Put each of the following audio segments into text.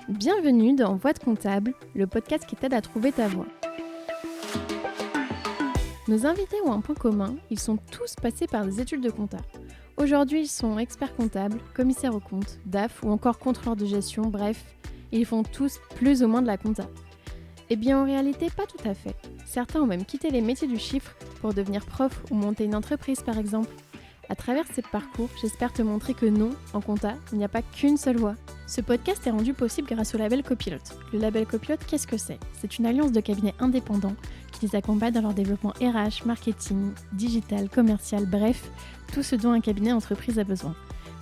Bienvenue dans Voix de comptable, le podcast qui t'aide à trouver ta voie. Nos invités ont un point commun, ils sont tous passés par des études de compta. Aujourd'hui, ils sont experts comptables, commissaires aux comptes, DAF ou encore contrôleurs de gestion, bref, ils font tous plus ou moins de la compta. Eh bien en réalité, pas tout à fait. Certains ont même quitté les métiers du chiffre pour devenir prof ou monter une entreprise par exemple. À travers ces parcours, j'espère te montrer que non, en compta, il n'y a pas qu'une seule voie. Ce podcast est rendu possible grâce au label Copilote. Le label Copilote, qu'est-ce que c'est ? C'est une alliance de cabinets indépendants qui les accompagne dans leur développement RH, marketing, digital, commercial, bref, tout ce dont un cabinet entreprise a besoin.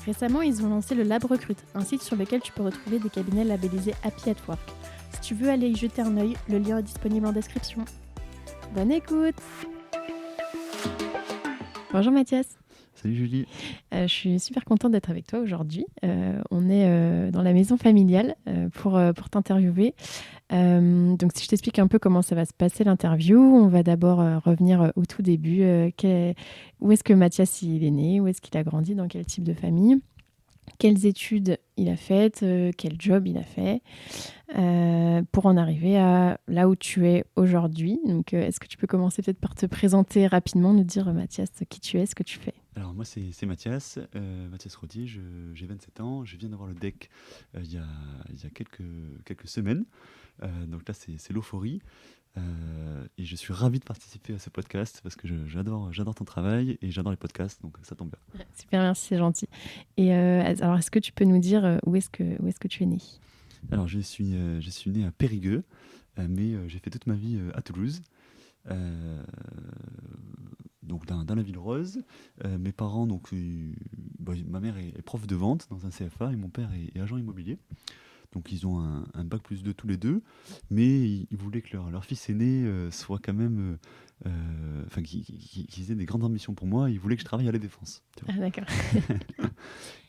Récemment, ils ont lancé le Lab Recrute, un site sur lequel tu peux retrouver des cabinets labellisés Happy at Work. Si tu veux aller y jeter un œil, le lien est disponible en description. Bonne écoute ! Bonjour Mathias. Salut Julie. Je suis super contente d'être avec toi aujourd'hui. On est dans la maison familiale pour t'interviewer. Donc si je t'explique un peu comment ça va se passer l'interview, on va d'abord revenir au tout début. Où est-ce que Mathias il est né ? Où est-ce qu'il a grandi ? Dans quel type de famille ? Quelles études il a faites ? Quel job il a fait ? Pour en arriver à là où tu es aujourd'hui. Donc est-ce que tu peux commencer peut-être par te présenter rapidement, nous dire Mathias qui tu es, ce que tu fais ? Alors moi c'est Mathias, Mathias Rodi, j'ai 27 ans, je viens d'avoir le DEC il y a quelques semaines, donc là c'est l'euphorie, et je suis ravi de participer à ce podcast parce que j'adore ton travail et j'adore les podcasts, donc ça tombe bien. Super, merci, c'est gentil. Et alors est-ce que tu peux nous dire où est-ce que tu es né ? Alors je suis né à Périgueux, mais j'ai fait toute ma vie à Toulouse. Donc dans la ville rose, mes parents, ma mère est prof de vente dans un CFA et mon père est agent immobilier. Donc ils ont un bac plus 2 tous les deux, mais ils voulaient que leur fils aîné soit quand même, qu'ils aient des grandes ambitions pour moi. Ils voulaient que je travaille à la défense. Tu vois. Ah d'accord.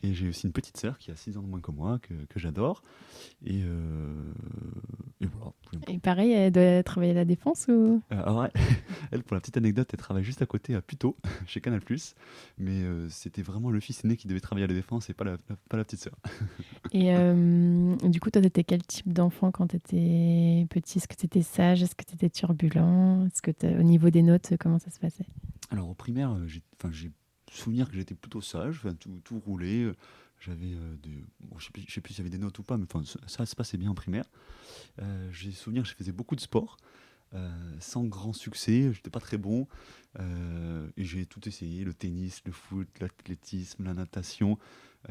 Et j'ai aussi une petite sœur qui a 6 ans de moins que moi, que j'adore. Et voilà. Et pareil, elle doit travailler à la défense ou ? Alors, elle, pour la petite anecdote, elle travaille juste à côté à Puteaux, chez Canal+. Mais c'était vraiment le fils aîné qui devait travailler à la défense et pas la petite sœur. Et du coup, toi, t'étais quel type d'enfant quand t'étais petit ? Est-ce que t'étais sage ? Est-ce que t'étais turbulent ? Est-ce que au niveau des notes, comment ça se passait ? Alors, au primaire, j'ai souvenir que j'étais plutôt sage, tout roulait. J'avais bon, je sais plus s'il y avait des notes ou pas, mais ça se passait bien en primaire. J'ai souvenir que je faisais beaucoup de sport. Sans grand succès, j'étais pas très bon, et j'ai tout essayé, le tennis, le foot, l'athlétisme, la natation,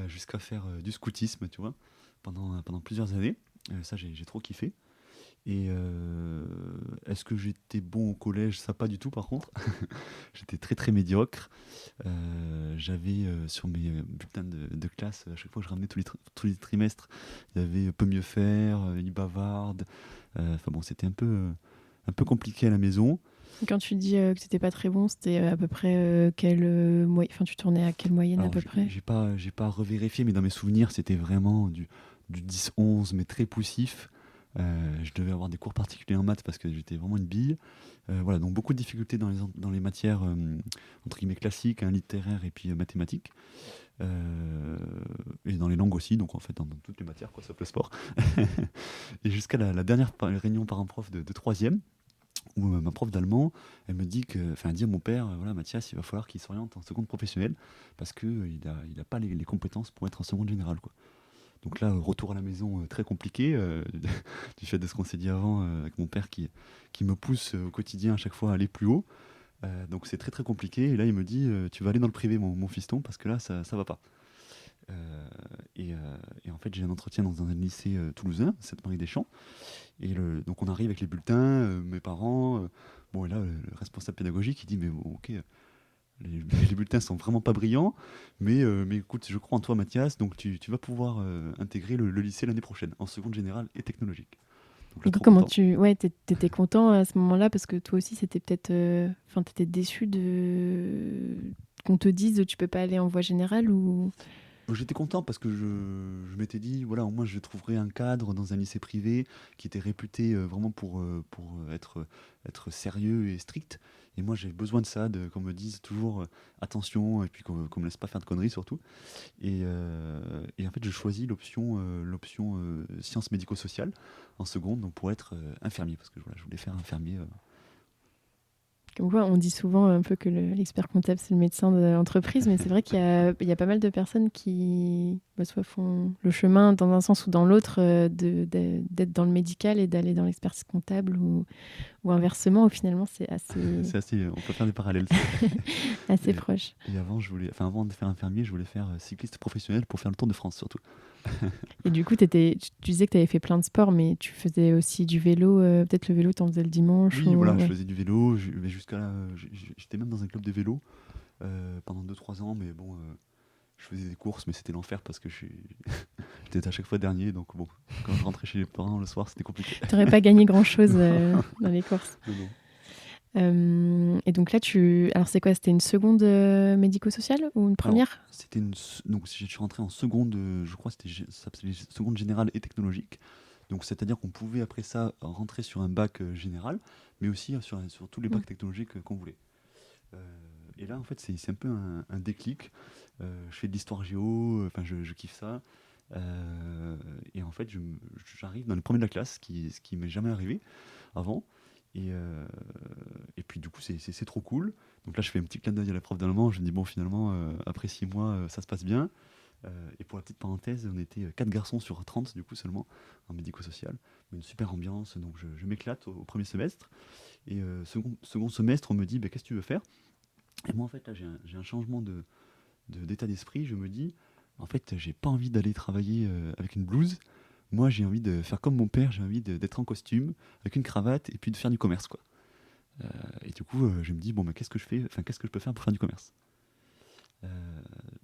jusqu'à faire du scoutisme, tu vois, pendant plusieurs années. Ça, j'ai trop kiffé. Et est-ce que j'étais bon au collège ? Ça, pas du tout, par contre. J'étais très très médiocre. J'avais sur mes bulletins de classe, à chaque fois que je ramenais tous les trimestres, il y avait peut mieux faire, il bavarde. Enfin bon, c'était un peu compliqué à la maison. Quand tu dis que t'étais pas très bon, c'était à peu près quelle moyenne ? Enfin, tu tournais à quelle moyenne à Alors, peu près ? j'ai pas revérifié, mais dans mes souvenirs, c'était vraiment du 10-11, mais très poussif. Je devais avoir des cours particuliers en maths parce que j'étais vraiment une bille. Voilà, donc beaucoup de difficultés dans les matières entre guillemets classiques, hein, littéraires et puis mathématiques. Et dans les langues aussi, donc en fait dans toutes les matières, quoi, sauf le sport. Et jusqu'à la dernière réunion parent-prof de troisième, où ma prof d'allemand, elle me dit elle dit à mon père, voilà, Mathias, il va falloir qu'il s'oriente en seconde professionnelle parce que il a pas les compétences pour être en seconde générale, quoi. Donc là, retour à la maison très compliqué, du fait de ce qu'on s'est dit avant avec mon père qui me pousse au quotidien à chaque fois à aller plus haut. Donc c'est très très compliqué. Et là, il me dit, tu vas aller dans le privé, mon fiston, parce que là, ça va pas. Et en fait, j'ai un entretien dans un lycée toulousain, Sainte-Marie-des-Champs. Et donc on arrive avec les bulletins, mes parents. Bon, et là, le responsable pédagogique, il dit, mais bon, ok, les bulletins sont vraiment pas brillants, mais écoute, je crois en toi, Mathias, donc tu vas pouvoir intégrer le lycée l'année prochaine, en seconde générale et technologique. Donc là, Du coup, trop content. Ouais, t'étais content à ce moment-là parce que toi aussi, c'était peut-être... Enfin, t'étais déçu qu'on te dise tu peux pas aller en voie générale ou... J'étais content parce que je m'étais dit, voilà, au moins je trouverais un cadre dans un lycée privé qui était réputé vraiment pour être sérieux et strict. Et moi, j'ai besoin de ça, qu'on me dise toujours attention et puis qu'on me laisse pas faire de conneries surtout. Et en fait, je choisis l'option sciences médico-sociales en seconde, donc pour être infirmier, parce que voilà, je voulais faire infirmier. Comme quoi, on dit souvent un peu que l'expert comptable, c'est le médecin de l'entreprise, mais c'est vrai qu'il y a pas mal de personnes qui soit font le chemin dans un sens ou dans l'autre d'être dans le médical et d'aller dans l'expertise comptable ou inversement, ou finalement, c'est assez, C'est assez, on peut faire des parallèles, c'est vrai. assez Et, proche. et avant de faire infirmier, je voulais faire cycliste professionnel pour faire le Tour de France surtout. Et du coup, tu disais que tu avais fait plein de sports, mais tu faisais aussi du vélo. Peut-être le vélo, tu en faisais le dimanche. Oui, voilà, je Ouais. faisais du vélo, mais jusqu'à là, j'étais même dans un club de vélo pendant 2-3 ans, mais bon, je faisais des courses, mais c'était l'enfer parce que j'étais à chaque fois dernier, donc bon, quand je rentrais chez les parents le soir, c'était compliqué. T'aurais pas gagné grand-chose dans les courses. Non, non. Et donc là, alors c'est quoi? C'était une seconde médico-sociale ou une Alors, première? donc si je suis rentré en seconde, je crois que ça s'appelait seconde générale et technologique. Donc c'est-à-dire qu'on pouvait après ça rentrer sur un bac général, mais aussi sur tous les Mm. bacs technologiques qu'on voulait. Euh, et là, en fait, c'est un peu un déclic. Je fais de l'histoire géo, enfin, je kiffe ça. Et en fait, j'arrive dans le premier de la classe, ce qui m'est jamais arrivé avant. Et puis, du coup, c'est trop cool. Donc là, je fais un petit clin d'œil à la prof d'allemand. Je me dis, bon, finalement, après 6 mois, ça se passe bien. Et pour la petite parenthèse, on était 4 garçons sur 30, du coup, seulement, en médico-social. Une super ambiance, donc je m'éclate au premier semestre. Et second semestre, on me dit, bah, qu'est-ce que tu veux faire? Et moi, en fait, là, j'ai un changement d'état d'esprit. Je me dis, en fait, j'ai pas envie d'aller travailler avec une blouse. Moi, j'ai envie de faire comme mon père. J'ai envie d'être en costume, avec une cravate, et puis de faire du commerce, quoi. Et du coup, je me dis, bon, bah, qu'est-ce que je fais? Enfin, qu'est-ce que je peux faire pour faire du commerce? Euh,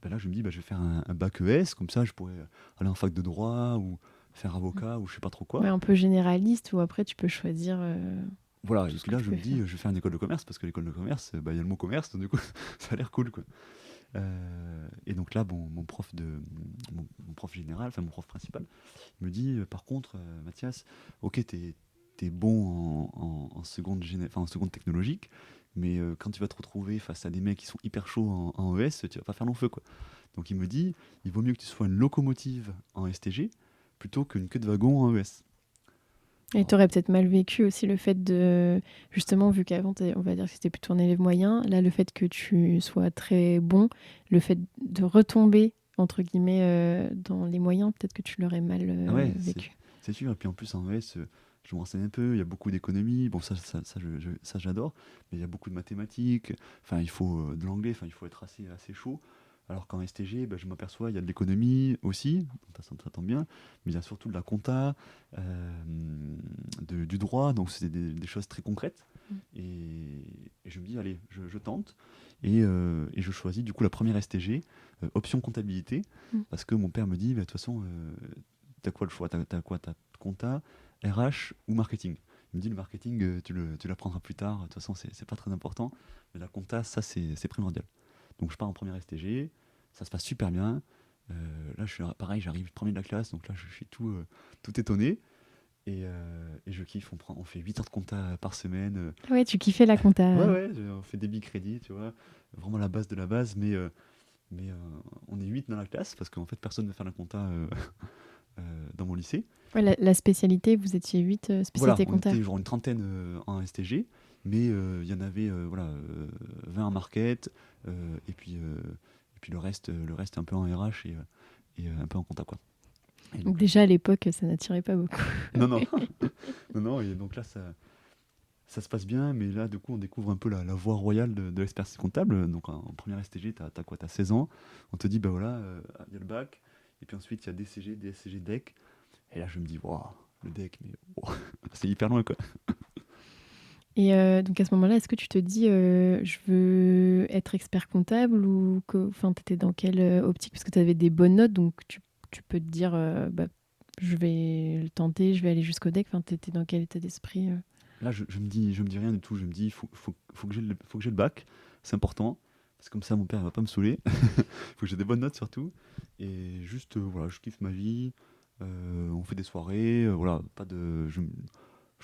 Bah là, je me dis, bah, je vais faire un bac ES, comme ça, je pourrais aller en fac de droit ou faire avocat ou je sais pas trop quoi. Ouais, un peu généraliste, ou après tu peux choisir Voilà, tout et ce puis que là, tu je peux me dis, faire. je vais faire une école de commerce, parce que l'école de commerce, bah, il y a le mot commerce, donc du coup, ça a l'air cool, quoi. Et donc là, bon, mon prof général, enfin mon prof principal, me dit, par contre, Mathias, ok, t'es bon en seconde, en seconde technologique, mais quand tu vas te retrouver face à des mecs qui sont hyper chauds en ES, tu vas pas faire long feu, quoi. Donc il me dit, il vaut mieux que tu sois une locomotive en STG plutôt qu'une queue de wagon en ES. Et tu Alors, aurais peut-être mal vécu aussi le fait de, justement, vu qu'avant, on va dire que c'était plutôt un élève moyen, là, le fait que tu sois très bon, le fait de retomber, entre guillemets, dans les moyens, peut-être que tu l'aurais mal ah ouais, vécu. c'est sûr. Et puis en plus, en ES, je me renseigne un peu, il y a beaucoup d'économie. Bon, ça j'adore. Mais il y a beaucoup de mathématiques. Enfin, il faut de l'anglais. Enfin, il faut être assez chaud. Alors qu'en STG, bah, je m'aperçois, il y a de l'économie aussi. Donc ça tombe bien. Mais il y a surtout de la compta, du droit. Donc, c'est des choses très concrètes. Mm. Et je me dis, allez, je tente. Et je choisis du coup la première STG, option comptabilité. Mm. Parce que mon père me dit, bah, de toute façon, t'as quoi le choix? T'as quoi? T'as compta, RH ou marketing? Il me dit le marketing, tu l'apprendras plus tard, de toute façon c'est pas très important, mais la compta, ça c'est primordial. Donc je pars en première STG, ça se passe super bien. Là je suis pareil, j'arrive premier de la classe, donc là je suis tout étonné. Et je kiffe, on fait 8 heures de compta par semaine. Ouais, tu kiffais la compta. Ouais, ouais, on fait débit crédit, tu vois, vraiment la base de la base, mais on est 8 dans la classe parce qu'en fait personne ne fait la compta dans mon lycée. Ouais, la spécialité, vous étiez 8 Voilà, spécialités on compta. était genre une trentaine en STG, mais il y en avait voilà, 20 en market, et puis le reste un peu en RH et un peu en compta, quoi. Et Donc donc, déjà à l'époque, ça n'attirait pas beaucoup. non, non, non, non, et donc là, ça se passe bien, mais là, du coup, on découvre un peu la voie royale de l'expertise comptable. Donc en première STG, t'as quoi? T'as 16 ans, on te dit, bah voilà, il y a le bac, et puis ensuite, il y a DCG, DSCG, DEC, et là, je me dis, waouh, le DEC, mais wow, c'est hyper loin, quoi. Et donc à ce moment-là, est-ce que tu te dis je veux être expert comptable ou enfin t'étais dans quelle optique parce que tu avais des bonnes notes donc tu peux te dire bah, je vais le tenter, je vais aller jusqu'au deck. Enfin t'étais dans quel état d'esprit Là, je me dis rien du tout. Je me dis, faut que j'ai le bac. C'est important. Parce que comme ça, mon père ne va pas me saouler. Faut que j'ai des bonnes notes surtout. Et juste, voilà, je kiffe ma vie. On fait des soirées. Voilà, pas de. Je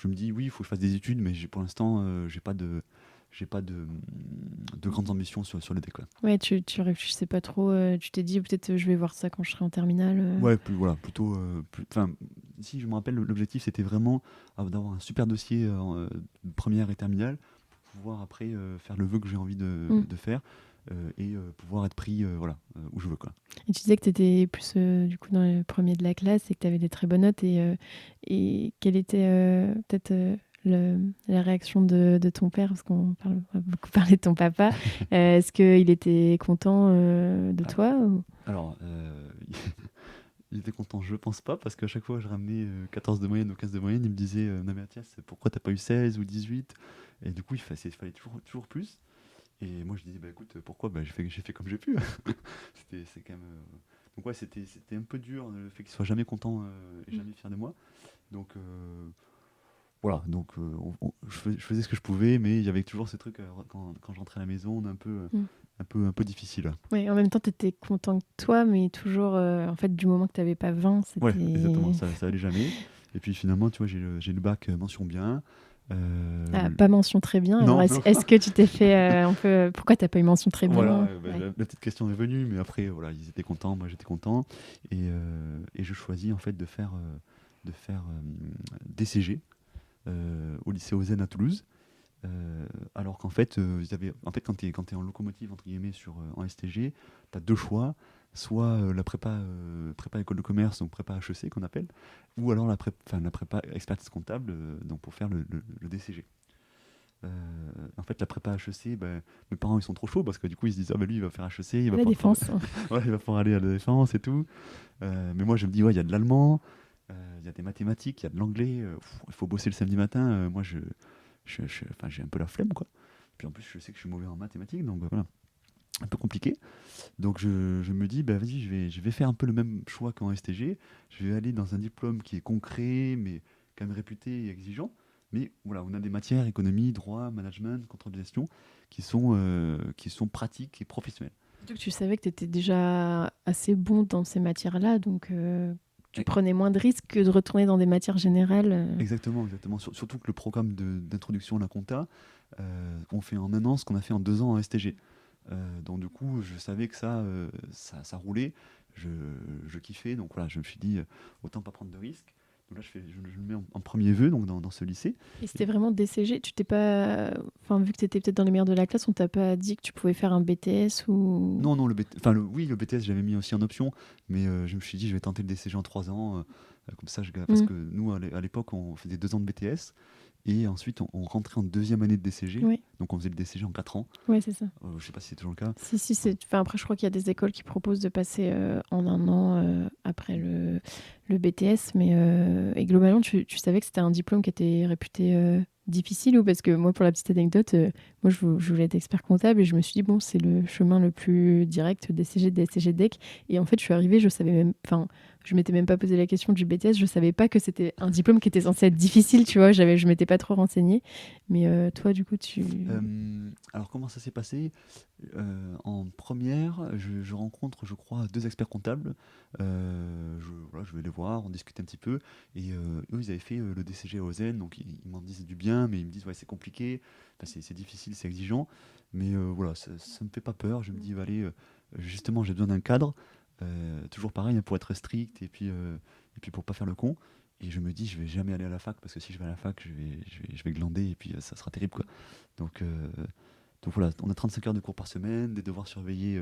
me dis, oui, il faut que je fasse des études, mais pour l'instant, j'ai pas de. j'ai pas de grandes ambitions sur le DEC, quoi. Ouais, tu réfléchissais pas trop, tu t'es dit peut-être je vais voir ça quand je serai en terminale. Ouais, voilà, plutôt. Enfin, si je me rappelle, l'objectif c'était vraiment d'avoir un super dossier de première et terminale, pour pouvoir après faire le vœu que j'ai envie de faire et pouvoir être pris voilà, où je veux, quoi. Et tu disais que tu étais plus du coup dans le premier de la classe et que tu avais des très bonnes notes. Et quelle était peut-être la réaction de ton père, parce on a beaucoup parlé de ton papa. Est-ce qu'il était content de Ah, toi alors, il était content, je pense pas, parce qu'à chaque fois que je ramenais 14 de moyenne ou 15 de moyenne, il me disait non mais Mathias, pourquoi t'as pas eu 16 ou 18? Et du coup, il fallait toujours plus. Et moi, je disais, bah écoute, pourquoi? Bah, j'ai fait comme j'ai pu. C'est quand même. Donc, ouais, c'était un peu dur le fait qu'il soit jamais content et jamais fier de moi. Donc, voilà. Donc, je faisais ce que je pouvais, mais il y avait toujours ces trucs quand je rentrais à la maison, Mm. un peu difficile. Ouais, en même temps, tu étais content que toi, mais toujours, en fait, du moment que tu n'avais pas 20, Ouais, exactement. c'était. Ça allait jamais. Et puis finalement, tu vois, j'ai le bac mention bien. Ah, pas mention très bien. Alors, Non, est-ce, non. est-ce que tu t'es fait un peu. Pourquoi t'as pas eu mention très Voilà, bien? bah, Ouais. la petite question est venue, mais après, voilà, ils étaient contents, moi j'étais content. Et je choisis en fait de faire DCG au lycée Ozen à Toulouse. Alors qu'en fait, quand tu es en locomotive, entre guillemets, en STG, tu as deux choix. Soit la prépa école de commerce, donc prépa HEC qu'on appelle, ou alors la prépa expertise comptable, donc pour faire le DCG. En fait, la prépa HEC, ben, mes parents ils sont trop chauds parce que du coup ils se disent ah ben lui il va faire HEC, il À va la pouvoir défense. ouais, il va pouvoir aller à la défense et tout. Mais moi je me dis ouais il y a de l'allemand, il y a des mathématiques, il y a de l'anglais, il faut bosser le samedi matin. Moi enfin, j'ai un peu la flemme quoi. Puis en plus je sais que je suis mauvais en mathématiques donc voilà, un peu compliqué. Donc je me dis bah vas-y je vais faire un peu le même choix qu'en STG. Je vais aller dans un diplôme qui est concret mais quand même réputé et exigeant. Mais voilà, on a des matières, économie, droit, management, contrôle de gestion, qui sont pratiques et professionnelles. Surtout que tu savais que tu étais déjà assez bon dans ces matières-là, donc tu E- prenais moins de risques que de retourner dans des matières générales. Exactement, exactement. Surtout que le programme d'introduction à la compta, on fait en un an ce qu'on a fait en 2 ans en STG. Donc du coup, je savais que ça roulait, je, je kiffais, donc voilà, je me suis dit, autant pas prendre de risques. Donc là, je le mets en premier vœu donc dans ce lycée. Et c'était vraiment DCG. Tu t'es pas. Enfin, vu que tu étais peut-être dans les meilleurs de la classe, on t'a pas dit que tu pouvais faire un BTS ou. Non, non, oui, le BTS, j'avais mis aussi en option, mais je me suis dit, je vais tenter le DCG en 3 ans, comme ça, parce Mm. que nous, à l'époque, on faisait 2 ans de BTS, et ensuite, on rentrait en deuxième année de DCG, Oui, donc on faisait le DCG en 4 ans. ouais, c'est ça. Je sais pas si c'est toujours le cas. Si, si, c'est. Enfin, après, je crois qu'il y a des écoles qui proposent de passer en un an après le BTS, mais et globalement, tu savais que c'était un diplôme qui était réputé difficile ou parce que moi, pour la petite anecdote, moi, je voulais être expert comptable et je me suis dit, bon, c'est le chemin le plus direct, DCG, DCG, DEC. Et en fait, je suis arrivée, je savais même. Enfin, je m'étais même pas posé la question du BTS, je savais pas que c'était un diplôme qui était censé être difficile, tu vois, je m'étais pas trop renseignée. Mais toi, du coup, tu. Alors, comment ça s'est passé? En première, je rencontre, je crois, 2 experts comptables. Voilà, je vais les voir, on discute un petit peu. Et eux, ils avaient fait le DCG à Ozen, donc ils m'en disent du bien, mais ils me disent, ouais, c'est compliqué, enfin, c'est difficile, c'est exigeant. Mais voilà, ça me fait pas peur. Je me dis, allez, justement, j'ai besoin d'un cadre. Toujours pareil, hein, pour être strict et puis pour pas faire le con. Et je me dis, je vais jamais aller à la fac parce que si je vais à la fac, je vais glander et puis ça sera terrible, quoi. Donc, voilà, on a 35 heures de cours par semaine, des devoirs surveillés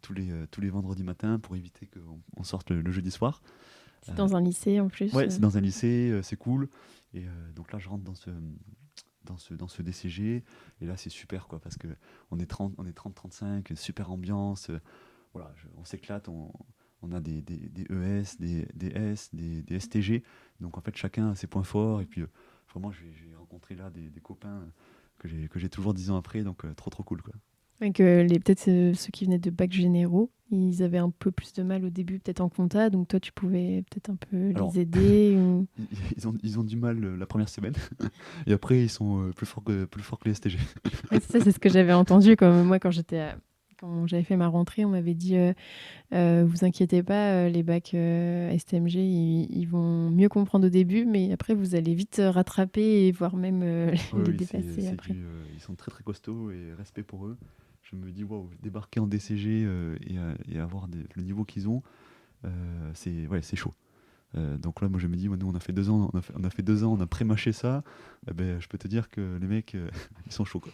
tous les vendredis matins pour éviter qu'on sorte le jeudi soir. C'est Euh, dans un lycée en plus. ouais, c'est dans un lycée, c'est cool. Et donc là, je rentre dans ce DCG. Et là, c'est super, quoi, parce que on est 30-35, super ambiance. Voilà, on s'éclate, on a des ES, des S, des STG. Donc en fait, chacun a ses points forts. Et puis vraiment, j'ai rencontré là des copains que j'ai toujours 10 ans après. Donc trop, trop cool, quoi. Et que peut-être ceux qui venaient de bacs généraux, ils avaient un peu plus de mal au début, peut-être en compta, donc toi tu pouvais peut-être un peu Alors, les aider. Ou... ils ont du mal la première semaine. Et après, ils sont plus forts que les STG. Ouais, c'est ça, c'est ce que j'avais entendu. Comme moi, Quand j'avais fait ma rentrée, on m'avait dit vous inquiétez pas, les bacs STMG, ils vont mieux comprendre au début, mais après, vous allez vite rattraper et voire même Oui, les oui, dépasser après. ils sont très très costauds et respect pour eux. Je me dis, waouh, débarquer en DCG et avoir le niveau qu'ils ont, c'est chaud. Donc là, moi, je me dis, ouais, nous, on a fait 2 ans, on a fait 2 ans, on a pré-mâché ça. Eh ben, je peux te dire que les mecs, ils sont chauds, quoi.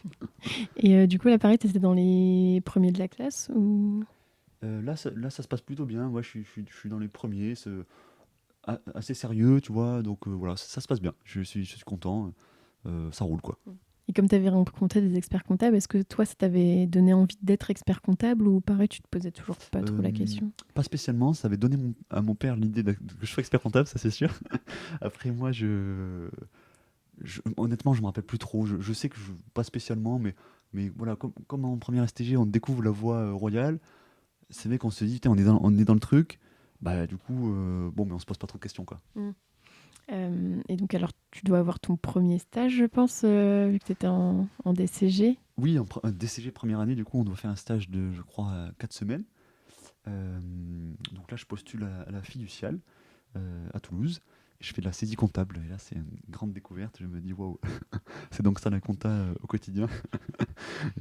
Et du coup, là, pareil, t'étais dans les premiers de la classe ou... Là, ça se passe plutôt bien. Moi, je suis dans les premiers, c'est assez sérieux, tu vois. Donc voilà, ça se passe bien. Je suis content. Ça roule, quoi. Et comme tu avais rencontré des experts comptables, est-ce que toi, ça t'avait donné envie d'être expert comptable ou pareil, tu te posais toujours pas trop la Euh, question? Pas spécialement. Ça avait donné à mon père l'idée que je sois expert comptable, ça c'est sûr. Après, moi, honnêtement, je me rappelle plus trop. Je sais que pas spécialement, mais voilà, comme en première STG, on découvre la voie royale. C'est vrai qu'on se dit, putain, on est dans le truc. Bah, du coup, bon, mais on se pose pas trop de questions, quoi. Mm. Et donc, alors, tu dois avoir ton premier stage, je pense, vu que tu étais en DCG. Oui, en DCG première année, du coup, on doit faire un stage de, je crois, 4 semaines. Donc là, je postule à la fiduciale à Toulouse. Et je fais de la saisie comptable. Et là, c'est une grande découverte. Je me dis, waouh, c'est donc ça la compta au quotidien.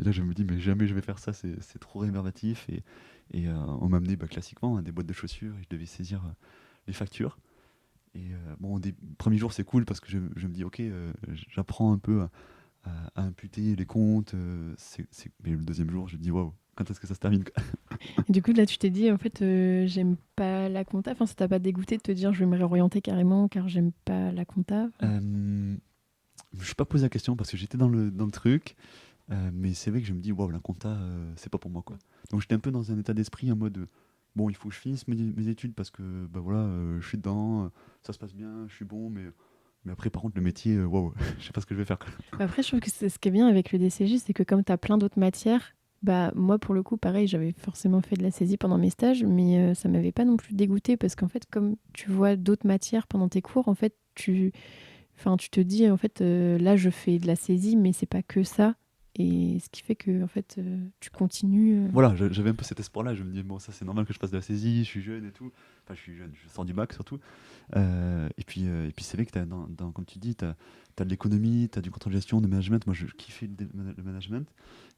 Et là, je me dis, mais jamais je vais faire ça, c'est trop rébarbatif. On m'a amené classiquement à des boîtes de chaussures et je devais saisir les factures. Et bon, des premiers jours, c'est cool parce que je me dis, ok, j'apprends un peu à imputer les comptes. Mais le deuxième jour, je me dis, waouh, quand est-ce que ça se termine, quoi. Et du coup, là, tu t'es dit, en fait, j'aime pas la compta. Enfin, ça t'a pas dégoûté de te dire, je vais me réorienter carrément car j'aime pas la compta. Je ne me suis pas posé la question parce que j'étais dans le truc. Mais c'est vrai que je me dis, waouh, la compta, c'est pas pour moi, quoi. Donc j'étais un peu dans un état d'esprit en mode, bon, il faut que je finisse mes études parce que, bah voilà, je suis dedans, ça se passe bien, je suis bon, mais après, par contre, le métier, waouh, je sais pas ce que je vais faire, quoi. Après, je trouve que ce qui est bien avec le DCG, c'est que comme tu as plein d'autres matières, bah moi pour le coup, pareil, j'avais forcément fait de la saisie pendant mes stages, mais ça m'avait pas non plus dégoûté parce qu'en fait, comme tu vois d'autres matières pendant tes cours, en fait, tu te dis en fait là je fais de la saisie, mais c'est pas que ça, et ce qui fait que en fait tu continues. Voilà, j'avais un peu cet espoir-là, je me dis, bon, ça c'est normal que je fasse de la saisie, je suis jeune et tout. Enfin, je suis jeune, je sors du bac surtout. Et puis c'est vrai que comme tu dis, tu as de l'économie, tu as du contrôle de gestion, de management. Moi, je kiffais le management.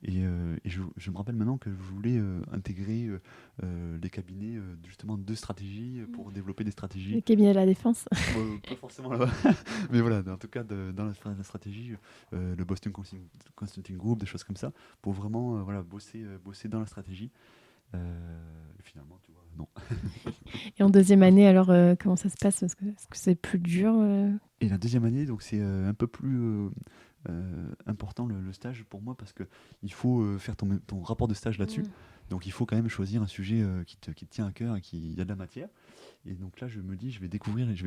Et je me rappelle maintenant que je voulais intégrer les cabinets justement de stratégie pour développer des Le stratégies. cabinet de la défense. Pas forcément là-bas, mais voilà, en tout cas dans la stratégie, le Boston Consulting Group, des choses comme ça, pour vraiment voilà, bosser dans la stratégie. Et finalement, tu vois, non. Et en deuxième année, alors comment ça se passe? Est-ce que c'est plus dur? Et la deuxième année, donc c'est un peu plus important le stage pour moi parce que il faut faire ton rapport de stage là-dessus. Mm. Donc il faut quand même choisir un sujet qui te tient à cœur et qui y a de la matière. Et donc là, je me dis, je vais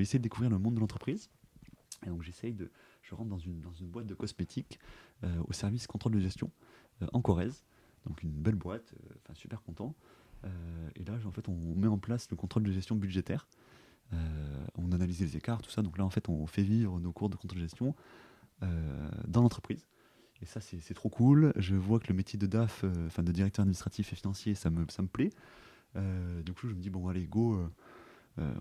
essayer de découvrir le monde de l'entreprise. Et donc je rentre dans une boîte de cosmétiques au service contrôle de gestion en Corrèze. Donc une belle boîte, enfin super content. Et là, en fait, on met en place le contrôle de gestion budgétaire. On analyse les écarts, tout ça. Donc là, en fait, on fait vivre nos cours de contrôle de gestion dans l'entreprise. Et ça, c'est trop cool. Je vois que le métier de DAF, enfin de directeur administratif et financier, ça me plaît. Du coup, je me dis, bon, allez, go,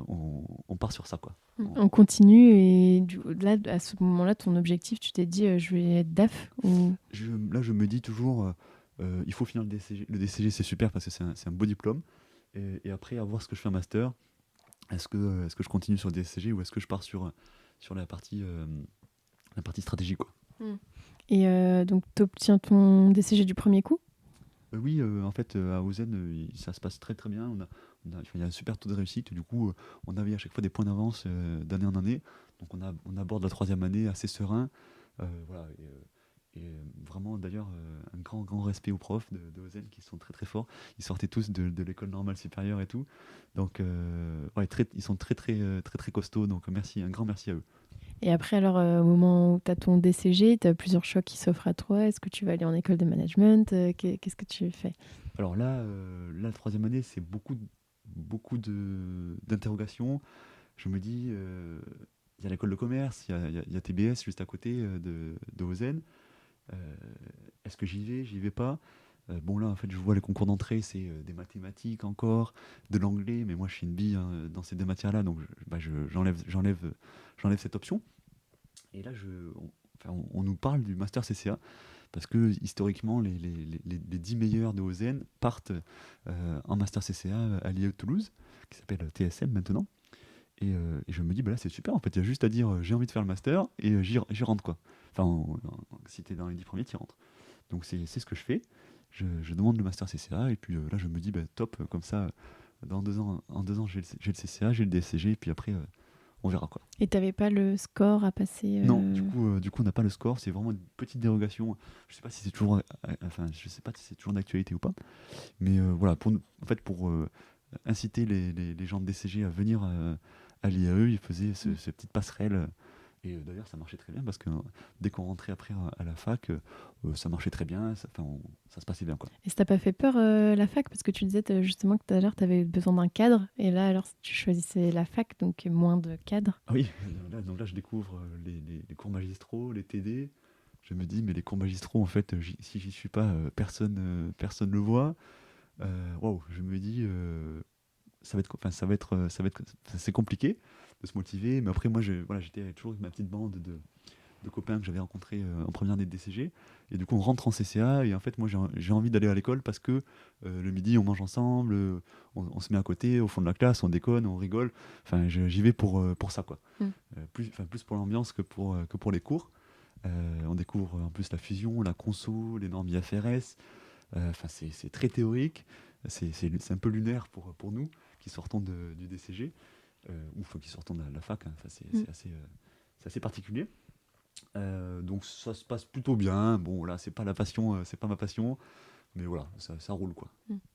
on part sur ça, quoi. On continue et là, à ce moment-là, ton objectif, tu t'es dit je vais être DAF ou... Là, je me dis toujours, il faut finir le DCG. Le DCG, c'est super parce que c'est un beau diplôme. Et après, à voir ce que je fais un master. Est-ce que je continue sur le DCG ou est-ce que je pars sur la partie stratégie, quoi. Mm. Et donc, tu obtiens ton DCG du premier coup? Oui, en fait, à Ozen, ça se passe très très bien. Il y a un super taux de réussite. Du coup, on avait à chaque fois des points d'avance d'année en année. Donc, on aborde la troisième année assez serein. Voilà, et vraiment, d'ailleurs, un grand, grand respect aux profs de Ozen qui sont très très forts. Ils sortaient tous de l'école normale supérieure et tout. Donc, ouais, ils sont très très très très costauds. Donc, merci, un grand merci à eux. Et après, alors, au moment où tu as ton DCG, tu as plusieurs choix qui s'offrent à toi. Est-ce que tu vas aller en école de management? Qu'est-ce que tu fais? Alors là, la troisième année, c'est beaucoup d'interrogations. Je me dis, il y a l'école de commerce, il y a TBS juste à côté de Ozen. Est-ce que j'y vais pas? Bon là, en fait, je vois les concours d'entrée, c'est des mathématiques encore, de l'anglais, mais moi je suis une bille hein, dans ces deux matières-là, donc j'enlève cette option. Et là, on nous parle du master CCA, parce que historiquement, les 10 meilleurs de OZN partent en master CCA à l'IE de Toulouse, qui s'appelle TSM maintenant. Et je me dis, bah là c'est super, en fait, il y a juste à dire j'ai envie de faire le master et j'y rentre quoi. Enfin, si t'es dans les 10 premiers, t'y rentres. Donc c'est ce que je fais. Je demande le master CCA et puis là je me dis, bah, top, comme ça, dans 2 ans, en 2 ans j'ai le CCA, j'ai le DSCG et puis après on verra quoi. Et t'avais pas le score à passer Non, du coup on n'a pas le score, c'est vraiment une petite dérogation. Je sais pas si c'est toujours, enfin, je sais pas si c'est toujours d'actualité ou pas, mais voilà, en fait, pour inciter les gens de DCG à venir à l'IAE, ils faisaient ces petites passerelles. Et d'ailleurs, ça marchait très bien parce que dès qu'on rentrait après à la fac, ça marchait très bien, ça se passait bien, quoi. Et ça t'a pas fait peur la fac? Parce que tu disais justement que tout à l'heure tu avais besoin d'un cadre. Et là, alors, tu choisissais la fac, donc moins de cadre. Ah oui, donc là, je découvre les cours magistraux, les TD. Je me dis, mais les cours magistraux, en fait, si j'y suis pas, personne le voit. Waouh, je me dis, c'est compliqué de se motiver. Mais après, moi, voilà, j'étais toujours avec ma petite bande de copains que j'avais rencontrés en première année de DCG. Et du coup, on rentre en CCA. Et en fait, moi, j'ai envie d'aller à l'école parce que le midi, on mange ensemble, on se met à côté, au fond de la classe, on déconne, on rigole. Enfin, j'y vais pour ça, quoi. Mm. Plus pour l'ambiance que pour les cours. On découvre en plus la fusion, la conso, les normes IFRS. Enfin, c'est très théorique. C'est un peu lunaire pour nous qui sortons du DCG, ou enfin, qui sortons de la fac. Hein. Enfin, c'est assez particulier. Donc ça se passe plutôt bien. Bon là c'est pas la passion, c'est pas ma passion, mais voilà, ça roule quoi.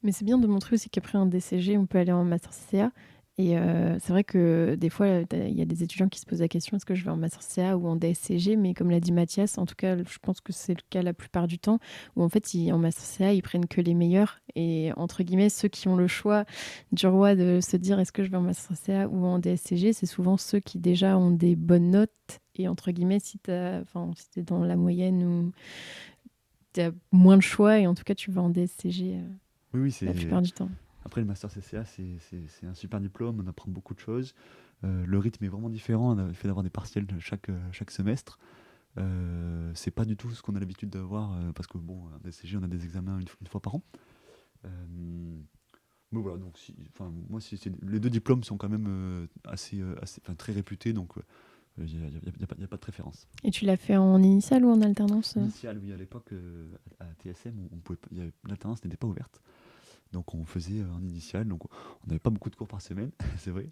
Mais c'est bien de montrer aussi qu'après un DCG, on peut aller en master CCA. Et c'est vrai que des fois, il y a des étudiants qui se posent la question, est-ce que je vais en master CA ou en DSCG? Mais comme l'a dit Mathias, en tout cas, je pense que c'est le cas la plupart du temps, où en fait, en master CA, ils prennent que les meilleurs. Et entre guillemets, ceux qui ont le choix du roi de se dire, est-ce que je vais en master CA ou en DSCG, c'est souvent ceux qui déjà ont des bonnes notes. Et entre guillemets, si t'es dans la moyenne ou tu as moins de choix, et en tout cas, tu vas en DSCG Oui, la plupart du temps. après le master CCA, c'est un super diplôme, on apprend beaucoup de choses. Le rythme est vraiment différent, on a fait d'avoir des partiels chaque semestre. C'est pas du tout ce qu'on a l'habitude d'avoir, parce que bon, à DCG, on a des examens une fois par an. Euh, mais voilà, donc moi, les deux diplômes sont quand même très réputés, donc il n'y a pas de préférence. Et tu l'as fait en initial ou en alternance Initial, oui, à l'époque, à TSM, on pouvait pas- l'alternance n'était pas ouverte. Donc on faisait en initial, donc on n'avait pas beaucoup de cours par semaine, c'est vrai.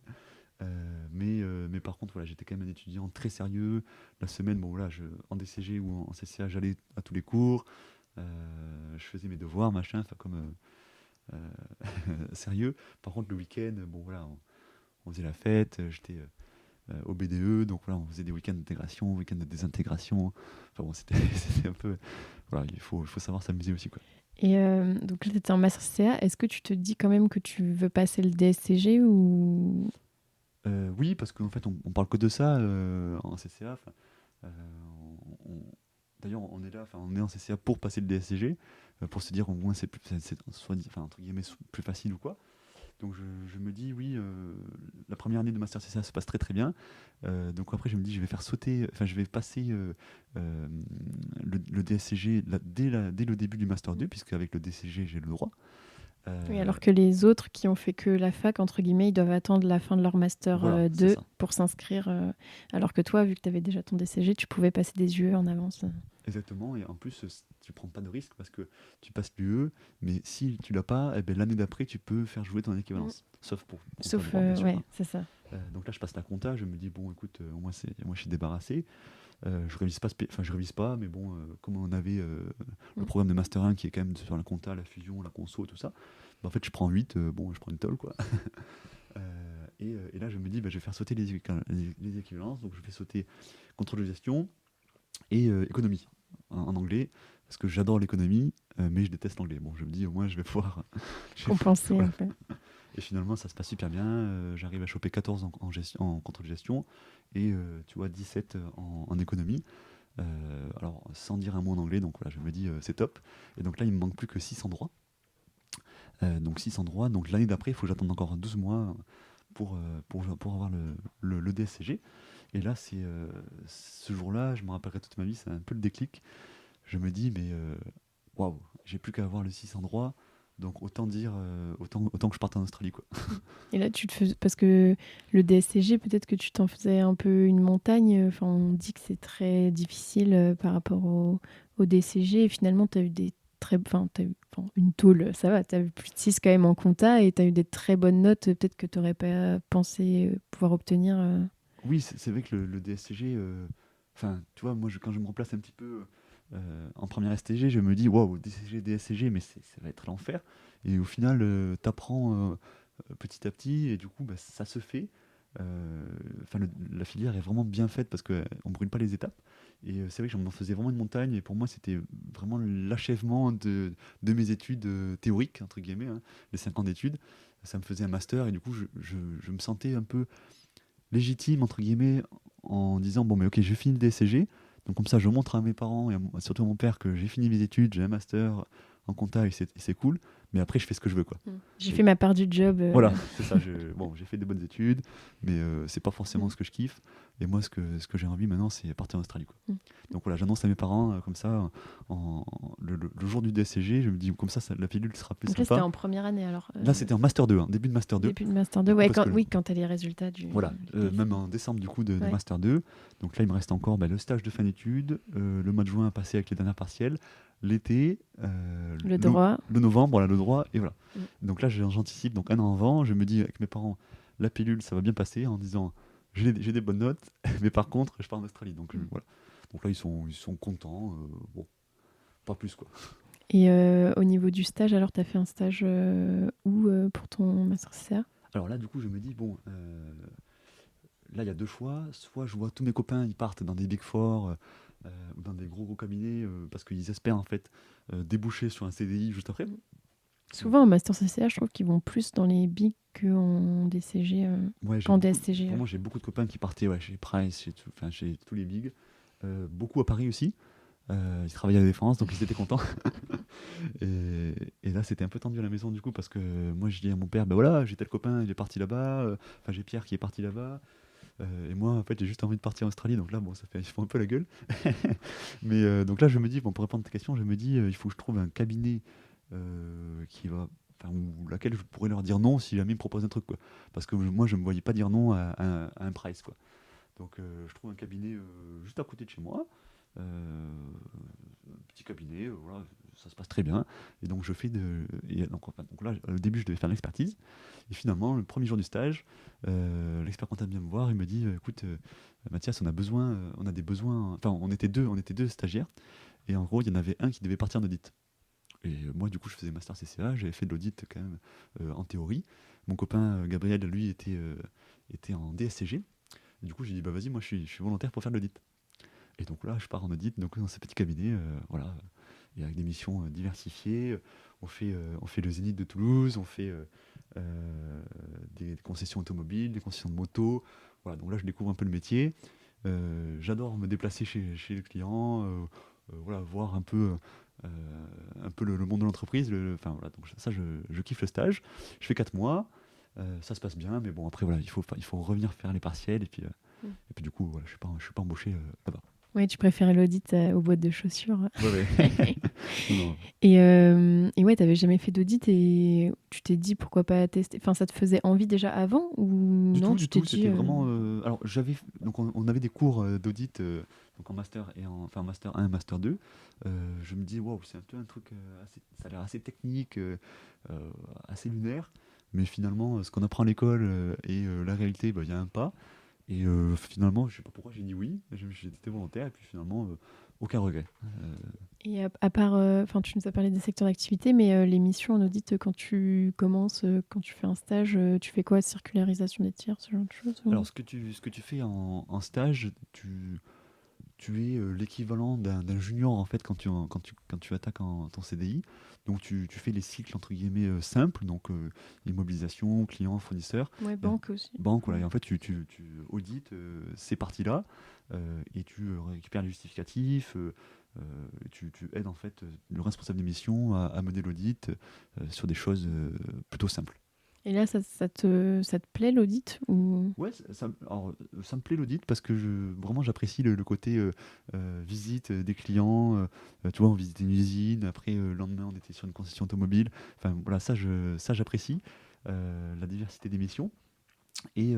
Mais par contre, voilà, j'étais quand même un étudiant très sérieux. La semaine, bon voilà, en DCG ou en CCA, j'allais à tous les cours, je faisais mes devoirs, machin, enfin comme sérieux. Par contre, le week-end, bon voilà, on faisait la fête, j'étais au BDE, donc voilà, on faisait des week-ends d'intégration, week-ends de désintégration. Enfin bon, c'était un peu. Voilà, il faut savoir s'amuser aussi, quoi. Et donc là, tu étais en master CA. Est-ce que tu te dis quand même que tu veux passer le DSCG ou... Oui, parce qu'en fait, on parle que de ça en CCA. Euh, D'ailleurs, on est là, on est en CCA pour passer le DSCG, pour se dire au moins entre guillemets plus facile ou quoi. Donc je me dis oui, la première année de master CCA se passe très très bien. Donc après je me dis je vais faire sauter, enfin je vais passer le DSCG dès le début du master 2, puisque avec le DCG j'ai le droit. Oui, alors que les autres qui ont fait que la fac, entre guillemets, ils doivent attendre la fin de leur master Voilà, c'est 2 ça. pour s'inscrire. Alors que toi, vu que tu avais déjà ton DCG, tu pouvais passer des UE en avance. Exactement, et en plus, tu prends pas de risque parce que tu passes l'UE, mais si tu l'as pas, eh ben, l'année d'après, tu peux faire jouer ton équivalence. Sauf pour compta Sauf, droit, bien sûr. ouais, Hein. c'est ça. Donc là, je passe la compta, je me dis, bon, écoute, moi, je suis débarrassé. Je révise pas, je révise pas, mais bon, comme on avait le programme de Master 1 qui est quand même sur la compta, la fusion, la conso, tout ça, bah, en fait, je prends 8, bon, je prends une tôle, quoi. Et là, je me dis, bah, je vais faire sauter les équivalences, donc je vais sauter contrôle de gestion et économie en anglais, parce que j'adore l'économie, mais je déteste l'anglais. Bon, je me dis, au moins, je vais pouvoir Compenser voilà. un peu. Et finalement, ça se passe super bien. J'arrive à choper 14 en contrôle de gestion et tu vois 17 en économie. Alors, sans dire un mot en anglais, donc voilà, je me dis c'est top. Et donc là, il me manque plus que 600 droits. Donc 600 droits. Donc l'année d'après, il faut que j'attende encore 12 mois pour avoir le DSCG. Et là, ce jour-là, je me rappellerai toute ma vie, c'est un peu le déclic. Je me dis, mais waouh, j'ai plus qu'à avoir le 600 droits. Donc autant dire, autant que je parte en Australie, quoi. Et là, tu te fais... Parce que le DSCG, peut-être que tu t'en faisais un peu une montagne. Enfin, on dit que c'est très difficile par rapport au DSCG. Et finalement, tu as eu des très... Enfin, t'as eu une tôle, ça va. Tu as eu plus de 6 quand même en compta et tu as eu des très bonnes notes. Peut-être que tu n'aurais pas pensé pouvoir obtenir. Oui, c'est vrai que le DSCG, enfin, tu vois, moi, quand je me replace un petit peu en première STG, je me dis, waouh, DCG, DSCG, mais ça va être l'enfer. Et au final, t'apprends petit à petit, et du coup, bah, ça se fait. Enfin, la filière est vraiment bien faite parce qu'on ne brûle pas les étapes. Et c'est vrai que j'en faisais vraiment une montagne, et pour moi, c'était vraiment l'achèvement de mes études théoriques, entre guillemets, hein, les 5 ans d'études. Ça me faisait un master, et du coup, je me sentais un peu légitime, entre guillemets, en disant, bon, mais ok, j'ai fini le DSCG, donc comme ça, je montre à mes parents, et surtout à mon père, que j'ai fini mes études, j'ai un master en compta, et c'est cool, mais après, je fais ce que je veux, quoi. J'ai Et fait ma part du job. voilà, c'est ça. Bon, j'ai fait des bonnes études, mais c'est pas forcément Mm. ce que je kiffe. Et moi, ce que j'ai envie maintenant, c'est partir en Australie, quoi. Mm. Donc voilà, j'annonce à mes parents comme ça, le jour du DSCG, je me dis comme ça, la pilule sera plus Donc là, c'était sympa. en première année alors. Là, c'était en Master 2, hein, début de Master 2. Début de Master 2, Du coup, ouais, parce que oui, quand tu as les résultats du voilà, DSCG. même en décembre du coup de Ouais. Master 2. Donc là, il me reste encore le stage de fin d'études, le mois de juin à passer avec les dernières partielles, l'été, Le droit. le novembre, voilà, le droit, et voilà. Mm. Donc là, j'anticipe, donc un an avant, je me dis avec mes parents, la pilule, ça va bien passer, en disant, j'ai des bonnes notes, mais par contre, je pars en Australie. Donc voilà. Donc là, ils sont contents, bon, pas plus quoi. Et au niveau du stage, alors, tu as fait un stage où pour ton master CCA? Alors là, du coup, je me dis, bon, là, il y a deux choix. Soit je vois tous mes copains, ils partent dans des Big Four ou dans des gros cabinets parce qu'ils espèrent en fait déboucher sur un CDI juste après. Souvent, en master CCA, je trouve qu'ils vont plus dans les big qu'en DCG, Ouais, qu'en DSCG. vraiment, j'ai beaucoup de copains qui partaient ouais, chez Price, enfin, chez tous les bigs. Beaucoup à Paris aussi. Ils travaillaient à la Défense, donc ils étaient contents. Et là, c'était un peu tendu à la maison du coup parce que moi, je dis à mon père, ben voilà, j'ai tel copain, il est parti là-bas. Enfin, j'ai Pierre qui est parti là-bas. Et moi, en fait, j'ai juste envie de partir en Australie, donc là, bon, ça fait, ils font un peu la gueule. Mais donc là, je me dis, bon, pour répondre à ta question, je me dis, il faut que je trouve un cabinet qui va, enfin, ou laquelle je pourrais leur dire non si jamais ils me proposent un truc, quoi. Parce que moi, je me voyais pas dire non à un price, quoi. Donc, je trouve un cabinet juste à côté de chez moi, un petit cabinet, voilà, ça se passe très bien. Et donc, donc là, au début, je devais faire l'expertise. Et finalement, le premier jour du stage, l'expert comptable vient me voir et me dit écoute, Mathias, on a des besoins. Enfin, on était deux stagiaires. Et en gros, il y en avait un qui devait partir en audit. Et moi, du coup, je faisais master CCA, j'avais fait de l'audit quand même en théorie. Mon copain Gabriel, lui, était en DSCG. Et du coup, j'ai dit bah vas-y, moi, je suis volontaire pour faire de l'audit. Et donc là, je pars en audit, donc dans ce petit cabinet, voilà, et avec des missions diversifiées. On fait le Zénith de Toulouse, on fait des concessions automobiles, des concessions de moto. Voilà, donc là, je découvre un peu le métier. J'adore me déplacer chez les clients, voilà, voir un peu le monde de l'entreprise. Enfin, voilà, donc ça, je kiffe le stage. Je fais 4 mois, ça se passe bien, mais bon, après, voilà, il faut revenir faire les partiels. Et puis du coup, voilà, je suis pas embauché là-bas. Oui, tu préférais l'audit aux boîtes de chaussures. Ouais, ouais. Non. Et ouais, t'avais jamais fait d'audit et tu t'es dit pourquoi pas tester. Enfin, ça te faisait envie déjà avant ou non, tu Du t'es tout, dit c'était vraiment. Alors, donc on avait des cours d'audit donc en master enfin en master 1 et master 2. Je me dis, waouh, c'est un peu un truc ça a l'air assez technique, assez lunaire. Mais finalement, ce qu'on apprend à l'école et la réalité, bah, il y a un pas. Et finalement, je sais pas pourquoi j'ai dit oui. J'étais volontaire et puis finalement, aucun regret. Et à part, enfin, tu nous as parlé des secteurs d'activité, mais les missions en audit, quand tu commences, quand tu fais un stage, tu fais quoi? Circularisation des tirs, ce genre de choses Alors, ce que tu fais en stage, tu es l'équivalent d'un junior en fait quand tu attaques ton CDI. Donc tu fais les cycles entre guillemets simples, donc immobilisation, client, fournisseur, Ouais, et, banque aussi. banque, voilà. Et en fait tu audites ces parties-là et tu récupères les justificatifs. Tu aides en fait le responsable des missions à mener l'audit sur des choses plutôt simples. Et là, ça te plaît l'audit ou... Ouais, ça me plaît l'audit parce que vraiment j'apprécie le côté visite des clients. Tu vois, on visitait une usine, après le lendemain on était sur une concession automobile. Enfin voilà, ça j'apprécie la diversité des missions. Et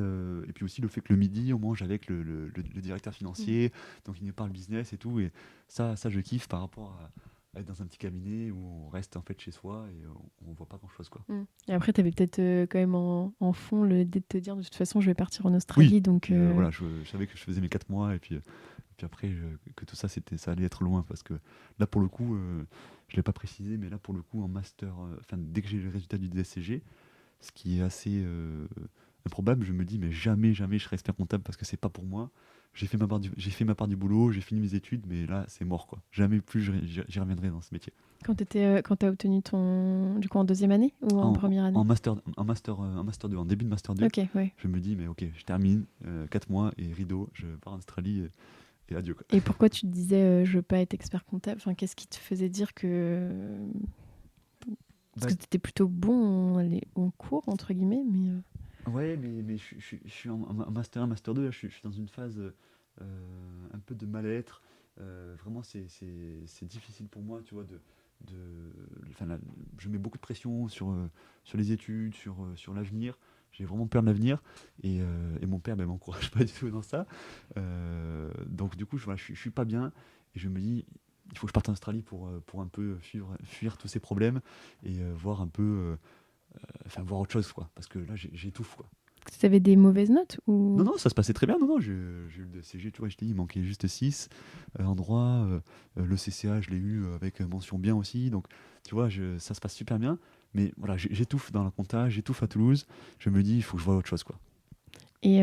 puis aussi le fait que le midi on mange avec le directeur Mm. financier, donc il nous parle business et tout. Et ça je kiffe par rapport à être dans un petit cabinet où on reste en fait chez soi et on voit pas grand chose quoi. Mm. Et après, tu avais peut-être quand même en fond l'idée de te dire de toute façon, je vais partir en Oui, Australie. Donc, puis voilà, je savais que je faisais mes 4 mois et puis après que tout ça ça allait être loin parce que là pour le coup, je l'ai pas précisé, mais là pour le coup en master, enfin dès que j'ai le résultat du DSCG, ce qui est assez improbable, je me dis mais jamais jamais je serai expert comptable parce que c'est pas pour moi. J'ai fait ma part du boulot, j'ai fini mes études, mais là c'est mort quoi. Jamais plus j'y reviendrai dans ce métier. quand tu as obtenu ton... Du coup, en deuxième année ou en En, première année? en master 2, en début de master 2, Ok, ouais. je me dis mais ok, je termine 4 mois et rideau, je pars en Australie et adieu quoi. Et pourquoi tu te disais je veux pas être expert comptable? Enfin, qu'est-ce qui te faisait dire que... Parce Bah, que tu étais plutôt bon en cours, entre guillemets, mais... ouais, mais je suis en master 1, master 2, là, je suis dans une phase un peu de mal-être. Vraiment, c'est difficile pour moi, tu vois, enfin, je mets beaucoup de pression sur les études, sur l'avenir. J'ai vraiment peur de l'avenir et mon père ne m'encourage pas du tout dans ça. Donc du coup, voilà, je suis pas bien et je me dis, il faut que je parte en Australie pour un peu fuir tous ces problèmes et voir un peu, enfin voir autre chose, quoi. Parce que là, j'étouffe, quoi. Tu avais des mauvaises notes Non, ou... non, ça se passait très bien. Non, non, j'ai eu le CG, tu vois, je t'ai dit, il manquait juste 6 en droit. Le CCA, je l'ai eu avec mention bien aussi. Donc, tu vois, ça se passe super bien. Mais voilà, j'étouffe dans la compta, j'étouffe à Toulouse. Je me dis, il faut que je vois autre chose, quoi. Et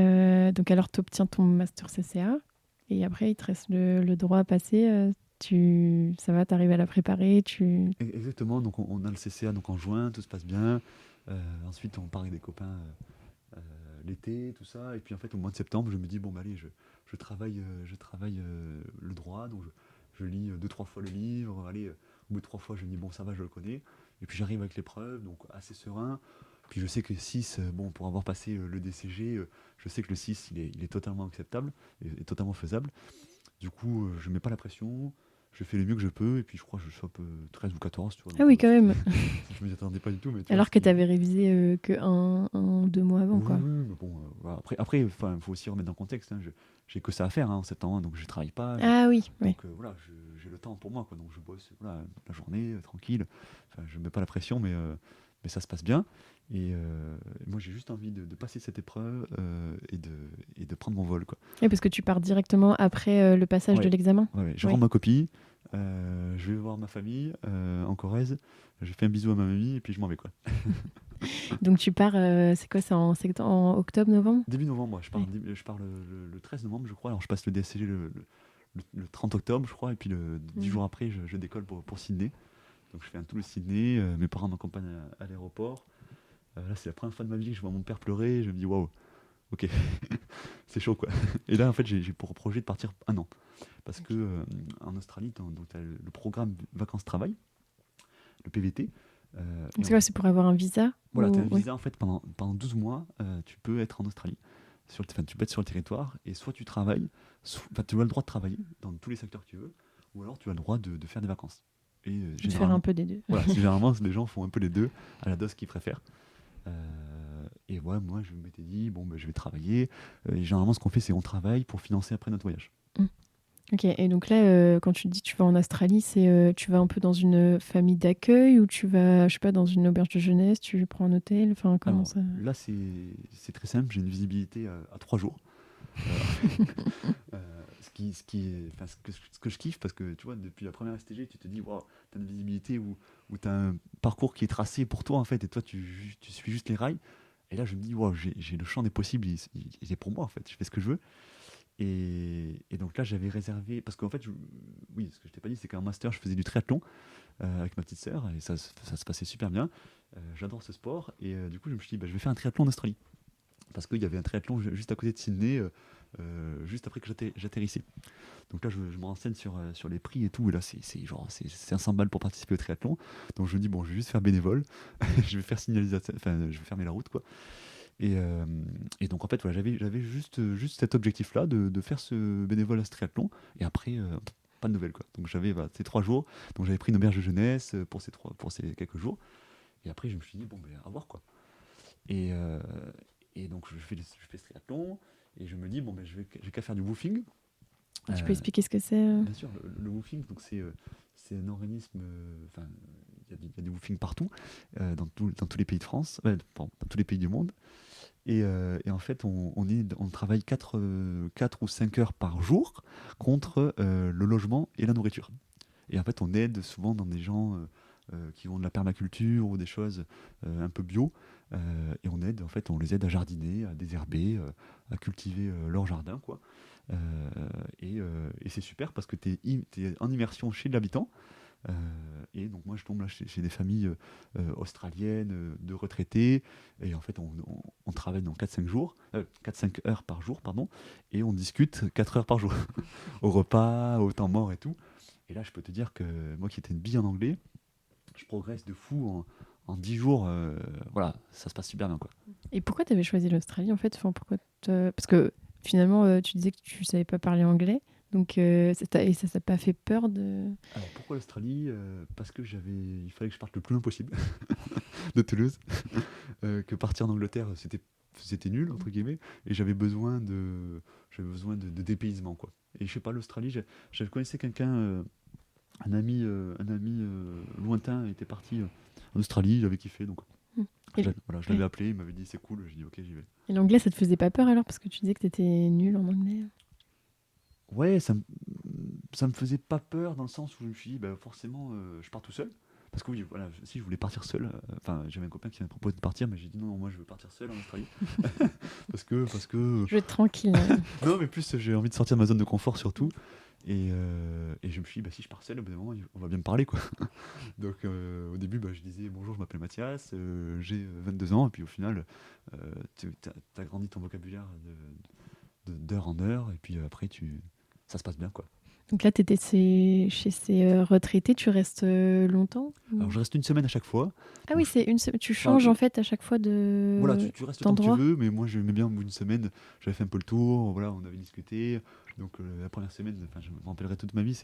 donc alors, tu obtiens ton master CCA, et après, il te reste le droit à passer. Ça va, t'arrives à la préparer, tu... Exactement, donc on a le CCA donc en juin, tout se passe bien. Ensuite, on part avec des copains l'été, tout ça. Et puis en fait, au mois de septembre, je me dis, bon, bah, allez, je travaille le droit. Donc je lis 2, 3 fois le livre. Allez, au bout de 3 fois, je me dis, bon, ça va, je le connais. Et puis j'arrive avec l'épreuve, donc assez serein. Puis je sais que 6 bon, pour avoir passé le DCG, je sais que le 6 il est totalement acceptable et totalement faisable. Du coup, je mets pas la pression, je fais le mieux que je peux, et puis je crois que je chope 13 ou 14, tu vois. Ah Donc, oui, quand même. je m'y attendais pas du tout, mais tu vois, Alors que tu avais révisé que un ou 2 mois avant, Oui, quoi. oui, mais bon, voilà. Après, il faut aussi remettre dans le contexte, hein. J'ai que ça à faire hein, en septembre, hein, donc je travaille pas. Ah oui, oui. Donc voilà, j'ai le temps pour moi, quoi. Donc je bosse voilà, la journée, tranquille. Enfin, je mets pas la pression, mais ça se passe bien. Moi, j'ai juste envie de passer cette épreuve et de prendre mon vol, quoi. Et parce que tu pars directement après le passage de Ouais, l'examen. ouais, ouais. Je rends Oui. ma copie, je vais voir ma famille en Corrèze, je fais un bisou à ma mamie et puis je m'en vais, quoi. Donc tu pars, c'est quoi, en octobre, novembre? Début novembre, moi, Oui. je pars le 13 novembre, je crois. Alors je passe le DSCG le 30 octobre, je crois, et puis le 10 Mhm. jours après, je décolle pour Sydney. Donc je fais un tour de Sydney, mes parents m'accompagnent à l'aéroport. Là, c'est la première fois de ma vie que je vois mon père pleurer, et je me dis waouh, ok, c'est chaud quoi. Et là, en fait, j'ai pour projet de partir un an. Parce que Ok. en Australie, tu as le programme vacances-travail, le PVT. Donc c'est quoi, c'est pour avoir un visa Voilà, tu as ou... un Oui. visa en fait pendant 12 mois, tu peux être en Australie. Enfin, tu peux être sur le territoire et soit tu travailles, enfin, tu as le droit de travailler dans tous les secteurs que tu veux, ou alors tu as le droit de faire des vacances. Et De faire un généralement, peu des deux. voilà, généralement les gens font un peu les deux à la dose qu'ils préfèrent. Et ouais, moi je m'étais dit, bon, ben, je vais travailler. Et généralement, ce qu'on fait, c'est on travaille pour financer après notre voyage. Mm. Ok, et donc là, quand tu dis tu vas en Australie, tu vas un peu dans une famille d'accueil ou tu vas, je sais pas, dans une auberge de jeunesse, tu prends un hôtel, enfin comment Alors ça... là, c'est très simple, j'ai une visibilité à 3 jours. Euh, enfin, ce que je kiffe, parce que tu vois, depuis la première STG, tu te dis, waouh, t'as une visibilité où t'as un parcours qui est tracé pour toi, en fait, et toi, tu suis juste les rails. Et là, je me dis, waouh, j'ai le champ des possibles, il est pour moi, en fait, je fais ce que je veux. Et donc là, j'avais réservé, parce qu'en fait, oui, ce que je t'ai pas dit, c'est qu'en master, je faisais du triathlon avec ma petite sœur, et ça se passait super bien. J'adore ce sport, et du coup, je me suis dit, bah, je vais faire un triathlon en Australie. Parce qu'il y avait un triathlon juste à côté de Sydney, juste après que j'atterrissais. Donc là, je me renseigne sur les prix et tout, et là, c'est 500 balles pour participer au triathlon. Donc je me dis, bon, je vais juste faire bénévole, je vais faire signalisation, enfin, je vais fermer la route, quoi. Et, euh, et donc en fait, voilà, j'avais juste cet objectif-là de faire ce bénévole à ce triathlon. Et après, pas de nouvelles quoi. Donc j'avais voilà, ces 3 jours. Donc j'avais pris une auberge de jeunesse pour ces quelques jours. Et après, je me suis dit bon, ben à voir quoi. Et, euh, et donc je fais ce triathlon et je me dis bon, ben j'ai qu'à faire du woofing. Tu peux Euh, expliquer ce que c'est Bien sûr, le woofing, donc c'est un organisme. Enfin, il y a du woofing partout, dans tous les pays de France, dans tous les pays du monde. Et en fait, on travaille 4 ou 5 heures par jour contre le logement et la nourriture. Et en fait, on aide souvent dans des gens qui ont de la permaculture ou des choses un peu bio. Et en fait, on les aide à jardiner, à désherber, à cultiver leur jardin, quoi. Et c'est super parce que tu es en immersion chez l'habitant. Et donc moi je tombe là chez des familles australiennes de retraités et en fait on travaille dans 4-5 jours, 4-5 heures par jour pardon, et on discute 4 heures par jour au repas, au temps mort et tout. Et là je peux te dire que moi qui étais une bille en anglais, je progresse de fou en 10 jours, voilà, ça se passe super bien quoi. Et pourquoi tu avais choisi l'Australie en fait? Enfin, parce que finalement, tu disais que tu savais pas parler anglais. Donc, et ça t'a pas fait peur de... Alors pourquoi l'Australie? Parce que il fallait que je parte le plus loin possible de Toulouse, que partir en Angleterre c'était nul entre guillemets, et j'avais besoin de dépaysement quoi. Et je sais pas, l'Australie, je connaissais quelqu'un, un ami lointain était parti en Australie, il avait kiffé, donc Hmm. Et, voilà, je l'avais ouais. appelé, il m'avait dit c'est cool, j'ai dit ok j'y vais. Et l'anglais, ça te faisait pas peur alors? Parce que tu disais que t'étais nul en anglais. Ouais, ça me faisait pas peur dans le sens où je me suis dit bah, forcément je pars tout seul. Parce que oui, voilà, si je voulais partir seul, enfin j'avais un copain qui m'a proposé de partir, mais j'ai dit non, non, moi je veux partir seul en Australie. parce que Je veux être tranquille. non, mais plus j'ai envie de sortir de ma zone de confort surtout. Et je me suis dit, bah, si je pars seul, au bout d'un moment, on va bien me parler, quoi. Donc, au début, bah, je disais, bonjour, je m'appelle Mathias, j'ai 22 ans, et puis au final, t'as grandi ton vocabulaire d'heure en heure, et puis après, ça se passe bien, quoi. Donc là, t'étais chez ces retraités, tu restes longtemps? Alors, je reste une semaine à chaque fois. Ah Donc, oui, c'est une semaine. Tu enfin, changes en fait à chaque fois voilà, de tu restes le temps que tu d'endroit. veux, mais moi, j'aimais bien, au bout d'une semaine, j'avais fait un peu le tour, voilà, on avait discuté. Donc, la première semaine, enfin, je me rappellerai toute ma vie,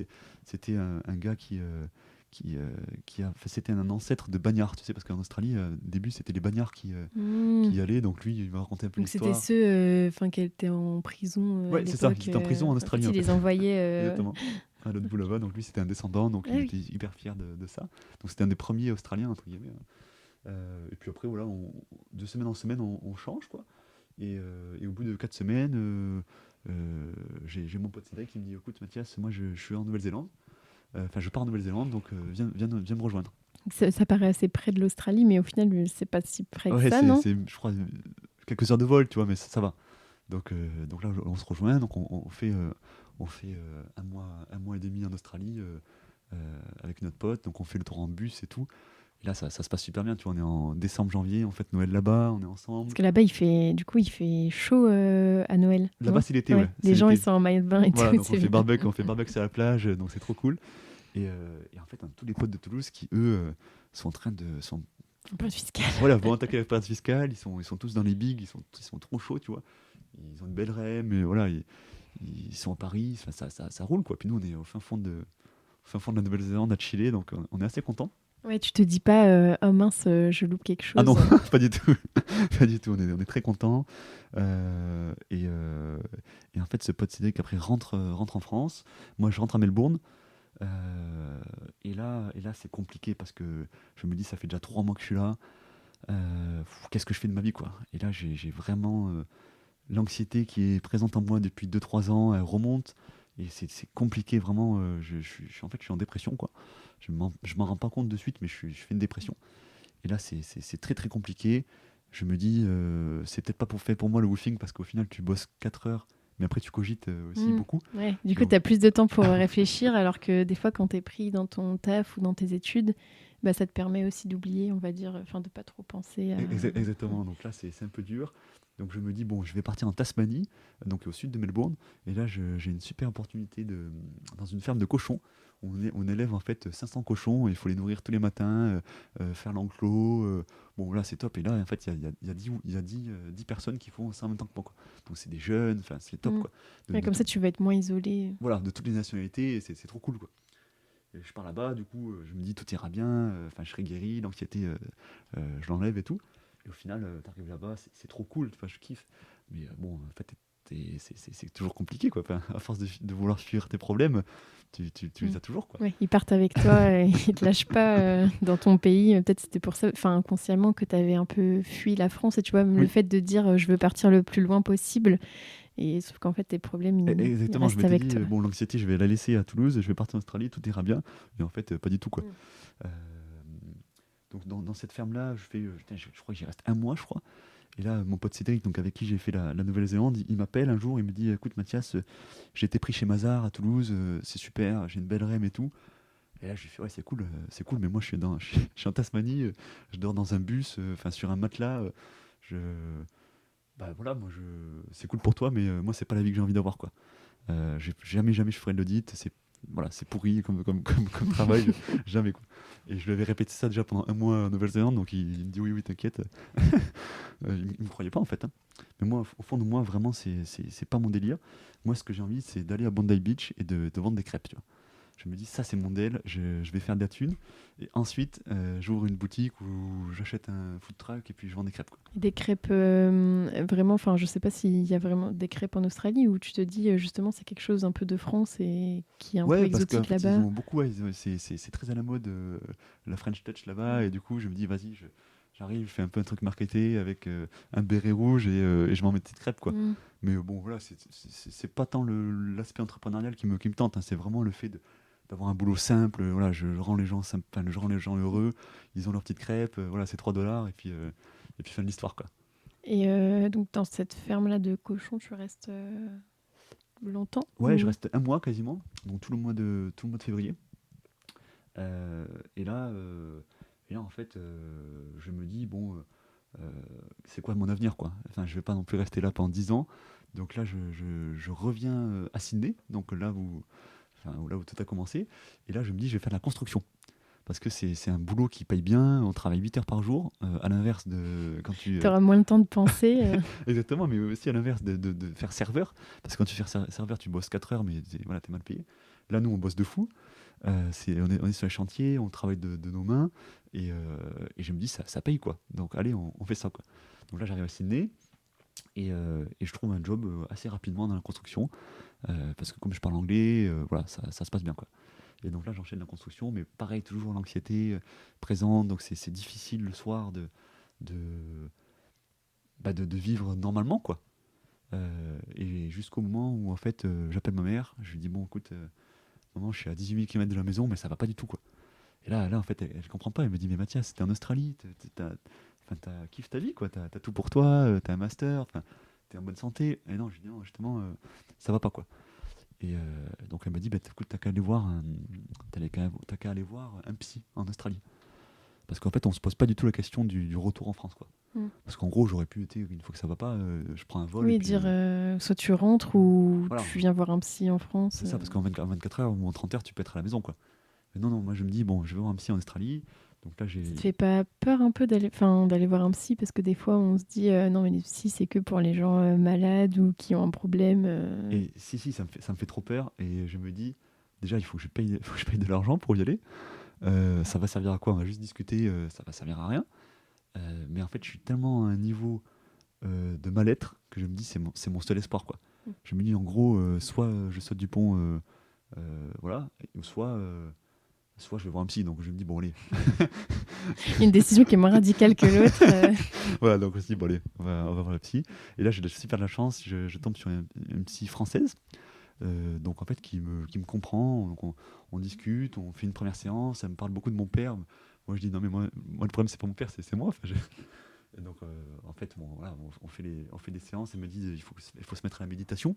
c'était un gars c'était un ancêtre de Bagnard, tu sais, parce qu'en Australie, au début, c'était les Bagnards qui Hmm. y allaient, donc lui, il m'a raconté un peu Donc c'était l'histoire. ceux enfin, qui étaient en prison à Ouais, c'est ça, l'époque. il était en prison en En fait, Australie, ils en fait. les envoyaient. Exactement. À l'autre bout là-bas, donc lui, c'était un descendant, donc Ah il oui. était hyper fier de ça. Donc c'était un des premiers Australiens, entre guillemets. Et puis après, voilà, de semaine en semaine, on change, quoi. Et au bout de 4 semaines, j'ai mon pote Cédric qui me dit, écoute Mathias, moi je suis en Nouvelle-Zélande. Enfin, je pars en Nouvelle-Zélande, donc viens me rejoindre. Ça paraît assez près de l'Australie, mais au final, c'est pas si près que Ouais, ça, non? je crois, quelques heures de vol, tu vois, mais ça va. Donc là, on se rejoint, donc on fait un mois et demi en Australie avec notre pote, donc on fait le tour en bus et tout. Et là, ça se passe super bien, tu vois, on est en décembre, janvier, on fête Noël là-bas, on est Parce ensemble. que là-bas, il fait chaud à Noël, Là-bas, non? c'est l'été, Ouais. ouais, c'est Les gens, ils l'été. sont en maillot de bain et Voilà, tout, donc c'est bien. on fait barbecue sur la plage, donc c'est trop cool. Et en fait, on a tous les potes de Toulouse qui, eux, sont en train sont, Un peu fiscal. voilà, vont attaquer la parade fiscale, ils sont tous dans les bigs, ils sont trop chauds, tu vois. Ils ont une belle rêve, mais voilà, ils sont à Paris, enfin, ça roule, quoi. Puis nous, on est au fin fond de la Nouvelle-Zélande, à Chili, donc on est assez contents. Ouais, tu te dis pas, oh mince, je loupe quelque Ah non, chose. pas du tout. Pas du tout, on est très contents. Et en fait, ce pote Cédric, après, rentre en France. Moi, je rentre à Melbourne. Et là, c'est compliqué parce que je me dis, ça fait déjà 3 mois que je suis là. Qu'est-ce que je fais de ma vie, quoi? Et là, j'ai vraiment l'anxiété qui est présente en moi depuis 2 3 ans, elle remonte. Et c'est compliqué, vraiment. En fait, je suis en dépression, quoi. Je m'en rends pas compte de suite, mais je fais une dépression. Et là, c'est très très compliqué. Je me dis, c'est peut-être pas fait pour moi le woofing parce qu'au final, tu bosses 4 heures mais après tu cogites aussi beaucoup. Ouais. Du coup, Donc, tu as plus de temps pour réfléchir, alors que des fois, quand tu es pris dans ton taf ou dans tes études, bah, ça te permet aussi d'oublier, on va dire, enfin de pas trop penser à... exactement, donc là c'est un peu dur. Donc je me dis, bon, je vais partir en Tasmanie, donc au sud de Melbourne, et là j'ai une super opportunité dans une ferme de cochons. On élève en fait 500 cochons, et il faut les nourrir tous les matins, faire l'enclos. Bon, là c'est top, et là en fait il y a 10 personnes qui font ça en même temps que moi, quoi. Donc c'est des jeunes, enfin c'est top Mm. quoi. Ouais, comme ça, tu vas être moins isolé. Voilà, de toutes les nationalités, et c'est trop cool quoi. Et je pars là-bas, du coup, je me dis tout ira bien, enfin je serai guéri, l'anxiété, je l'enlève et tout. Et au final, t'arrives là-bas, c'est trop cool, enfin, je kiffe. Mais bon, en fait, c'est toujours compliqué, quoi. Enfin, à force de vouloir fuir tes problèmes, tu les as toujours, quoi. Ouais, ils partent avec toi et ils te lâchent pas dans ton pays. Peut-être c'était pour ça, enfin inconsciemment, que tu avais un peu fui la France. Et tu vois, le Oui, fait de dire je veux partir le plus loin possible, et sauf qu'en fait tes problèmes ils exactement. Je restent m'étais avec dit, toi. bon, l'anxiété, je vais la laisser à Toulouse, je vais partir en Australie, tout ira bien. Et en fait, pas du tout, quoi. Mm. Euh, donc, dans cette ferme-là, putain, je crois que j'y reste un mois, je crois. Et là, mon pote Cédric, donc avec qui j'ai fait la Nouvelle-Zélande, il m'appelle un jour, il me dit, écoute Mathias, j'ai été pris chez Mazar à Toulouse, c'est super, j'ai une belle REM et tout. Et là, je lui fais, ouais, c'est cool, mais moi je suis en Tasmanie, je dors dans un bus, enfin sur un matelas. Je, bah voilà, c'est cool pour toi, mais moi c'est pas la vie que j'ai envie d'avoir, quoi. Jamais je ferai de l'audit, c'est pourri comme travail, jamais, quoi. Et je lui avais répété ça déjà pendant un mois en Nouvelle-Zélande, donc il me dit oui, oui, t'inquiète. Il me croyait pas en fait, hein. Mais moi, au fond de moi, vraiment, c'est pas mon délire. Moi, ce que j'ai envie, c'est d'aller à Bondi Beach et de vendre des crêpes, tu vois. Je me dis, ça, c'est mon deal, je vais faire de la thune. Et ensuite, j'ouvre une boutique où j'achète un food truck et puis je vends des crêpes, quoi. Des crêpes vraiment, enfin je sais pas s'il y a vraiment des crêpes en Australie où tu te dis justement c'est quelque chose un peu de France et qui est un peu Ouais, parce qu'en exotique fait, ils là-bas. ont beaucoup, ouais, c'est très à la mode, la French Touch là-bas. Et du coup, je me dis, vas-y, j'arrive, je fais un peu un truc marketé avec un béret rouge et je m'en mets des petites crêpes, quoi. Mm. Mais bon, voilà, c'est pas tant l'aspect entrepreneurial qui me tente, hein, c'est vraiment le fait d'avoir un boulot simple. Voilà, je rends les gens enfin, je rends les gens heureux, ils ont leurs petites crêpes, voilà, c'est 3 $ et puis fin de l'histoire, quoi. Et donc dans cette ferme-là de cochons, tu restes longtemps Ouais, je ou... reste un mois quasiment, donc tout le mois de février. Euh, et là, en fait, je me dis, bon, c'est quoi mon avenir, quoi. Enfin, je vais pas non plus rester là pendant 10 ans. Donc là, je reviens à Sydney, donc là où tout a commencé. Et là, je me dis, je vais faire de la construction. Parce que c'est un boulot qui paye bien, on travaille 8 heures par jour, à l'inverse de quand tu... Tu auras moins le temps de penser. Exactement, mais aussi à l'inverse de faire serveur. Parce que quand tu fais serveur, tu bosses 4 heures, mais voilà, t'es mal payé. Là, nous, on bosse de fou. On est sur les chantiers, on travaille de nos mains, et je me dis, ça paye, quoi. Donc allez, on fait ça, quoi. Donc là, j'arrive à Sydney, et je trouve un job assez rapidement dans la construction, parce que comme je parle anglais, voilà, ça se passe bien, quoi. Et donc là, j'enchaîne la construction, mais pareil, toujours l'anxiété présente, donc c'est difficile le soir de, de vivre normalement, quoi. Et jusqu'au moment où, en fait, j'appelle ma mère, je lui dis, bon, écoute, maman, je suis à 18 000 km de la maison, mais ça va pas du tout, quoi. Et là en fait, elle comprend pas. Elle me dit, mais Mathias, t'es en Australie, kiffes ta vie, quoi. T'as tout pour toi, t'as un master, enfin, t'es en bonne santé. Et non, je lui dis, non, justement, ça va pas, quoi. Donc elle m'a dit, bah, écoute, t'as qu'à aller voir un psy en Australie. Parce qu'en fait, on se pose pas du tout la question du retour en France, quoi. Mm. Parce qu'en gros, j'aurais pu être, une fois que ça va pas, je prends un vol et Oui, puis dire soit tu rentres ou voilà. tu viens voir un psy en France. C'est ça, parce qu'en 24 heures ou en 30 heures, tu peux être à la maison, quoi. Mais non, non, moi je me dis, bon, je vais voir un psy en Australie. Donc là, Ça te j'ai. fait pas peur un peu d'aller voir un psy parce que des fois on se dit non mais les psys c'est que pour les gens malades ou qui ont un problème. Et si, ça me fait trop peur. Et je me dis, déjà, il faut que faut que je paye de l'argent pour y aller. Ça va servir à quoi? On va juste discuter, ça va servir à rien. Mais en fait, je suis tellement à un niveau de mal-être que je me dis, c'est mon seul espoir, quoi. Je me dis, en gros, soit je saute du pont, voilà, ou soit je vais voir un psy. Donc je me dis, bon, allez. Une décision qui est moins radicale que l'autre. Voilà, donc on se dit, bon, allez, on va voir le psy. Et là, j'ai super de la chance, je tombe sur une psy française. Donc en fait qui me comprend, donc on discute, on fait une première séance, elle me parle beaucoup de mon père. Moi je dis non mais moi le problème c'est pas mon père, c'est moi. Enfin, et donc en fait bon, voilà, on fait des séances, elle me dit il faut se mettre à la méditation.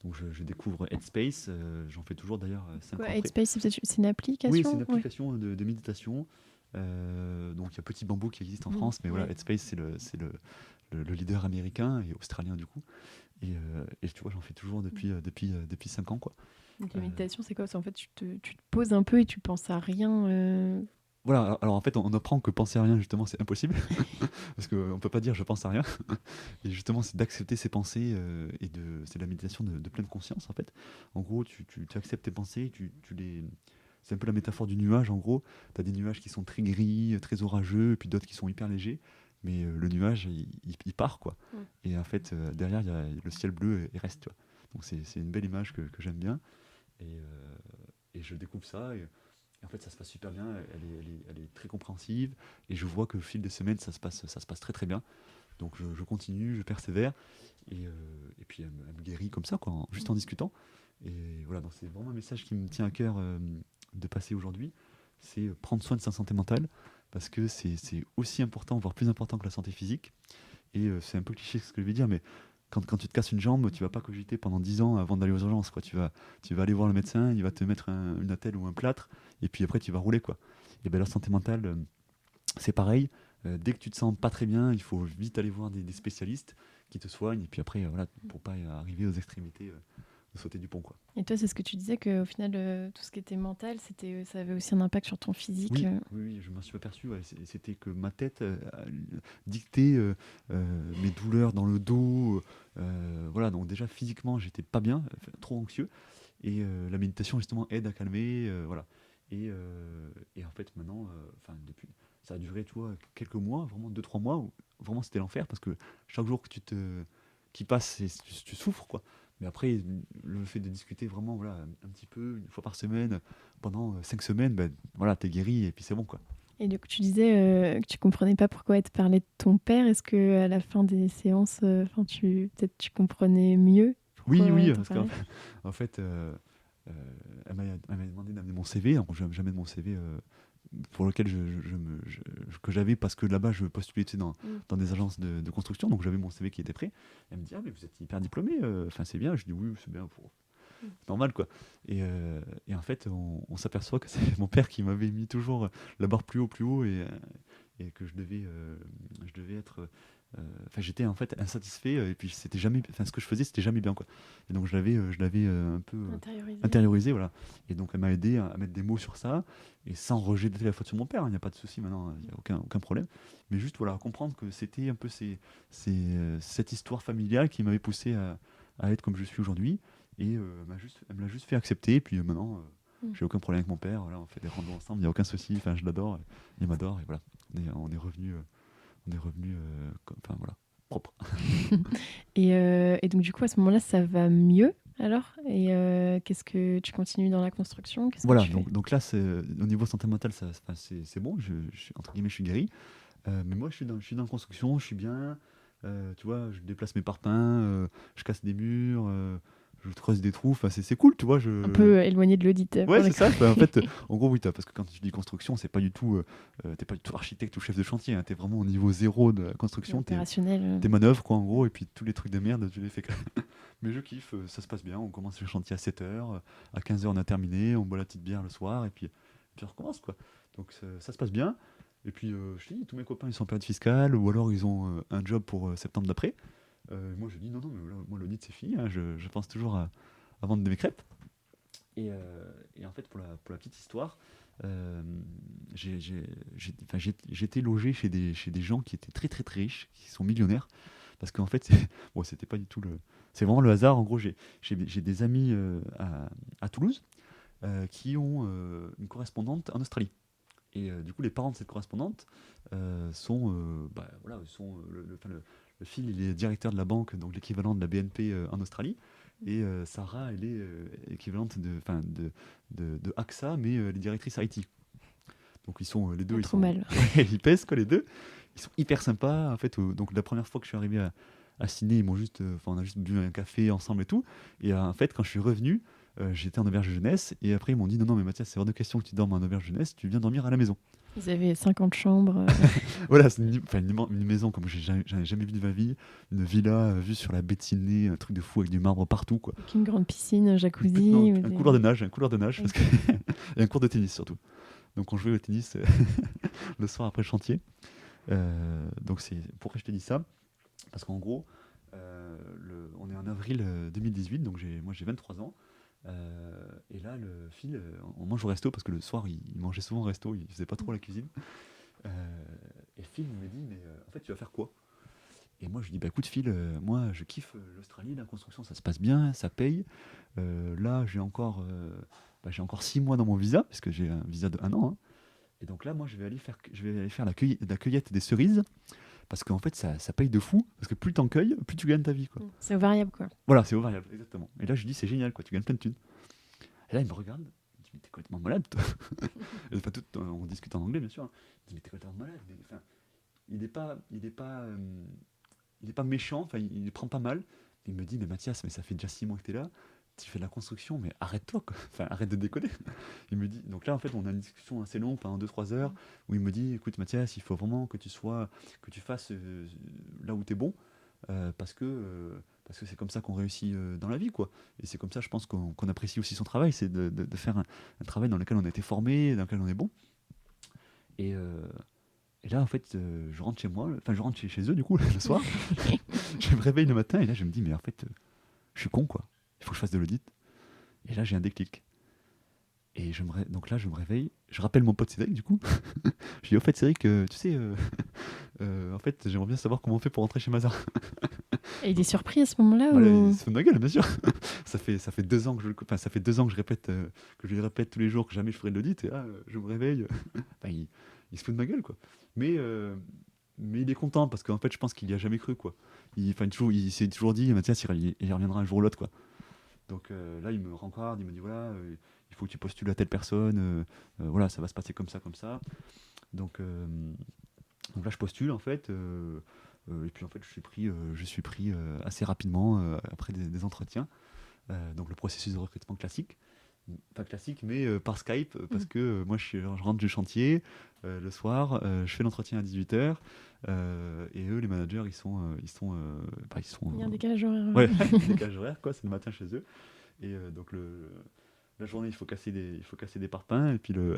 Donc je découvre Headspace, j'en fais toujours d'ailleurs 5 Quoi, ans après. Headspace, c'est une Oui, c'est application? une Ouais. application de méditation. Donc il y a Petit Bambou qui existe en Mhm. France, mais voilà, Ouais. Headspace c'est le leader américain et australien du coup. Et tu vois, j'en fais toujours depuis 5 ans quoi. Donc Euh, la méditation, c'est quoi? C'est en fait, tu te poses un peu et tu penses à rien. voilà, alors en fait on apprend que penser à rien justement c'est impossible, parce qu'on peut pas dire je pense à rien. Et justement c'est d'accepter ses pensées, c'est de la méditation de pleine conscience en fait. En gros tu acceptes tes pensées, c'est un peu la métaphore du nuage en gros. Tu as des nuages qui sont très gris, très orageux, et puis d'autres qui sont hyper légers. Mais le nuage, il part, quoi. Mm. Et en fait, derrière, il y a le ciel bleu et reste, tu vois. Donc c'est une belle image que j'aime bien. Et je découvre ça. Et en fait, ça se passe super bien. Elle est très compréhensive. Et je vois que au fil des semaines, ça se passe très très bien. Donc je continue, je persévère. Et puis elle me guérit comme ça, quoi, juste en discutant. Et voilà, donc c'est vraiment un message qui me tient à cœur de passer aujourd'hui. C'est prendre soin de sa santé mentale. Parce que c'est aussi important, voire plus important que la santé physique. Et c'est un peu cliché ce que je vais dire, mais quand tu te casses une jambe, tu vas pas cogiter pendant 10 ans avant d'aller aux urgences, quoi. Tu vas aller voir le médecin, il va te mettre une attelle ou un plâtre, et puis après tu vas rouler, quoi. Et bien la santé mentale, c'est pareil. Dès que tu te sens pas très bien, il faut vite aller voir des spécialistes qui te soignent, et puis après, voilà, pour pas arriver aux extrémités de sauter du pont, quoi. Et toi, c'est ce que tu disais qu'au final, tout ce qui était mental, ça avait aussi un impact sur ton physique. Oui, oui, oui, je m'en suis aperçu. Ouais, c'était que ma tête dictait mes douleurs dans le dos. Voilà, donc déjà physiquement, j'étais pas bien, trop anxieux. Et la méditation, justement, aide à calmer. Voilà. Et en fait, maintenant, depuis, ça a duré, tu vois, quelques mois, vraiment 2-3 mois, où vraiment c'était l'enfer parce que chaque jour qui passe, tu souffres, quoi. Mais après, le fait de discuter vraiment, voilà, un petit peu, une fois par semaine, pendant 5 semaines, ben, voilà, t'es guéri et puis c'est bon, quoi. Et donc, tu disais que tu comprenais pas pourquoi elle te parlait de ton père. Est-ce que à la fin des séances, peut-être tu comprenais mieux pourquoi Oui, oui, elle t'en parce qu'en parlait? fait, en fait, euh, elle m'a demandé d'amener mon CV. Alors, j'amène mon CV pour lequel que j'avais parce que là-bas je postulais, tu sais, Mm. dans des agences de construction, donc j'avais mon CV qui était prêt. Elle me dit ah mais vous êtes hyper diplômé, enfin c'est bien. Je dis oui c'est bien, c'est normal quoi. Et en fait on s'aperçoit que c'est mon père qui m'avait mis toujours la barre plus haut et que je devais être enfin j'étais en fait insatisfait, et puis c'était jamais, enfin ce que je faisais c'était jamais bien quoi. Et donc je l'avais un peu Intériorisé. intériorisé, voilà. Et donc elle m'a aidé à mettre des mots sur ça, et sans rejeter la faute sur mon père, il n'y a pas de souci maintenant, il n'y a aucun problème. Mais juste voilà, comprendre que c'était un peu cette histoire familiale qui m'avait poussé à être comme je suis aujourd'hui. Et elle me l'a juste fait accepter, et puis maintenant Mm. j'ai aucun problème avec mon père, voilà, on fait des randos ensemble, il n'y a aucun souci, enfin je l'adore, il m'adore, et voilà, on est revenu enfin voilà, propre. Et donc, du coup, à ce moment-là, ça va mieux alors? Et qu'est-ce que tu continues dans la construction? Qu'est-ce que Voilà, tu fais? donc là, au niveau santé mentale, enfin, c'est bon, entre guillemets, je suis guéri. Mais moi, je suis dans la construction, je suis bien. Tu vois, je déplace mes parpaings, je casse des murs, je creuse des trous. Enfin, c'est cool, tu vois. Un peu éloigné de l'audit Ouais, pour le c'est coup. ça. Bah, en fait, en gros, oui, parce que quand tu dis construction, t'es pas du tout architecte ou chef de chantier, hein. T'es vraiment au niveau zéro de la construction. Opérationnel. Tes manœuvres, quoi, en gros, et puis tous les trucs de merde, tu les fais. Mais je kiffe, ça se passe bien. On commence le chantier à 7 h, à 15 h on a terminé, on boit la petite bière le soir, et puis on recommence, quoi. Donc ça se passe bien. Et puis je te dis, tous mes copains ils sont en période fiscale, ou alors ils ont un job pour septembre d'après. Moi je dis non, non, mais là, moi l'audit c'est fini, hein. Je pense toujours à vendre de mes crêpes. Et en fait, pour la petite histoire, euh, j'étais logé chez des gens qui étaient très très très riches, qui sont millionnaires. Parce qu'en fait, bon, c'était pas du tout le. C'est vraiment le hasard. En gros, j'ai des amis à Toulouse qui ont une correspondante en Australie. Et du coup, les parents de cette correspondante voilà, enfin, le fils, il est directeur de la banque, donc l'équivalent de la BNP en Australie. Et Sarah, elle est équivalente enfin, de AXA, mais elle est directrice IT. Donc ils sont les deux, Pas ils trop sont, mal. ouais, ils pèsent quoi les deux. Ils sont hyper sympas. En fait, donc la première fois que je suis arrivé à Sydney, ils m'ont juste, enfin, on a juste bu un café ensemble et tout. Et en fait, quand je suis revenu, j'étais en auberge de jeunesse. Et après, ils m'ont dit non, non, mais Mathias, c'est hors de question que tu dormes en auberge de jeunesse. Tu viens dormir à la maison. Ils avaient 50 chambres. Voilà, c'est une maison comme j'en ai jamais vu de ma vie. Une villa vue sur la baie de Sydney, un truc de fou avec du marbre partout, quoi. Avec une grande piscine, un Non, jacuzzi. un couloir de nage, parce que Ok. et un cours de tennis surtout. Donc on jouait au tennis le soir après le chantier. Donc c'est pourquoi je te dis ça? Parce qu'en gros, on est en avril 2018, donc moi j'ai 23 ans. Et là, on mange au resto parce que le soir il mangeait souvent au resto, il faisait pas trop la cuisine. Et Phil me dit, mais en fait, tu vas faire quoi? Et moi, je lui dis, bah écoute, Phil, moi, je kiffe l'Australie, la construction, ça se passe bien, ça paye. Là, j'ai encore 6 mois dans mon visa, parce que j'ai un visa de 1 an, hein. Et donc là, moi, je vais aller faire la cueillette des cerises, parce qu'en fait, ça paye de fou, parce que plus t'en cueilles, plus tu gagnes ta vie, quoi. C'est variable, quoi. Voilà, c'est au variable, exactement. Et là, je lui dis, c'est génial, quoi, tu gagnes plein de thunes. Et là, il me regarde, il me dit, mais t'es complètement malade, toi. Enfin, on discute en anglais, bien sûr, hein. Il me dit, mais t'es complètement malade. Enfin, il est pas méchant, enfin, il le prend pas mal. Il me dit, mais Mathias, mais ça fait déjà 6 mois que t'es là, tu fais de la construction, mais arrête-toi, quoi. Enfin, arrête de déconner. Il me dit, donc là, en fait, on a une discussion assez longue, pendant 2 3 heures, où il me dit, écoute, Mathias, il faut vraiment que tu fasses là où t'es bon, parce que c'est comme ça qu'on réussit dans la vie, quoi. Et c'est comme ça, je pense, qu'on apprécie aussi son travail, c'est de faire un travail dans lequel on a été formé, dans lequel on est bon. Et, euh, et là, en fait, je rentre chez moi, enfin, je rentre chez eux, du coup, le soir. Je me réveille le matin, et là, je me dis, mais en fait, je suis con, quoi. Il faut que je fasse de l'audit. Et là, j'ai un déclic. Donc là, je me réveille, je rappelle mon pote Cédric, du coup. Je dis, au fait, Cédric, tu sais, en fait, j'aimerais bien savoir comment on fait pour rentrer chez Mazar. Et il est surpris à ce moment-là Voilà, il ou... se fout de ma gueule, bien sûr. Ça fait 2 ans enfin, ça fait 2 ans que que je lui répète tous les jours que jamais je ferai de l'audit, et là, je me réveille. Enfin, il se fout de ma gueule, quoi. Mais, euh, mais il est content parce qu'en fait, je pense qu'il y a jamais cru, quoi. Il s'est toujours dit, Mathias, il reviendra un jour ou l'autre, quoi. Donc là, il me rencarde, il me dit, voilà, il faut que tu postules à telle personne, voilà, ça va se passer comme ça, comme ça. Donc, euh, donc là, je postule, en fait. Et puis en fait, je suis pris assez rapidement après des entretiens. Donc le processus de recrutement classique, pas classique, mais par Skype, parce Mm. que moi je rentre du chantier le soir, je fais l'entretien à 18h, et eux, les managers, Il y a un décalage horaire. ouais, décalage horaire, quoi, c'est le matin chez eux. Et donc la journée, il faut casser des parpaings, et puis le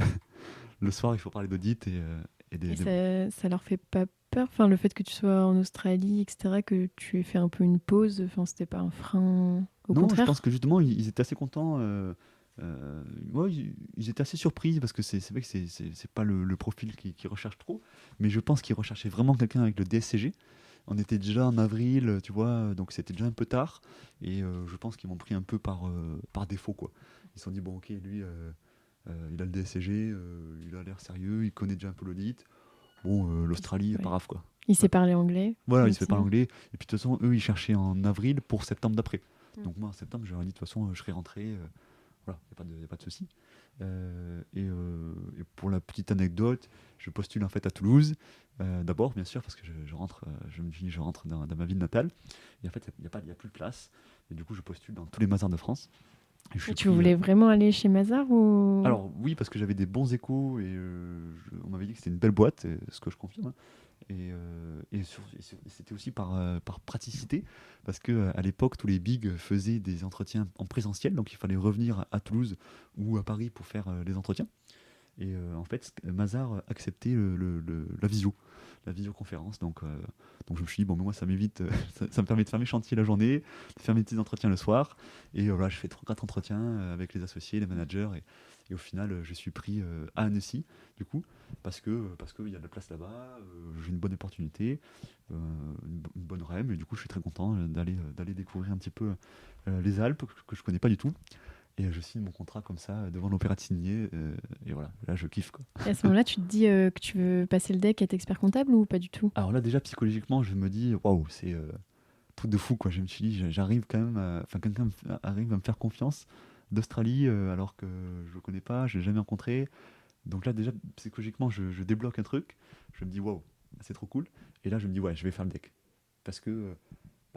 soir, il faut parler d'audit et Et ça leur fait pas peur, enfin, le fait que tu sois en Australie, etc., que tu aies fait un peu une pause, enfin, c'était pas un frein, au Non, je pense contraire. que justement, ils étaient assez contents. Ouais, ils étaient assez surpris parce que c'est vrai que c'est pas le profil qu'ils recherchent trop, mais je pense qu'ils recherchaient vraiment quelqu'un avec le DSCG. On était déjà en avril, tu vois, donc c'était déjà un peu tard, et je pense qu'ils m'ont pris un peu par défaut, quoi. Ils se sont dit, bon, ok, lui, il a le DSCG, il a l'air sérieux, il connaît déjà un peu l'audit. Bon, l'Australie, pas Ouais. grave, quoi. Il Ouais. sait parler anglais Voilà, il se fait pas aussi. l'anglais. Et puis de toute façon, eux, ils cherchaient en avril pour septembre d'après. Mm. Donc moi, en septembre, je leur ai dit, de toute façon, je serai rentré. Voilà, il n'y a pas de souci. Et pour la petite anecdote, je postule en fait à Toulouse. D'abord, bien sûr, parce que je rentre, je me dis, je rentre dans ma ville natale. Et en fait, il y a plus de place. Et du coup, je postule dans tous les mazars de France. Et je Et suis tu pris. voulais vraiment aller chez Mazar ou... Alors oui, parce que j'avais des bons échos et on m'avait dit que c'était une belle boîte, ce que je confirme, hein. Et c'était aussi par praticité, parce que à l'époque, tous les bigs faisaient des entretiens en présentiel, donc il fallait revenir à Toulouse ou à Paris pour faire les entretiens. Et en fait, Mazar acceptait la visioconférence. Donc je me suis dit, bon, mais moi, ça m'évite, ça me permet de faire mes chantiers la journée, de faire mes petits entretiens le soir. Et voilà, je fais 3 4 entretiens avec les associés, les managers. Et au final, je suis pris à Annecy, du coup, parce qu'il y a de la place là-bas, j'ai une bonne opportunité, une bonne REM. Et du coup, je suis très content d'aller découvrir un petit peu les Alpes, que je connais pas du tout. Et je signe mon contrat comme ça devant l'Opéra de Signé. Et voilà, là je kiffe, quoi. Et à ce moment-là, tu te dis que tu veux passer le deck, être expert comptable ou pas du tout? Alors là déjà psychologiquement je me dis waouh, c'est truc de fou, quoi. Je me suis dit j'arrive quand même enfin quelqu'un arrive à me faire confiance d'Australie, alors que je le connais pas, je l'ai jamais rencontré. Donc là déjà psychologiquement je débloque un truc. Je me dis waouh, c'est trop cool. Et là je me dis ouais, je vais faire le deck. Parce que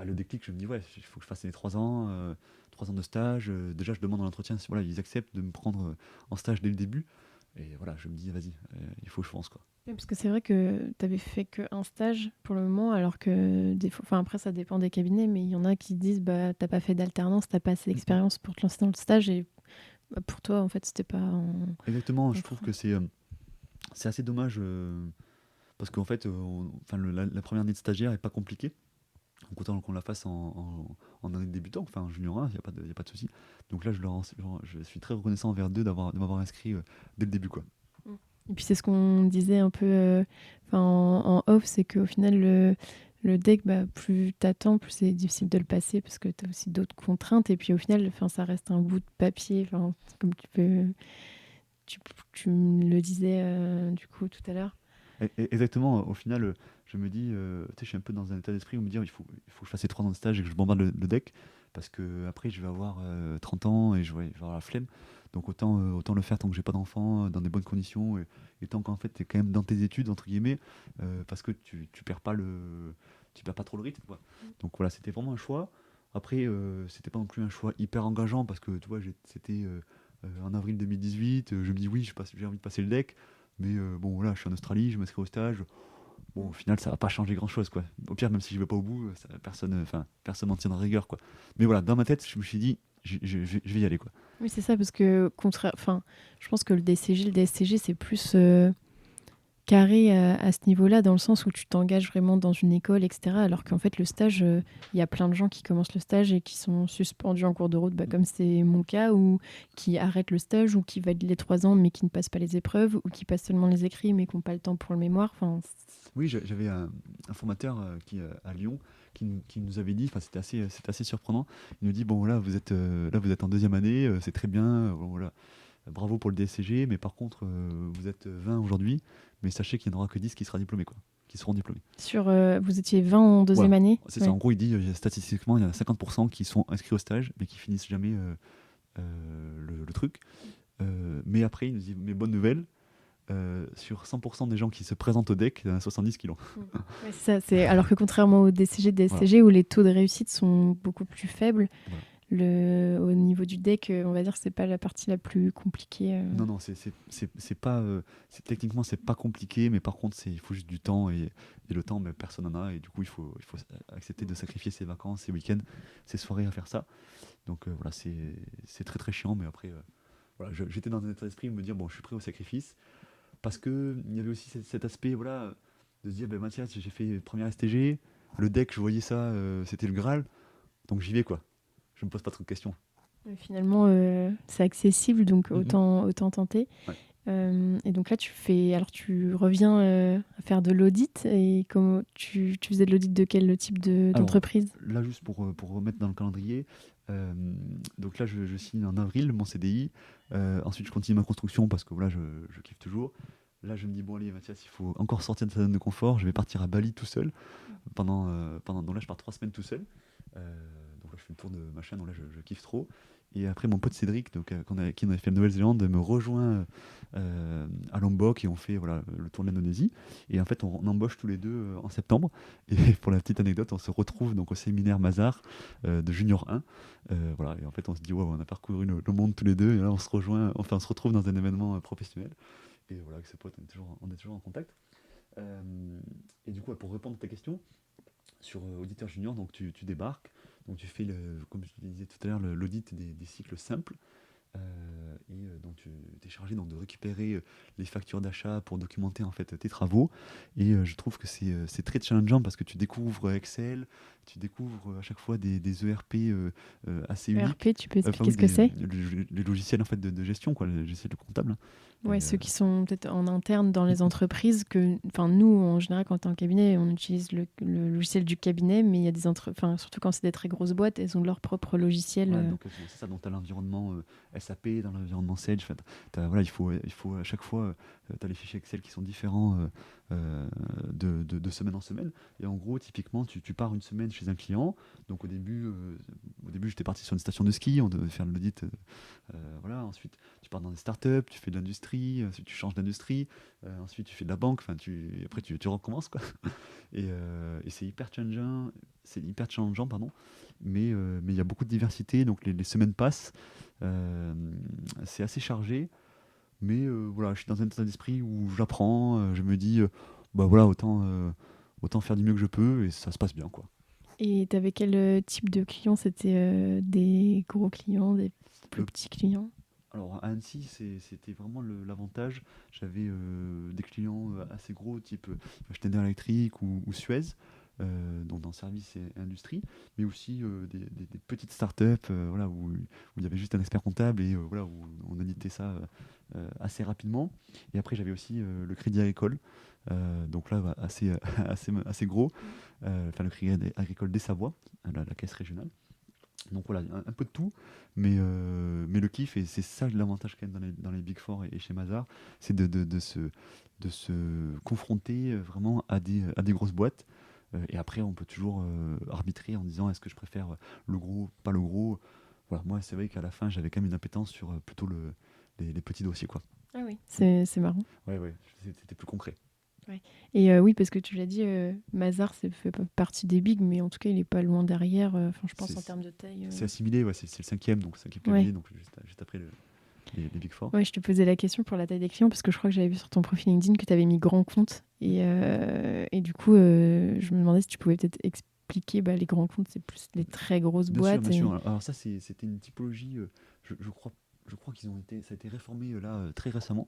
le déclic, je me dis ouais, il faut que je fasse les 3 ans de stage. Déjà je demande dans l'entretien si voilà, ils acceptent de me prendre en stage dès le début. Et voilà, je me dis, vas-y, il faut que je fonce, quoi. Oui, parce que c'est vrai que tu avais fait qu'un stage pour le moment, alors que des fois, enfin après ça dépend des cabinets, mais il y en a qui disent bah t'as pas fait d'alternance, t'as pas assez Mm, mm. d'expérience pour te lancer dans le stage et bah, pour toi en fait c'était pas Exactement, un je trouve frein. que c'est assez dommage parce qu'en fait, enfin, la première année de stagiaire est pas compliquée. Donc autant qu'on la fasse en année de débutant, enfin en junior 1, y a pas de souci. Donc là, je suis très reconnaissant envers eux de m'avoir inscrit dès le début, quoi. Mm. Et puis c'est ce qu'on disait un peu enfin, en off, c'est qu'au final le deck, bah, plus t'attends, plus c'est difficile de le passer parce que t'as aussi d'autres contraintes et puis au final enfin, ça reste un bout de papier, enfin, comme tu, tu me le disais du coup tout à l'heure. Exactement, au final, je me dis, tu sais, je suis un peu dans un état d'esprit où me dire, il faut que je fasse ces 3 ans de stage et que je bombarde le deck, parce que après je vais avoir 30 ans et je vais avoir la flemme. Donc autant le faire tant que j'ai pas d'enfant, dans des bonnes conditions, et tant qu'en fait tu es quand même dans tes études, entre guillemets, parce que tu perds pas trop le rythme, quoi. Donc voilà, c'était vraiment un choix. Après, c'était pas non plus un choix hyper engageant, parce que tu vois, c'était en avril 2018, je me dis oui, j'ai envie de passer le deck. Mais bon, voilà, je suis en Australie, je m'inscris au stage. Bon, au final, ça va pas changer grand chose, quoi. Au pire, même si je vais pas au bout, personne n'en tiendra rigueur, quoi. Mais voilà, dans ma tête, je me suis dit, je vais y aller, quoi. Oui, c'est ça, parce que enfin, je pense que le DCG, le DSCG, c'est plus carré à ce niveau-là, dans le sens où tu t'engages vraiment dans une école, etc. Alors qu'en fait, le stage, il y a plein de gens qui commencent le stage et qui sont suspendus en cours de route, bah, comme c'est mon cas, ou qui arrêtent le stage, ou qui valident les 3 ans mais qui ne passent pas les épreuves, ou qui passent seulement les écrits mais qui n'ont pas le temps pour le mémoire. Enfin, Oui, j'avais un formateur à Lyon qui nous avait dit, enfin c'était assez surprenant. Il nous dit bon là vous êtes en deuxième année, c'est très bien, bon, voilà, bravo pour le DSCG, mais par contre vous êtes 20 aujourd'hui, mais sachez qu'il n'y en aura que 10 qui sera diplômés, quoi, qui seront diplômés. vous étiez 20 en deuxième Voilà, année. c'est ça. Ouais. En gros, il dit statistiquement, il y en a 50% qui sont inscrits au stage, mais qui finissent jamais le truc. Mais après, il nous dit, mais bonne nouvelle, sur 100% des gens qui se présentent au deck, il y en a 70 qui l'ont. Mm. Ouais, c'est ça, alors que contrairement au DCG, Voilà, DSCG, où les taux de réussite sont beaucoup plus faibles, voilà. au niveau du deck, on va dire que c'est pas la partie la plus compliquée. Non, non, c'est pas, techniquement, c'est pas compliqué, mais par contre, il faut juste du temps, et le temps, ben, personne n'en a, et du coup, il faut accepter de sacrifier ses vacances, ses week-ends, ses soirées à faire ça. Donc voilà, c'est très très chiant, mais après, voilà, j'étais dans un état d'esprit de me dire, bon, je suis prêt au sacrifice. Parce que il y avait aussi cet aspect, voilà, de se dire, ben Mathias, j'ai fait première STG, le deck, je voyais ça, c'était le Graal, donc j'y vais, quoi. Je me pose pas trop de questions. Mais finalement, c'est accessible, donc Mm, mm. autant tenter. Ouais. Et donc là, alors tu reviens à faire de l'audit. Et comment tu faisais de l'audit de quel type Alors d'entreprise? là, juste pour remettre dans le calendrier, euh, donc là, je signe en avril mon CDI. Ensuite, je continue ma construction parce que voilà, je kiffe toujours. Là, je me dis, bon, allez, Mathias, il faut encore sortir de sa zone de confort. Je vais partir à Bali tout seul. Donc là, je pars 3 semaines tout seul. Donc là, je fais le tour de machin. Donc là, je kiffe trop. Et après, mon pote Cédric, donc, qui en avait fait la Nouvelle-Zélande, me rejoint à Lombok, et on fait voilà, le tour de l'Indonésie. Et en fait, on embauche tous les deux en septembre. Et pour la petite anecdote, on se retrouve donc au séminaire Mazar de Junior 1. Voilà, et en fait, on se dit, ouais, on a parcouru le monde tous les deux. Et là, on se rejoint, enfin, on se retrouve dans un événement professionnel. Et voilà, avec ce pote, on est toujours en contact. Euh, et du coup, ouais, pour répondre à ta question, sur Auditeur Junior, donc tu débarques, donc tu fais, comme je te disais tout à l'heure, l'audit des cycles simples. Donc tu es chargé donc, de récupérer les factures d'achat pour documenter en fait tes travaux. Et je trouve que c'est très challengeant parce que tu découvres Excel, tu découvres à chaque fois des ERP assez uniques. ERP, tu peux Enfin expliquer oui, ce que c'est? les logiciels en fait de gestion, quoi, les logiciels de comptable, hein. Ouais, Et, ceux qui sont peut-être en interne dans les entreprises, enfin nous, en général, quand tu es en cabinet, on utilise le logiciel du cabinet, mais il y a enfin, surtout quand c'est des très grosses boîtes, elles ont leur propre logiciel. ouais, donc c'est ça, donc tu as l'environnement SAP, dans l'environnement Sage, enfin, voilà, il faut à chaque fois, tu as les fichiers Excel qui sont différents de semaine en semaine. Et en gros, typiquement, tu pars une semaine chez un client. Donc au début j'étais parti sur une station de ski, on devait faire l'audit. Voilà. Ensuite, tu pars dans des startups, tu fais de l'industrie, ensuite tu changes d'industrie, ensuite tu fais de la banque, enfin, après tu recommences, quoi. Et c'est hyper challengeant, pardon, mais il y a beaucoup de diversité, donc les semaines passent, c'est assez chargé. Mais voilà, je suis dans un état d'esprit où j'apprends, je me dis, bah voilà, autant faire du mieux que je peux et ça se passe bien, quoi. Et t'avais quel type de clients? C'était des gros clients, des plus Euh, petits clients? alors à Annecy, c'était vraiment l'avantage. J'avais des clients assez gros, type Schneider Electric ou Suez, donc dans service et industrie, mais aussi des petites startups voilà, où il y avait juste un expert comptable et voilà, où on auditait ça assez rapidement. Et après, j'avais aussi le Crédit Agricole, donc là, bah, assez, assez gros, enfin le Crédit Agricole des Savoies, la caisse régionale. Donc voilà, un peu de tout, mais le kiff, et c'est ça l'avantage quand même dans les Big Four et chez Mazar, c'est de se confronter vraiment à des grosses boîtes. Et après, on peut toujours arbitrer en disant est-ce que je préfère le gros, pas le gros. Voilà, moi, c'est vrai qu'à la fin, j'avais quand même une appétence sur plutôt les petits dossiers, quoi. Ah oui. Mm. C'est marrant. Ouais, ouais, c'était plus concret. Ouais. Et oui, parce que tu l'as dit, Mazar, ça fait pas partie des bigs, mais en tout cas, il est pas loin derrière. Enfin, je pense C'est en termes de taille. c'est assimilé, ouais, c'est le cinquième, donc cinquième Ouais. cabinet, donc juste après les Big Four. Ouais, je te posais la question pour la taille des clients parce que je crois que j'avais vu sur ton profil LinkedIn que tu avais mis grand compte. Et du coup, je me demandais si tu pouvais peut-être expliquer les grands comptes, c'est plus les très grosses Bien sûr, boîtes. bien Et... sûr. Alors ça, c'était une typologie, je crois ça a été réformé là très récemment,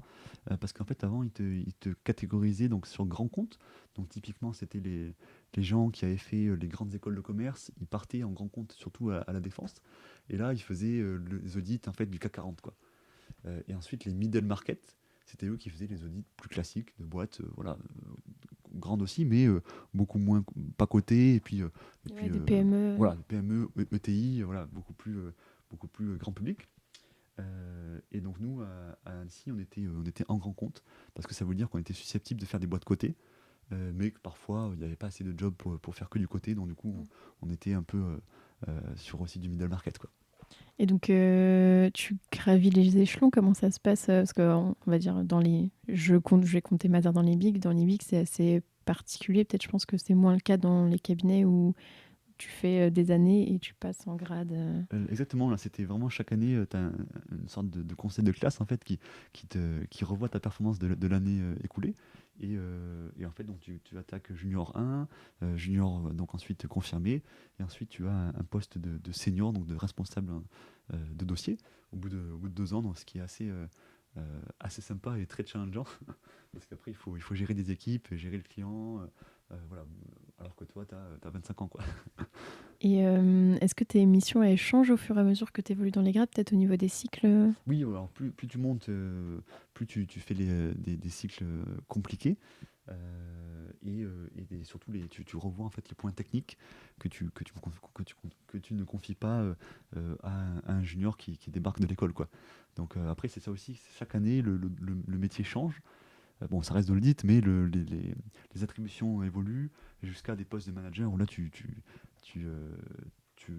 parce qu'en fait avant ils te catégorisaient donc sur grands comptes. Donc typiquement c'était les gens qui avaient fait les grandes écoles de commerce, ils partaient en grand compte surtout à la défense. Et là ils faisaient les audits en fait du CAC 40 quoi. Et ensuite les middle market, c'était eux qui faisaient les audits plus classiques de boîtes, voilà, grandes aussi, mais beaucoup moins pas cotées et puis Ouais, des PME. voilà, PME, ETI, voilà, beaucoup plus grand public. Et donc nous, à Annecy, on était en grand compte, parce que ça veut dire qu'on était susceptible de faire des boîtes cotées, mais que parfois il n'y avait pas assez de jobs pour faire que du côté, donc du coup on était un peu sur aussi du middle market, quoi. Et donc, tu gravis les échelons, comment ça se passe? Parce qu'on va dire, je vais compter Mazars dans les bigs. Dans les bigs, c'est assez particulier. Peut-être, je pense que c'est moins le cas dans les cabinets où tu fais des années et tu passes en grade. Exactement, là c'était vraiment chaque année, tu as une sorte de conseil de classe en fait qui revoit ta performance de l'année écoulée. Et en fait, donc tu attaques junior 1, junior donc ensuite confirmé, et ensuite tu as un poste de senior, donc de responsable de dossier, au bout de 2 ans, donc, ce qui est assez sympa et très challengeant, parce qu'après il faut gérer des équipes, gérer le client, voilà, alors que toi tu as 25 ans, quoi. Et est-ce que tes missions, elles changent au fur et à mesure que tu évolues dans les grades, peut-être au niveau des cycles? Oui, alors plus tu montes, plus tu fais des cycles compliqués. Et surtout, tu revois en fait les points techniques que tu ne confies pas à un junior qui débarque de l'école, quoi. Donc après, c'est ça aussi, chaque année, le métier change. Bon, ça reste de l'audit, mais les attributions évoluent jusqu'à des postes de manager où là, tu, euh, tu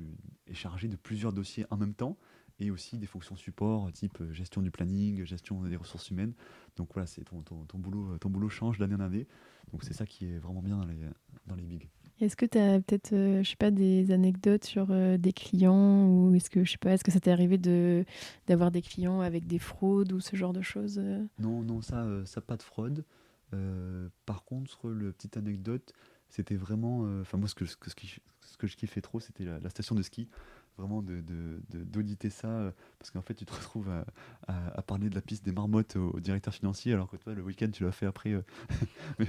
es chargé de plusieurs dossiers en même temps et aussi des fonctions support type gestion du planning, gestion des ressources humaines. Donc voilà, c'est ton boulot change d'année en année. Donc c'est ça qui est vraiment bien dans les bigs. Est-ce que tu as peut-être, je sais pas, des anecdotes sur des clients ou est-ce que, je sais pas, est-ce que ça t'est arrivé d'avoir des clients avec des fraudes ou ce genre de choses? Non, non, ça pas de fraude. Par contre, le petite anecdote, c'était vraiment. Enfin, moi, ce que je kiffais trop, c'était la station de ski. Vraiment d'auditer ça. Parce qu'en fait, tu te retrouves à parler de la piste des marmottes au directeur financier, alors que toi, le week-end, tu l'as fait après, mais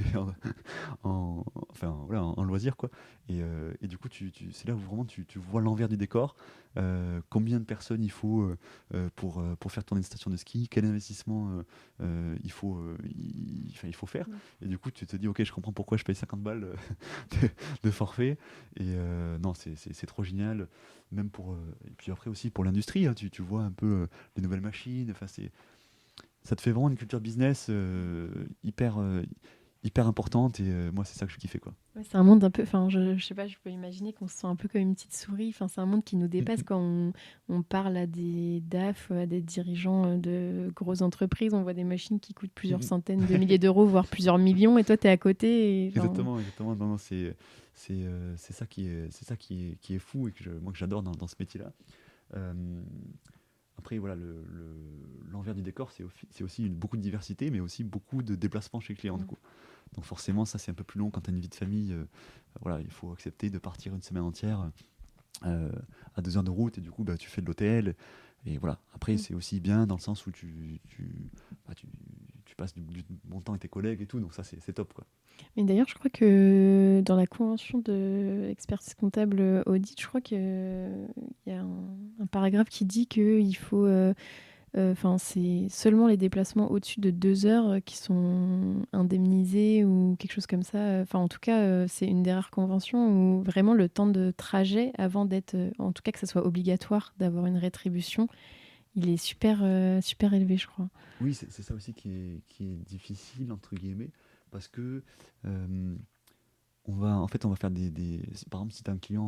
enfin, voilà, en loisir, quoi. Et du coup, c'est là où vraiment tu vois l'envers du décor. Combien de personnes il faut pour faire tourner une station de ski, quel investissement il faut faire. Mm. Et du coup, tu te dis, ok, je comprends pourquoi je paye 50 balles de forfait. Et non, c'est trop génial. Même et puis après aussi pour l'industrie, hein, tu vois un peu les nouvelles machines. Enfin, ça te fait vraiment une culture business hyper importante. Et moi, c'est ça que je kiffais, quoi. Ouais, c'est un monde un peu, enfin, je sais pas, je peux imaginer qu'on se sent un peu comme une petite souris. Enfin, c'est un monde qui nous Mm, dépasse mm. quand on parle à des DAF, à des dirigeants de grosses entreprises. On voit des machines qui coûtent Mm, plusieurs mm. centaines de milliers d'euros, voire plusieurs millions, et toi, tu es à côté. Et, enfin, Exactement, exactement. Non, non, c'est ça qui est fou et moi que j'adore dans ce métier-là. Euh, Après, voilà, l'envers du décor, c'est aussi beaucoup de diversité, mais aussi beaucoup de déplacements chez le client, du Mm. coup. Donc forcément, ça, c'est un peu plus long quand tu as une vie de famille. Voilà, il faut accepter de partir une semaine entière euh, à 2 heures de route, et du coup, bah, tu fais de l'hôtel. Et voilà. Après, Mm. c'est aussi bien dans le sens où tu passes du bon temps avec tes collègues et tout, donc ça, c'est top, quoi. Mais d'ailleurs, je crois que dans la convention de expertise comptable audit, je crois qu'il y a un paragraphe qui dit qu'il faut, enfin, c'est seulement les déplacements au-dessus de 2 heures qui sont indemnisés ou quelque chose comme ça. Enfin, en tout cas, c'est une des rares conventions où vraiment le temps de trajet, avant d'être, en tout cas que ça soit obligatoire d'avoir une rétribution, il est super, super élevé, je crois. Oui, c'est ça aussi qui est difficile, entre guillemets, parce que euh, en fait, on va faire par exemple, si tu as un client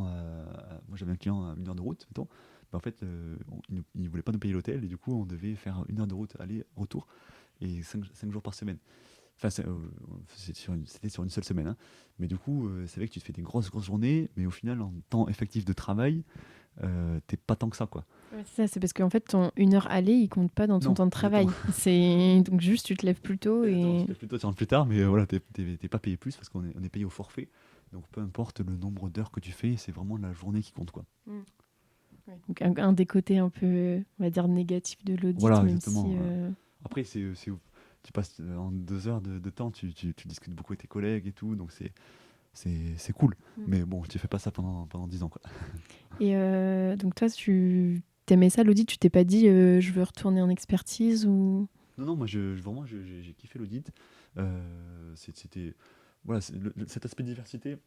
moi j'avais un client à 1 heure de route, mettons, bah, en fait, il ne voulait pas nous payer l'hôtel, et du coup, on devait faire 1 heure de route aller-retour, et 5 jours par semaine. Enfin, c'était sur une seule semaine, hein. Mais du coup, c'est vrai que tu te fais des grosses, grosses journées, mais au final, en temps effectif de travail, t'es pas tant que ça, quoi. Ouais, c'est ça, c'est parce qu'en fait, ton 1 heure aller, il compte pas dans ton Non, temps de exactement. travail. C'est donc juste, tu te lèves plus tôt Exactement, tu et te lèves plus tôt, tu rentres plus tard, mais voilà, t'es pas payé plus parce qu'on est payé au forfait. Donc peu importe le nombre d'heures que tu fais, c'est vraiment la journée qui compte, quoi. Mm. Ouais. Donc un des côtés un peu, on va dire, négatifs de l'audit, Voilà, même si... exactement. Après, tu passes en 2 heures de temps, tu discutes beaucoup avec tes collègues et tout, donc c'est cool. Mm. Mais bon, tu fais pas ça pendant 10 ans, quoi. Et donc toi, tu t'aimais ça, l'audit, tu t'es pas dit je veux retourner en expertise ou... Non, non, moi, vraiment, j'ai kiffé l'audit. C'était. Voilà, cet aspect diversité,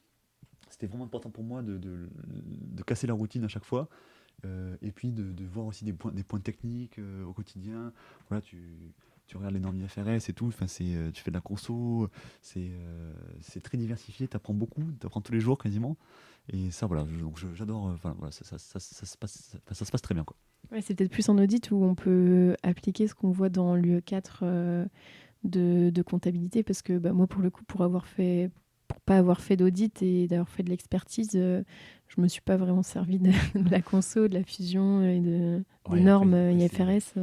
c'était vraiment important pour moi de casser la routine à chaque fois. Et puis de voir aussi des points techniques au quotidien. Voilà, tu regardes les normes IFRS et tout, enfin, tu fais de la conso, c'est très diversifié, tu apprends beaucoup, tu apprends tous les jours quasiment. Et ça, voilà, donc j'adore, enfin, voilà, ça se passe très bien, quoi. Ouais, c'est peut-être plus en audit où on peut appliquer ce qu'on voit dans l'UE4 de comptabilité, parce que bah, moi, pour le coup, pour pas avoir fait d'audit et d'avoir fait de l'expertise, je me suis pas vraiment servi de la conso, de la fusion et des Ouais, normes après, IFRS.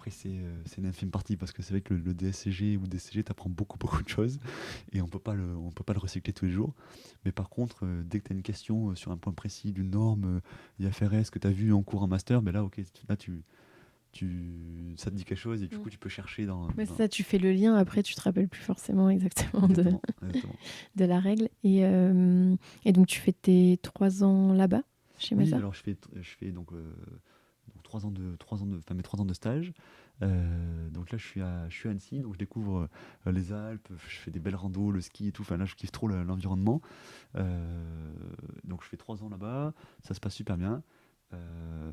c'est une infime partie parce que c'est vrai que le DSCG ou DCG t'apprend beaucoup, beaucoup de choses et on peut pas le recycler tous les jours. Mais par contre, dès que tu as une question sur un point précis d'une norme IFRS que tu as vu en cours en master, ben là, ok, là, ça te dit quelque chose et du Mm. coup, tu peux chercher Ouais, c'est ça, tu fais le lien, après tu te rappelles plus forcément exactement Exactement, exactement. de la règle. Et donc tu fais tes 3 ans là-bas, chez Oui, Mazars. alors je fais donc 3 ans enfin mes 3 ans de stage. Donc là, je suis à Annecy, donc je découvre les Alpes, je fais des belles randos, le ski et tout. Enfin là, je kiffe trop l'environnement. Donc je fais 3 ans là-bas, ça se passe super bien.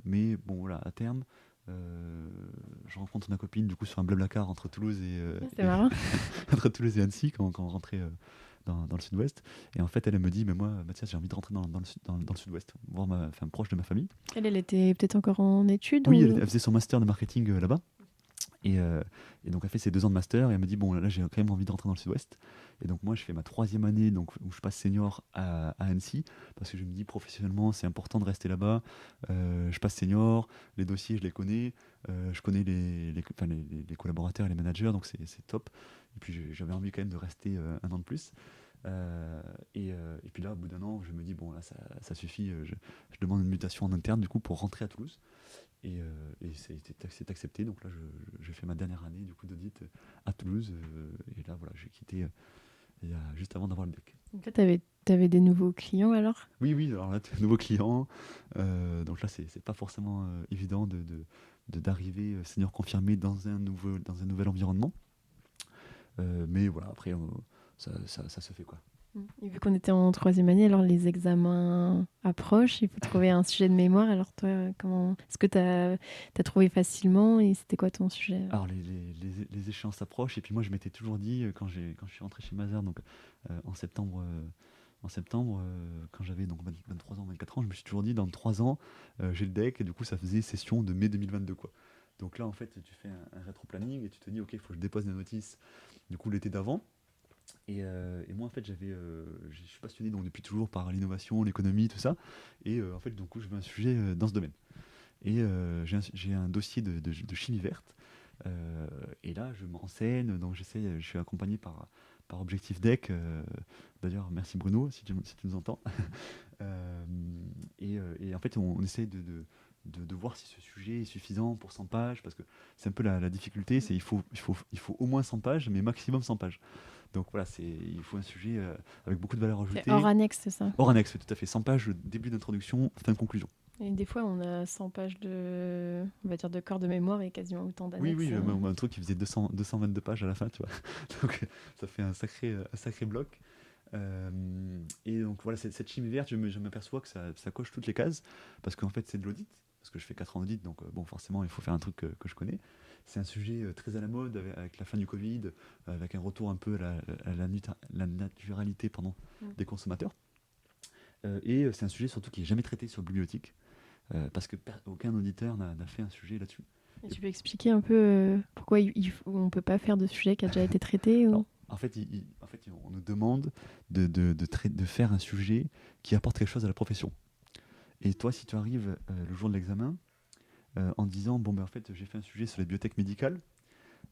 Mais bon, voilà, à terme, euh, je rencontre ma copine du coup sur un blablacar entre Toulouse Ah, c'est marrant. entre Toulouse et Annecy quand on rentrait dans le sud-ouest. Et en fait, elle me dit, mais moi, Mathias, j'ai envie de rentrer dans le sud-ouest, voir enfin, proche de ma famille. Elle était peut-être encore en études Oui, elle, ou... elle faisait son master de marketing là-bas. Et donc, elle fait ses 2 ans de master et elle me dit, bon, là, j'ai quand même envie de rentrer dans le sud-ouest. Et donc, moi, je fais ma 3e année donc, où je passe senior à Annecy parce que je me dis, professionnellement, c'est important de rester là-bas. Je passe senior, les dossiers, je les connais. Je connais enfin, les collaborateurs et les managers, donc c'est top. Et puis, j'avais envie quand même de rester 1 an de plus. Et puis là, au bout d'1 an, je me dis, bon, là, ça suffit. Je demande une mutation en interne, du coup, pour rentrer à Toulouse. Et c'est accepté. Donc là, j'ai fait ma dernière année du coup d'audit à Toulouse. Et là, voilà, j'ai quitté juste avant d'avoir le deck. Donc là, t'avais des nouveaux clients alors? Oui, oui, alors là, nouveau client. Donc là, c'est pas forcément évident d'arriver senior confirmé dans un nouvel environnement. Mais voilà, après, ça se fait, quoi. Et vu qu'on était en 3e année, alors les examens approchent, il faut trouver un sujet de mémoire. Alors toi, comment est-ce que t'as trouvé facilement et c'était quoi ton sujet? Alors les échéances s'approchent et puis moi je m'étais toujours dit quand je suis rentré chez Mazars donc en septembre quand j'avais donc 23 ans 24 ans, je me suis toujours dit dans 3 ans j'ai le deck et du coup ça faisait session de mai 2022, quoi. Donc là en fait tu fais un rétro-planning et tu te dis ok, il faut que je dépose la notice du coup l'été d'avant. Et moi en fait je suis passionné donc depuis toujours par l'innovation, l'économie, tout ça. Et en fait du coup je veux un sujet dans ce domaine. Et j'ai un dossier de chimie verte. Et là, je me renseigne, donc je suis accompagné par Objectif Deck. D'ailleurs, merci Bruno, si tu nous entends. Euh, et en fait, on essaie de voir si ce sujet est suffisant pour 100 pages, parce que c'est un peu la difficulté, c'est il faut au moins 100 pages, mais maximum 100 pages. Donc voilà, il faut un sujet avec beaucoup de valeur C'est hors ajoutée. annexe, c'est ça. Hors annexe, tout à fait. 100 pages, début d'introduction, fin de conclusion. Et des fois, on a 100 pages on va dire, de corps de mémoire et quasiment autant Oui, d'annexes. oui, un truc qui faisait 222 pages à la fin, tu vois. Donc ça fait un sacré bloc. Et donc voilà, cette chimie verte, je m'aperçois que ça coche toutes les cases, parce qu'en fait c'est de l'audit, parce que je fais 4 ans d'audit, donc bon, forcément il faut faire un truc que je connais. C'est un sujet très à la mode avec la fin du Covid, avec un retour un peu la naturalité des consommateurs. Et c'est un sujet surtout qui n'est jamais traité sur bibliothèque, parce que aucun auditeur n'a fait un sujet là-dessus. Et tu peux expliquer un peu pourquoi on ne peut pas faire de sujet qui a déjà été traité Alors, en fait, on nous demande de faire un sujet qui apporte quelque chose à la profession. Et toi, si tu arrives le jour de l'examen en disant bon ben en fait j'ai fait un sujet sur les biotech médicales,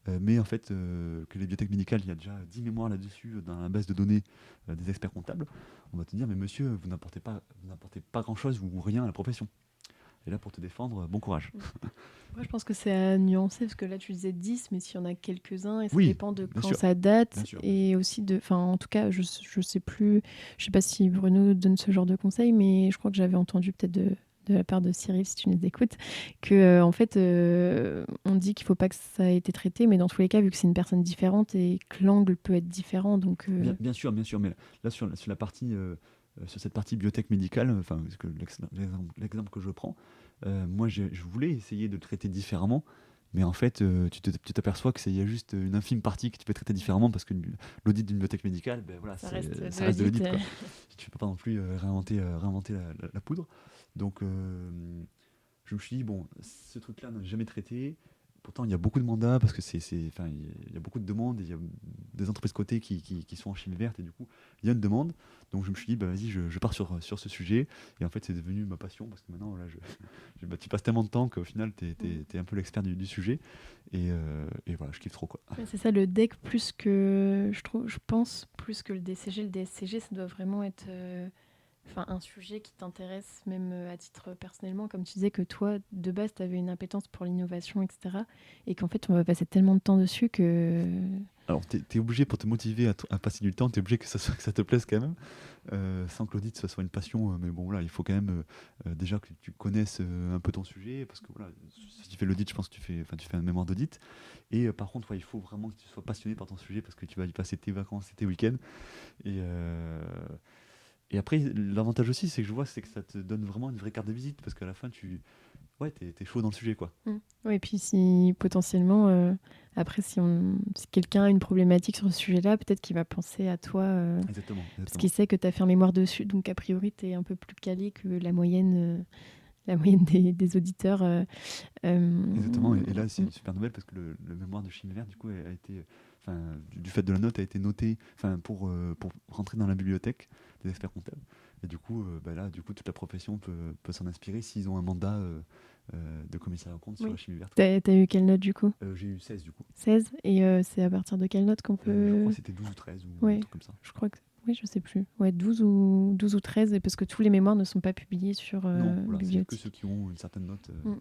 mais en fait que les biotech médicales, il y a déjà 10 mémoires là-dessus dans la base de données des experts comptables, on va te dire mais monsieur vous n'apportez pas grand-chose ou rien à la profession. Et là pour te défendre, bon courage. Moi, je pense que c'est à nuancer, parce que là, tu disais 10, mais s'il y en a quelques-uns, et ça Oui, dépend de bien quand sûr, ça date, bien sûr. et aussi de... Enfin, en tout cas, je sais plus, je sais pas si Bruno donne ce genre de conseils, mais je crois que j'avais entendu peut-être de la part de Cyril, si tu nous écoutes, que en fait, on dit qu'il faut pas que ça ait été traité, mais dans tous les cas, vu que c'est une personne différente et que l'angle peut être différent, donc... Bien sûr, mais là sur la partie, sur cette partie biotech médicale, enfin l'exemple que je prends, moi je voulais essayer de le traiter différemment, mais en fait tu t'aperçois que il y a juste une infime partie que tu peux traiter différemment parce que l'audit d'une biotech médicale, ben voilà, ça reste de ça reste de l'audit. l'audit quoi. Tu peux pas non plus réinventer la poudre. Donc je me suis dit bon, ce truc-là n'a jamais traité. Pourtant, il y a beaucoup de mandats parce que enfin, il y a beaucoup de demandes. Et il y a des entreprises cotées qui sont en chimie verte et du coup, il y a une demande. Donc, je me suis dit, bah, vas-y, je pars sur ce sujet. Et en fait, c'est devenu ma passion parce que maintenant, là, bah, tu passes tellement de temps qu'au final, tu es un peu l'expert du sujet. Et voilà, je kiffe trop, quoi. Ouais, c'est ça, le deck, plus que, je pense, plus que le DCG. Le DSCG, ça doit vraiment être un sujet qui t'intéresse, même à titre personnellement, comme tu disais que toi, de base, tu avais une appétence pour l'innovation, etc. Et qu'en fait, on va passer tellement de temps dessus que... Alors, tu es obligé pour te motiver à passer du temps, tu es obligé que ça te plaise quand même, sans que l'audit ce soit une passion. Mais bon, là, il faut quand même déjà que tu connaisses un peu ton sujet, parce que voilà, si tu fais l'audit, je pense que tu fais un mémoire d'audit. Et par contre, ouais, il faut vraiment que tu sois passionné par ton sujet, parce que tu vas y passer tes vacances et tes week-ends. Et, et après, l'avantage aussi, c'est que je vois, c'est que ça te donne vraiment une vraie carte de visite, parce qu'à la fin, ouais, t'es chaud dans le sujet, quoi. Ouais, et puis si potentiellement, après, si quelqu'un a une problématique sur ce sujet-là, peut-être qu'il va penser à toi, Exactement, parce qu'il sait que tu as fait un mémoire dessus, donc a priori, tu es un peu plus calé que la moyenne des auditeurs. Exactement, et là c'est une super nouvelle parce que le mémoire de chimie verte du coup a été, enfin, du fait de la note a été noté, enfin pour rentrer dans la bibliothèque des experts comptables. Et du coup, bah là, du coup, toute la profession peut s'en inspirer s'ils ont un mandat de commissaire aux comptes sur Oui. la chimie verte. T'as eu quelle note du coup? J'ai eu 16 du coup. 16. Et c'est à partir de quelle note qu'on Je crois peut... que c'était 12 ou 13 ou un Ouais, truc comme ça. je crois que... Oui, je sais plus. Ouais, 12 ou 13, parce que tous les mémoires ne sont pas publiés sur Non, voilà, c'est que ceux Bibliothèque. qui ont une certaine note. Mm.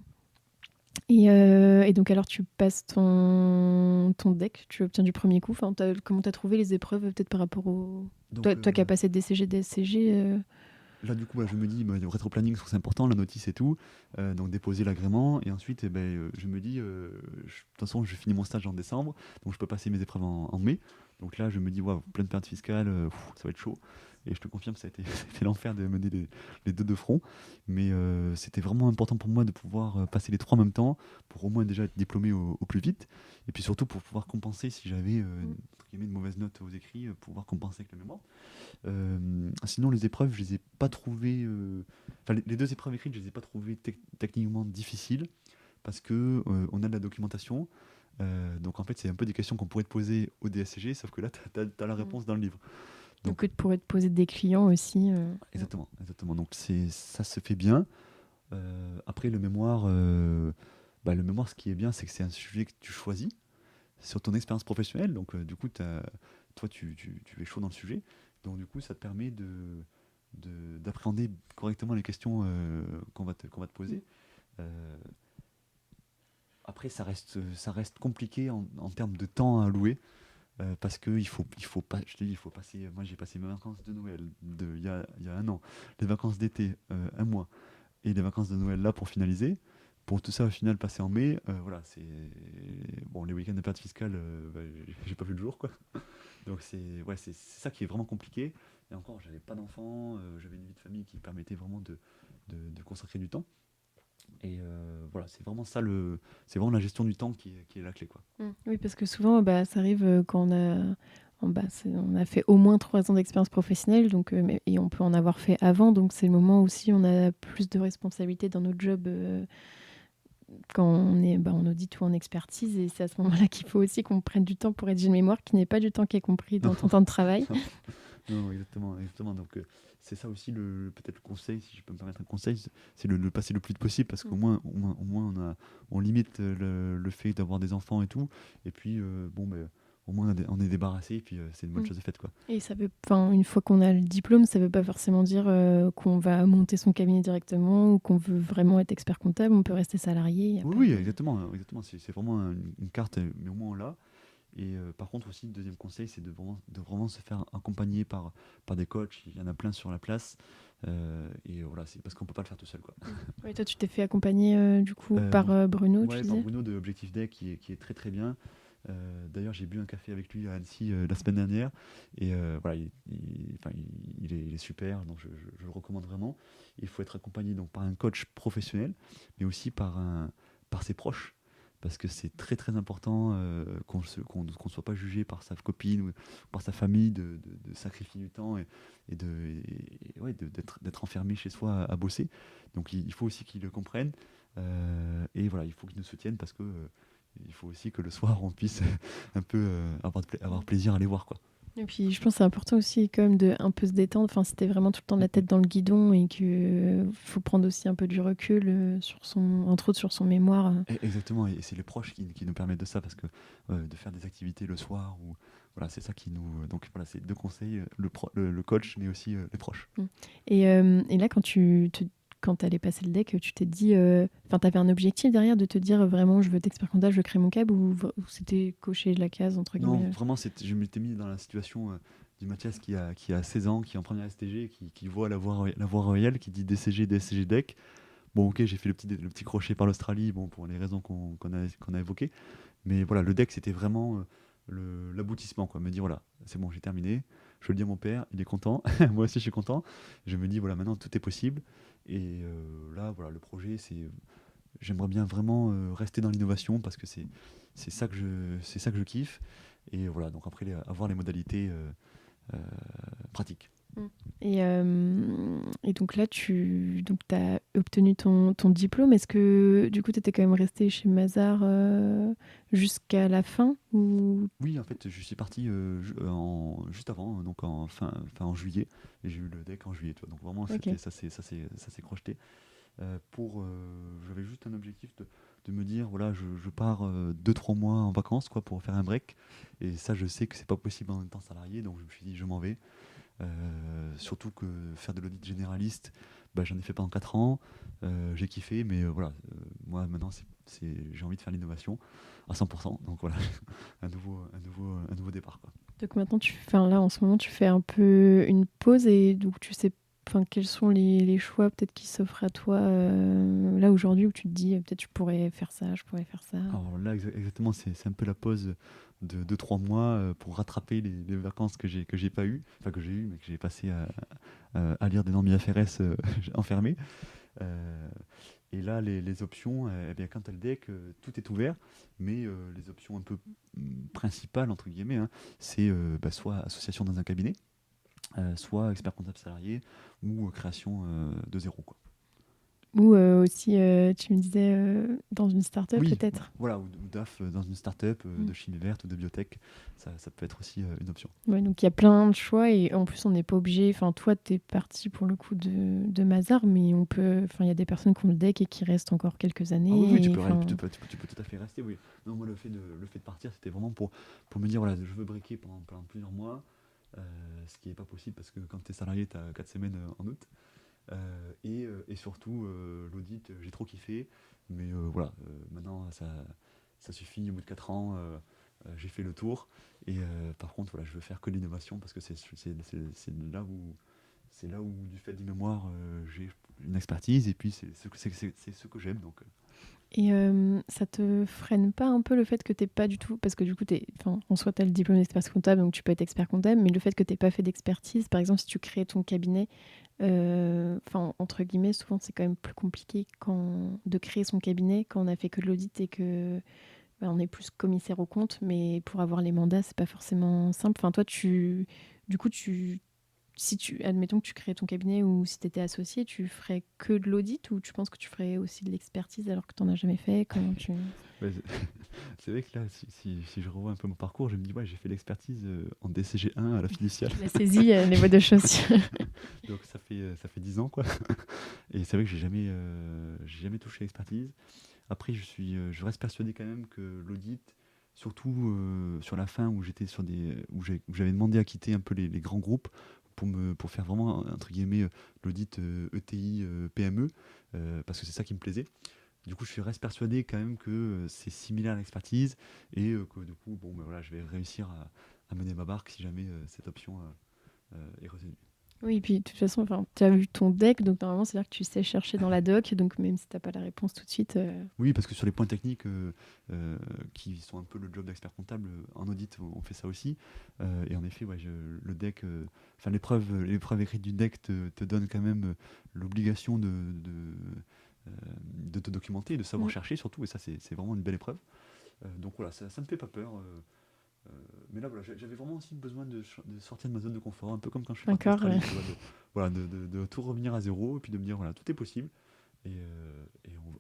Et donc alors tu passes ton deck, tu obtiens du premier coup. Enfin, comment t'as trouvé les épreuves, peut-être par rapport au... Donc Toi qui as passé DCG, DSCG... là, du coup, là, je me dis, bah, le rétroplanning, c'est important, la notice et tout. Donc, déposer l'agrément. Et ensuite, eh ben, je me dis, de toute façon, je finis mon stage en décembre. Donc, je peux passer mes épreuves en mai. Donc là, je me dis, waouh, pleine période fiscale, ça va être chaud. Et je te confirme, ça a été, c'était l'enfer de mener les deux de front. Mais c'était vraiment important pour moi de pouvoir passer les trois en même temps, pour au moins déjà être diplômé au plus vite. Et puis surtout pour pouvoir compenser si j'avais entre guillemets, une mauvaise note aux écrits, pouvoir compenser avec le mémoire. Sinon, les épreuves, je les ai pas trouvées. Enfin, les deux épreuves écrites, je les ai pas trouvées techniquement difficiles parce que on a de la documentation. Donc en fait, c'est un peu des questions qu'on pourrait te poser au DSCG, sauf que là, tu as la réponse dans le livre. Donc, que pourrais te poser des clients aussi. Exactement, exactement. Donc ça se fait bien. Après, le mémoire, ce qui est bien, c'est que c'est un sujet que tu choisis sur ton expérience professionnelle. Donc, du coup, toi, tu es chaud dans le sujet. Donc, du coup, ça te permet d'appréhender correctement les questions qu'on va te poser. Euh, Après, ça reste compliqué en termes de temps à allouer. Parce que il faut pas, je te dis, il faut passer. Moi, j'ai passé mes vacances de Noël il y a un an, les vacances d'été, un mois, et les vacances de Noël là pour finaliser. Pour tout ça, au final, passer en mai, voilà, c'est bon. Les week-ends de période fiscale, j'ai pas vu le jour, quoi. Donc c'est ça qui est vraiment compliqué. Et encore, j'avais pas d'enfants, j'avais une vie de famille qui permettait vraiment de consacrer du temps. Et voilà, c'est vraiment ça c'est vraiment la gestion du temps qui est la clé, quoi. Oui, parce que souvent, ça arrive quand on a fait au moins 3 ans d'expérience professionnelle, donc, et on peut en avoir fait avant, donc c'est le moment aussi où on a plus de responsabilités dans notre job quand on est en audit ou en expertise, et c'est à ce moment-là qu'il faut aussi qu'on prenne du temps pour rédiger une mémoire, qui n'est pas du temps qui est compris dans ton temps de travail. Non, exactement, exactement. Donc, c'est ça aussi peut-être le conseil, si je peux me permettre un conseil, c'est le passer le plus vite possible parce qu'au moins, au moins on limite le fait d'avoir des enfants et tout. Et puis, bon, ben, au moins on est débarrassé et puis c'est une bonne chose de faite, quoi. Et une fois qu'on a le diplôme, ça ne veut pas forcément dire qu'on va monter son cabinet directement ou qu'on veut vraiment être expert comptable. On peut rester salarié. Y a Oui, pas oui, de... exactement, exactement. C'est vraiment une carte, mais au moins on l'a. Et par contre aussi, le deuxième conseil, c'est de vraiment se faire accompagner par des coachs. Il y en a plein sur la place. Et voilà, c'est parce qu'on peut pas le faire tout seul, quoi. Ouais, toi, tu t'es fait accompagner du coup par Bruno, tu Ouais, par disais. Bruno de Objectif Deck qui est très très bien. D'ailleurs, j'ai bu un café avec lui à Annecy la semaine dernière. Et voilà, enfin, il est super, donc je le recommande vraiment. Il faut être accompagné donc, par un coach professionnel, mais aussi par ses proches. Parce que c'est très très important qu'on ne soit pas jugé par sa copine ou par sa famille de sacrifier du temps et d'être enfermé chez soi à bosser. Donc il faut aussi qu'ils le comprennent. Et voilà, il faut qu'ils nous soutiennent parce que il faut aussi que le soir on puisse un peu avoir plaisir à les voir, quoi. Et puis, je pense que c'est important aussi quand même de un peu se détendre. Enfin, si t'es vraiment tout le temps la tête dans le guidon et que faut prendre aussi un peu du recul entre autres sur son mémoire. Exactement, et c'est les proches qui nous permettent de ça parce que de faire des activités le soir ou voilà, c'est ça qui nous donc voilà, c'est deux conseils, le coach mais aussi les proches. Et là, quand tu allais passer le deck, tu t'es dit, enfin, tu avais un objectif derrière de te dire vraiment, je veux être expert comptable, je veux créer mon cab, ou c'était cocher de la case, entre Non, guillemets. vraiment, je m'étais mis dans la situation du Mathias qui a 16 ans, qui est en première STG, qui voit la voie royale, qui dit DCG, DSCG deck. Bon, ok, j'ai fait le petit crochet par l'Australie, bon, pour les raisons qu'on a évoquées. Mais voilà, le deck, c'était vraiment l'aboutissement, quoi. Me dire, voilà, c'est bon, j'ai terminé. Je le dis à mon père, il est content. Moi aussi, je suis content. Je me dis, voilà, maintenant, tout est possible. Et là, voilà, le projet, j'aimerais bien vraiment rester dans l'innovation parce que c'est ça que je kiffe. Et voilà, donc après, avoir les modalités euh, pratiques. Mm. Et donc là, tu as obtenu ton diplôme. Est-ce que du coup, tu étais quand même resté chez Mazars jusqu'à la fin ou... Oui, en fait, je suis parti juste avant, donc en juillet, et j'ai eu le deck en juillet, tu vois. Donc vraiment, Ok. ça s'est crocheté. J'avais juste un objectif de me dire, voilà, je pars 2-3 mois en vacances, quoi, pour faire un break. Et ça, je sais que c'est pas possible en étant salarié, donc je me suis dit, je m'en vais. Surtout que faire de l'audit généraliste, bah, j'en ai fait pendant 4 ans. J'ai kiffé, mais voilà, moi maintenant, j'ai envie de faire l'innovation à 100%. Donc voilà, un nouveau départ, quoi. Donc maintenant, là, en ce moment, tu fais un peu une pause et donc tu sais, enfin, quels sont les choix peut-être qui s'offrent à toi là aujourd'hui où tu te dis peut-être je pourrais faire ça, je pourrais faire ça. Alors là, exactement, c'est un peu la pause de 2-3 mois pour rattraper les vacances que j'ai pas eues, enfin que j'ai eues, mais que j'ai passé à lire des normes IFRS enfermé. Euh, et là, les options, eh bien, quand tu as le deck, tout est ouvert, mais les options un peu principales, entre guillemets, hein, c'est soit association dans un cabinet, soit expert comptable salarié ou création de zéro, quoi. Ou aussi, tu me disais, dans une start-up Oui, peut-être. voilà, ou DAF dans une start-up Mm. de chimie verte ou de biotech, ça peut être aussi une option. Ouais, donc il y a plein de choix et en plus on n'est pas obligé. Enfin, toi, tu es parti pour le coup de Mazars, mais on peut. Enfin, il y a des personnes qui ont le deck et qui restent encore quelques Ah oui, oui, années. tu peux tout à fait rester, oui. Non, moi, le fait de partir, c'était vraiment pour me dire, voilà, je veux briquer pendant plusieurs mois, ce qui n'est pas possible parce que quand tu es salarié, tu as 4 semaines en août. Et surtout, l'audit, j'ai trop kiffé, mais voilà, maintenant, ça suffit, au bout de 4 ans, j'ai fait le tour. Et par contre, voilà, je veux faire que l'innovation parce que c'est là où, du fait du mémoire, j'ai une expertise et puis c'est ce que j'aime. Donc, Et ça te freine pas un peu le fait que t'aies pas du tout, parce que du coup, enfin, en soi, tu as le diplôme d'expert comptable, donc tu peux être expert comptable, mais le fait que t'aies pas fait d'expertise, par exemple, si tu crées ton cabinet, enfin, entre guillemets, souvent, c'est quand même plus compliqué de créer son cabinet quand on a fait que de l'audit et que on est plus commissaire aux comptes, mais pour avoir les mandats, c'est pas forcément simple. Enfin, toi, du coup, si admettons que tu crées ton cabinet ou si tu étais associé, tu ferais que de l'audit ou tu penses que tu ferais aussi de l'expertise alors que tu n'en as jamais fait? Comment tu... ouais, c'est vrai que là, si je revois un peu mon parcours, je me dis, ouais, j'ai fait l'expertise en DCG1 à la fiduciale. La saisie, les voies de chaussures. Donc ça fait 10 ans, quoi. Et c'est vrai que j'ai jamais touché l'expertise. Après, je reste persuadé quand même que l'audit, surtout sur la fin où j'étais où j'avais demandé à quitter un peu les grands groupes pour faire vraiment entre guillemets l'audit ETI PME, parce que c'est ça qui me plaisait. Du coup, reste persuadé quand même que c'est similaire à l'expertise et que du coup, bon, ben voilà, je vais réussir à mener ma barque si jamais cette option est retenue. Oui, et puis de toute façon, tu as vu ton deck, donc normalement, c'est-à-dire que tu sais chercher dans la doc, donc même si tu n'as pas la réponse tout de suite. Oui, parce que sur les points techniques qui sont un peu le job d'expert comptable, en audit, on fait ça aussi. Et en effet, ouais, le deck, enfin l'épreuve écrite du deck te donne quand même l'obligation de te documenter, de savoir Mm. chercher surtout, et ça c'est vraiment une belle épreuve. Donc voilà, ça me fait pas peur. Mais là, voilà, j'avais vraiment aussi besoin de sortir de ma zone de confort, un peu comme quand je suis parti en D'accord. Australie, tu vois, voilà, de tout revenir à zéro, et puis de me dire, voilà, tout est possible, et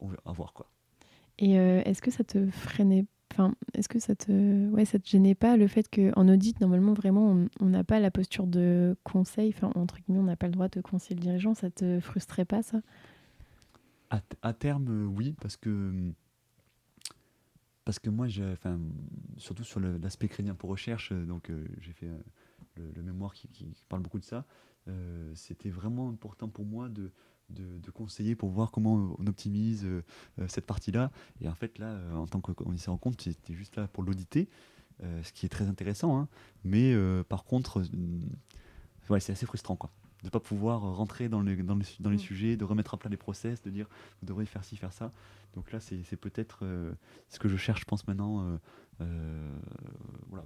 on va voir quoi. Et est-ce que ça te freinait, enfin, est-ce que ouais, ça te gênait pas le fait qu'en audit, normalement, vraiment, on n'a pas la posture de conseil, enfin, entre guillemets, on n'a pas le droit de conseiller le dirigeant, ça te frustrait pas, ça? À terme, oui, parce que moi, enfin, surtout sur l'aspect crédit impôt recherche, donc j'ai fait le mémoire qui parle beaucoup de ça. C'était vraiment important pour moi de conseiller pour voir comment on optimise cette partie-là. Et en fait, là, en tant que commissaire en compte, j'étais juste là pour l'auditer, ce qui est très intéressant, hein. Mais par contre, ouais, c'est assez frustrant, quoi. De ne pas pouvoir rentrer dans les Mm. sujets, de remettre à plat les process, de dire vous devrez faire ci, faire ça. Donc là, c'est peut-être ce que je cherche, je pense, maintenant, voilà,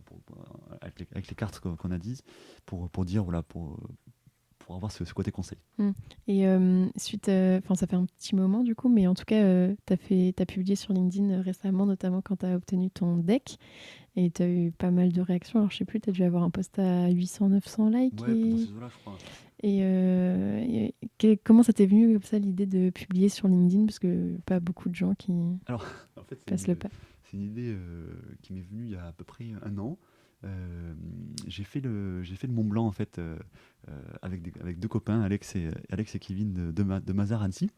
avec les cartes qu'on a dites, pour dire, voilà, pour avoir ce côté conseil. Mm. Et suite, enfin, ça fait un petit moment du coup, mais en tout cas, t'as publié sur LinkedIn récemment, notamment quand tu as obtenu ton deck, et tu as eu pas mal de réactions. Alors, je sais plus, tu as dû avoir un post à 800-900 likes. Ouais, dans ces eaux-là, je crois. Comment ça t'est venu comme ça l'idée de publier sur LinkedIn? Parce que pas beaucoup de gens qui Alors, en fait, passent le pas. c'est une idée qui m'est venue il y a à peu près un an. J'ai fait le Mont Blanc en fait avec deux copains, Alex et Kevin de Mazar Annecy.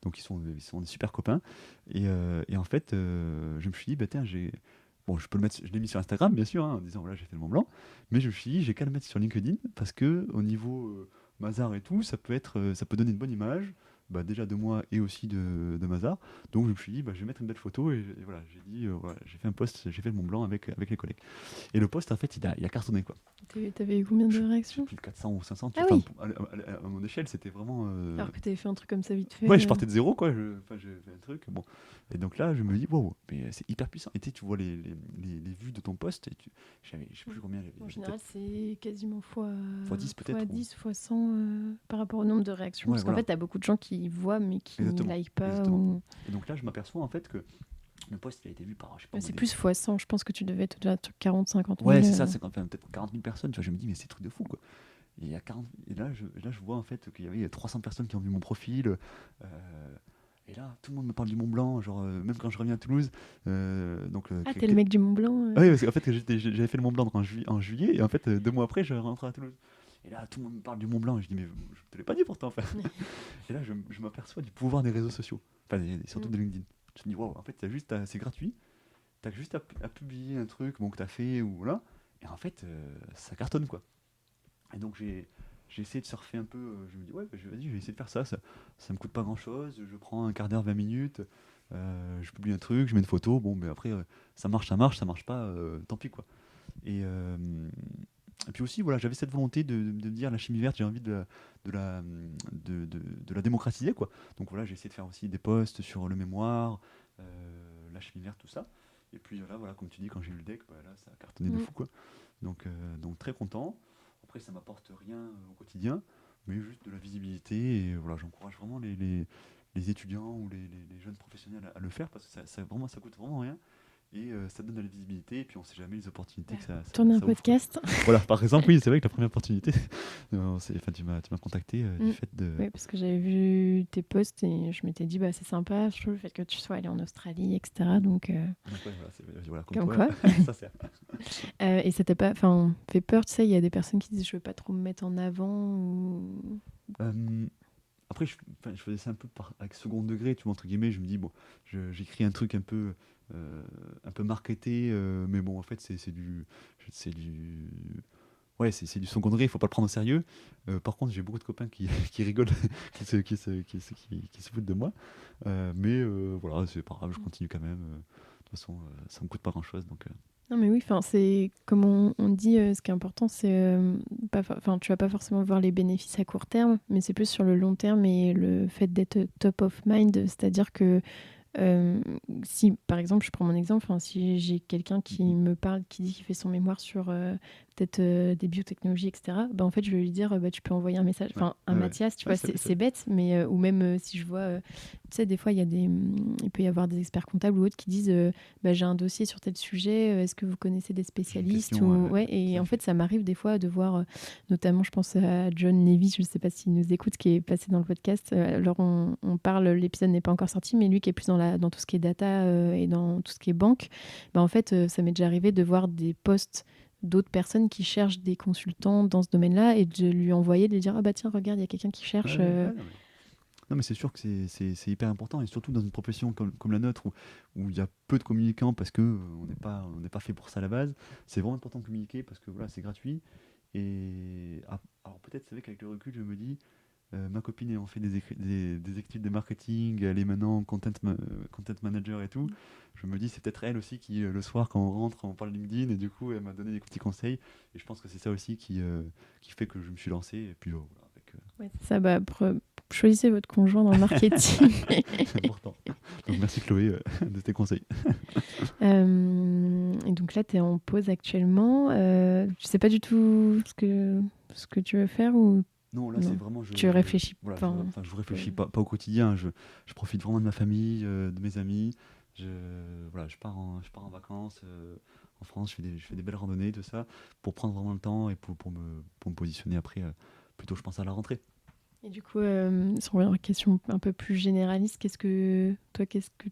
Donc ils sont des super copains. Et en fait, je me suis dit, bah, tiens, bon, je l'ai mis sur Instagram bien sûr, hein, en disant voilà, j'ai fait le Mont Blanc. Mais je me suis dit, j'ai qu'à le mettre sur LinkedIn parce que au niveau Mazar et tout, ça peut donner une bonne image. Bah, déjà de moi et aussi de Mazar. Donc je me suis dit, bah, je vais mettre une belle photo et voilà, j'ai dit, voilà, j'ai fait un post, j'ai fait le Mont Blanc avec les collègues. Et le post, en fait, il a cartonné, quoi. T'avais eu combien de J'ai réactions? plus de 400 ou 500. Ah Enfin, oui! à mon échelle, c'était vraiment. Alors que t'avais fait un truc comme ça vite fait. Ouais, je partais de zéro, quoi. Enfin, j'ai fait un truc. Bon. Et donc là, je me dis, wow, mais c'est hyper puissant. Et tu vois les vues de ton post. Je sais plus combien. En général, c'est quasiment Fois 10 peut-être. fois 10, fois 100 par rapport au nombre de réactions. Ouais, Parce qu'en fait, voilà. t'as beaucoup de gens qui voient mais qui Exactement. like pas. Exactement. Et donc là, je m'aperçois en fait que le post il a été vu par, je sais pas, moi, C'est plus fois 100. Je pense que tu devais être déjà à 40-50 Ouais, 000. c'est ça, c'est enfin, peut-être 40 000 personnes. Tu vois, je me dis, mais c'est un truc de fou, quoi. Et là, je vois en fait qu'il y avait 300 personnes qui ont vu mon profil. Et là, tout le monde me parle du Mont Blanc, genre, même quand je reviens à Toulouse. Ah, t'es le mec du Mont Blanc Oui, parce qu'en fait, j'avais fait le Mont Blanc en juillet, et en fait, 2 mois après, je rentre à Toulouse. Et là, tout le monde me parle du Mont Blanc, et je dis, mais je te l'ai pas dit pourtant, enfin. Et là, je m'aperçois du pouvoir des réseaux sociaux, enfin, surtout Mm. de LinkedIn. Je me dis, waouh, en fait, c'est gratuit, t'as juste à publier un truc bon, que t'as fait, ou voilà, et en fait, ça cartonne, quoi. Et donc, j'ai essayé de surfer un peu, je me dis, ouais, vas-y, je vais essayer de faire ça me coûte pas grand-chose, je prends un quart d'heure, 20 minutes, je publie un truc, je mets une photo, bon, mais après, ça marche pas, tant pis, quoi. Et, euh, et puis aussi, voilà, j'avais cette volonté de me dire la chimie verte, j'ai envie de la, de la démocratiser, quoi. Donc voilà, j'ai essayé de faire aussi des posts sur le mémoire, la chimie verte, tout ça. Et puis là, voilà, comme tu dis, quand j'ai eu le deck, bah, là, ça a cartonné de Mm. fou, quoi. Donc très content. Après, ça m'apporte rien au quotidien, mais juste de la visibilité. Et voilà, j'encourage vraiment les étudiants ou les jeunes professionnels à le faire parce que vraiment, ça coûte vraiment rien et ça donne de la visibilité. Et puis on sait jamais les opportunités que Tourner un ça ouvre, quoi. podcast. Voilà, par exemple, oui, c'est vrai que la première opportunité, tu m'as contacté Mm. du fait de. Oui, parce que j'avais vu tes posts et je m'étais dit, bah, c'est sympa, je trouve, le fait que tu sois allé en Australie, etc. Donc, Donc, ouais, voilà, voilà, comme comme quoi, quoi. ça sert. Et ça t'a pas fait peur, tu sais, il y a des personnes qui disent, je veux pas trop me mettre en avant ou... Euh, Après, enfin, je faisais ça un peu avec second degré, tu vois, entre guillemets. Je me dis, bon, j'écris un truc un peu marketé, mais bon, en fait, c'est du, ouais, c'est du second degré, il faut pas le prendre au sérieux. Par contre, j'ai beaucoup de copains qui, qui rigolent, qui se foutent de moi. Voilà, c'est pas grave, je continue quand même. De toute façon, ça me coûte pas grand-chose, donc. Non, mais oui, c'est comme on dit, ce qui est important, c'est tu vas pas forcément voir les bénéfices à court terme, mais c'est plus sur le long terme et le fait d'être top of mind, c'est-à-dire que Euh, si, par exemple, je prends mon exemple, hein, si j'ai quelqu'un qui Mhm. me parle, qui dit qu'il fait son mémoire sur peut-être des biotechnologies, etc., bah, en fait, je vais lui dire, bah, tu peux envoyer un message, Ouais, enfin, un ouais, ouais. Mathias, tu Ouais, vois, c'est c'est- bête, mais ou même si je vois, tu sais, des fois, il peut y avoir des experts comptables ou autres qui disent, bah, j'ai un dossier sur tel sujet, est-ce que vous connaissez des J'ai une spécialistes question, ou... Ouais, tout et à en fait. fait, ça m'arrive des fois de voir, notamment, je pense à John Levy, je ne sais pas s'il nous écoute, qui est passé dans le podcast. Alors, on parle, l'épisode n'est pas encore sorti, mais lui qui est plus dans tout ce qui est data et dans tout ce qui est banque, bah, en fait, ça m'est déjà arrivé de voir des posts d'autres personnes qui cherchent des consultants dans ce domaine-là et de lui envoyer, de lui dire, ah bah tiens, regarde, il y a quelqu'un qui Ouais, cherche. ouais, non, mais c'est sûr que c'est hyper important, et surtout dans une profession comme la nôtre où il y a peu de communicants parce que on n'est pas fait pour ça à la base. C'est vraiment important de communiquer parce que voilà, c'est gratuit. Alors peut-être, c'est vrai qu'avec le recul, je me dis, ma copine ayant fait des études de marketing, elle est maintenant content manager et tout. Je me dis, c'est peut-être elle aussi qui, le soir, quand on rentre, on parle LinkedIn, et du coup, elle m'a donné des petits conseils. Et je pense que c'est ça aussi qui fait que je me suis lancé. Et puis, voilà, Ouais, c'est ça, bah, choisissez votre conjoint dans le marketing. c'est important. Donc, merci Chloé, de tes conseils. Et donc là, tu es en pause actuellement. Tu sais pas du tout ce que tu veux faire ou Non, là, c'est non? vraiment, Tu réfléchis voilà, pas. enfin, je réfléchis pas au quotidien. Je profite vraiment de ma famille, de mes amis. Je, voilà, je pars en vacances en France. Je fais des belles randonnées, tout ça, pour prendre vraiment le temps et pour me positionner après. Plutôt, je pense à la rentrée. Et du coup, si on revient à une question un peu plus généraliste, qu'est-ce que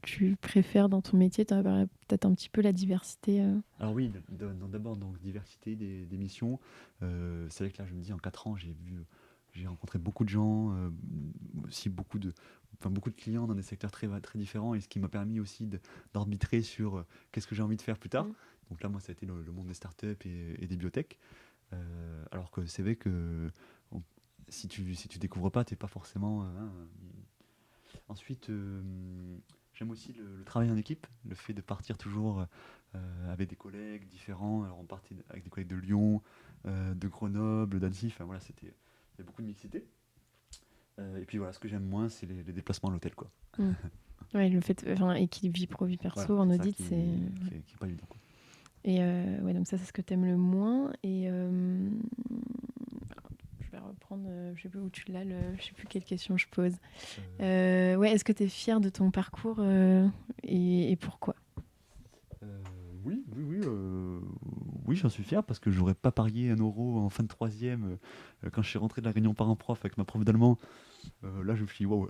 tu préfères dans ton métier? Tu as peut-être un petit peu la diversité. Alors oui, d'abord, donc diversité des missions. C'est vrai que là, je me dis, en 4 ans, j'ai rencontré beaucoup de gens, aussi beaucoup de clients dans des secteurs très, très différents, et ce qui m'a permis aussi d'arbitrer sur qu'est-ce que j'ai envie de faire plus tard. Mm. Donc là, moi, ça a été le monde des startups et des biotech. Alors que c'est vrai que on- si tu découvres pas, t'es pas forcément. Ensuite, j'aime aussi le travail en équipe, le fait de partir toujours avec des collègues différents. Alors on partait avec des collègues de Lyon, de Grenoble, d'Annecy. Enfin voilà, il y a beaucoup de mixité. Et puis voilà, ce que j'aime moins, c'est les déplacements à l'hôtel, quoi. Mm. Ouais, le fait, enfin, équilibre vie pro vie Voilà, perso en c'est ça audit, qui, c'est... qui est pas évident, quoi. Et ouais, donc ça, c'est ce que tu aimes le moins. Et je vais reprendre, je sais plus où tu l'as, je sais plus quelle question je pose. Euh, Ouais, est-ce que tu es fier de ton parcours et pourquoi? oui, oui, oui, oui, j'en suis fier parce que j'aurais pas parié 1 euro en fin de troisième quand je suis rentré de la réunion parent-prof avec ma prof d'allemand. Là, je me suis dit, waouh.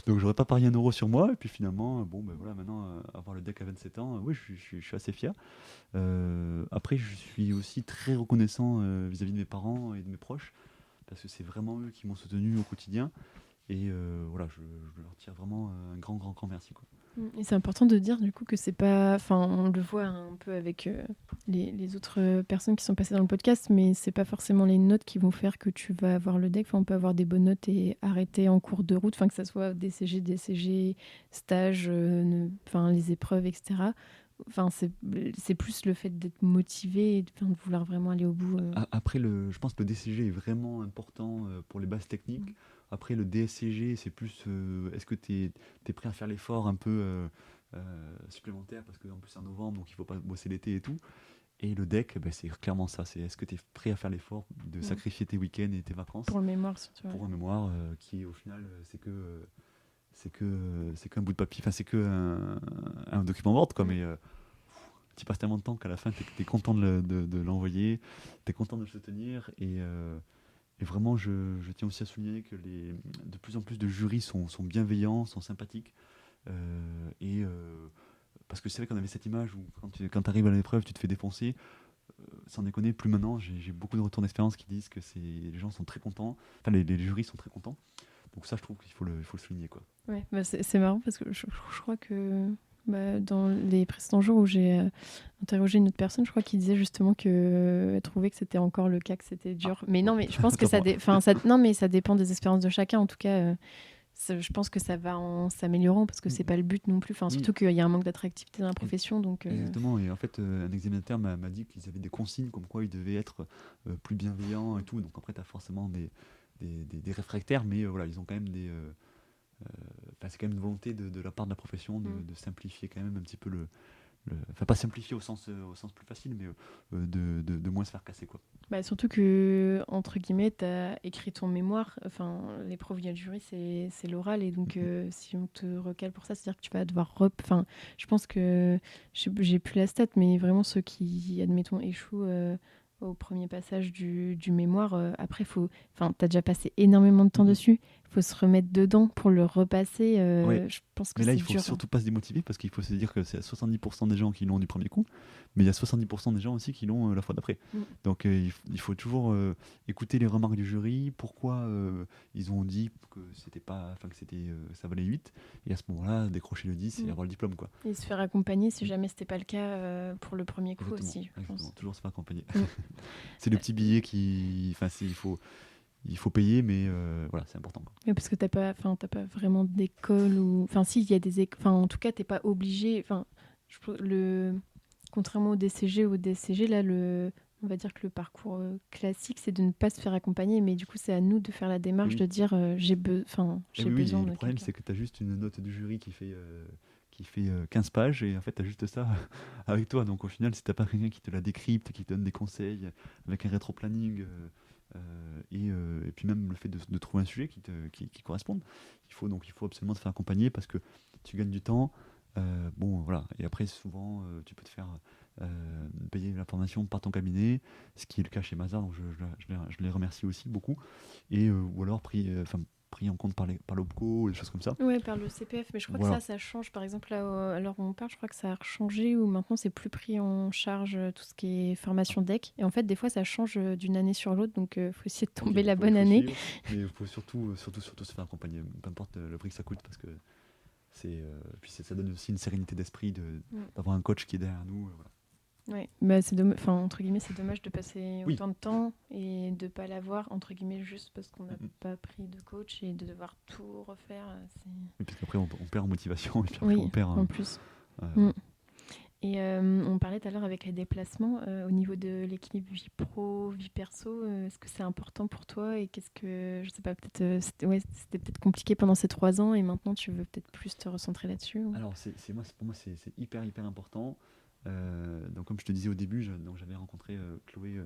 Donc, j'aurais pas parié 1 euro sur moi. Et puis finalement, bon, ben voilà, maintenant, avoir le deck à 27 ans, oui, je suis assez fier. Après, je suis aussi très reconnaissant vis-à-vis de mes parents et de mes proches parce que c'est vraiment eux qui m'ont soutenu au quotidien. Et voilà, je leur tire vraiment un grand, grand, grand merci, quoi. Et c'est important de dire du coup que c'est pas, enfin on le voit un peu avec les autres personnes qui sont passées dans le podcast, mais c'est pas forcément les notes qui vont faire que tu vas avoir le deck. Enfin, on peut avoir des bonnes notes et arrêter en cours de route, enfin que ça soit DCG, stage, enfin les épreuves, etc. Enfin c'est plus le fait d'être motivé et de vouloir vraiment aller au bout. Après, je pense que le DCG est vraiment important pour les bases techniques. Après, le DSCG, c'est plus est-ce que tu es prêt à faire l'effort un peu supplémentaire parce qu'en plus c'est en novembre, donc il faut pas bosser l'été et tout. Et le deck, ben, c'est clairement ça. C'est est-ce que tu es prêt à faire l'effort de sacrifier tes week-ends et tes vacances Pour le mémoire, surtout. pour un mémoire qui, au final, c'est qu'un bout de papier, enfin, c'est un document Word, quoi, mais tu passes tellement de temps qu'à la fin, tu es content de l'envoyer, tu es content de le soutenir. Et vraiment, je tiens aussi à souligner que de plus en plus de jurys sont bienveillants, sont sympathiques. Parce que c'est vrai qu'on avait cette image où quand tu arrives à l'épreuve, tu te fais défoncer. Sans déconner, plus maintenant, j'ai beaucoup de retours d'expérience qui disent que les gens sont très contents, enfin les jurys sont très contents. Donc ça, je trouve qu'il faut le souligner, quoi. Ouais, bah c'est marrant parce que je crois que dans les précédents jours où j'ai interrogé une autre personne, je crois qu'il disait justement qu'elle trouvait que c'était encore le cas, que c'était dur. Mais non, mais je pense que non, mais ça dépend des expériences de chacun. En tout cas, je pense que ça va en s'améliorant parce que c'est pas le but non plus. Enfin, Oui. surtout qu'il y a un manque d'attractivité dans la profession. Donc, Exactement. Et en fait, un examinateur m'a dit qu'ils avaient des consignes comme quoi ils devaient être plus bienveillants et tout. Donc après, tu as forcément des réfractaires, mais voilà, ils ont quand même c'est quand même une volonté de la part de la profession de simplifier quand même un petit peu enfin pas simplifier au sens plus facile, mais de moins se faire casser, quoi. Bah, surtout que, entre guillemets, tu as écrit ton mémoire. Enfin, l'épreuve via le jury, c'est l'oral. Et donc, si on te recale pour ça, c'est-à-dire que tu vas devoir... Enfin, je pense que... J'ai plus la stat, mais vraiment ceux qui, admettons, échouent au premier passage du mémoire, après, tu as déjà passé énormément de temps dessus. Il faut se remettre dedans pour le repasser. Ouais. Je pense que Mais là, c'est il faut dur. surtout pas se démotiver parce qu'il faut se dire que c'est 70% des gens qui l'ont du premier coup, mais il y a 70% des gens aussi qui l'ont la fois d'après. Donc il faut toujours écouter les remarques du jury, pourquoi ils ont dit que c'était pas, enfin que c'était, ça valait 8, et à ce moment-là, décrocher le 10 et avoir le diplôme, quoi. Et se faire accompagner si jamais c'était pas le cas pour le premier coup. Exactement, Aussi, je pense. toujours se faire accompagner. C'est le petit billet enfin, il faut payer, mais voilà, c'est important, quoi. Oui, parce que t'as pas vraiment d'école ou... Enfin, si, il y a des écoles... Enfin, en tout cas, t'es pas obligé... Enfin, contrairement au DCG ou au DSCG, là, on va dire que le parcours classique, c'est de ne pas se faire accompagner, mais du coup, c'est à nous de faire la démarche de dire j'ai besoin Oui, de le problème, quelqu'un. c'est que tu as juste une note du jury qui fait 15 pages, et en fait, tu as juste ça avec toi. Donc, au final, si tu n'as pas quelqu'un qui te la décrypte, qui te donne des conseils, avec un rétro-planning, et puis même le fait de trouver un sujet qui corresponde, il faut absolument te faire accompagner parce que tu gagnes du temps. Bon, voilà. Et après, souvent, tu peux te faire payer la formation par ton cabinet, ce qui est le cas chez Mazar, donc je les remercie aussi beaucoup. Ou alors pris en compte par l'OPCO, ou des choses comme ça. Ouais, par le CPF, mais je crois que ça change. Par exemple, là, à l'heure où on parle, je crois que ça a changé, où maintenant c'est plus pris en charge tout ce qui est formation DEC. Et en fait, des fois, ça change d'une année sur l'autre, donc il faut essayer de tomber la bonne année. Suivre, mais il faut surtout se faire accompagner, peu importe le prix que ça coûte, parce que puis ça donne aussi une sérénité d'esprit d'avoir un coach qui est derrière nous. Voilà. Ouais, bah c'est dommage, enfin entre guillemets, c'est dommage de passer autant de temps et de pas l'avoir entre guillemets juste parce qu'on n'a pas pris de coach et de devoir tout refaire. Et puis après on perd en motivation et puis oui, on perd en plus. Et on parlait tout à l'heure avec les déplacements au niveau de l'équilibre vie pro, vie perso. Est-ce que c'est important pour toi et qu'est-ce que je sais pas, peut-être c'était peut-être compliqué pendant ces 3 ans et maintenant tu veux peut-être plus te recentrer là-dessus. Ou... Alors pour moi c'est hyper important. Donc comme je te disais au début, j'avais rencontré Chloé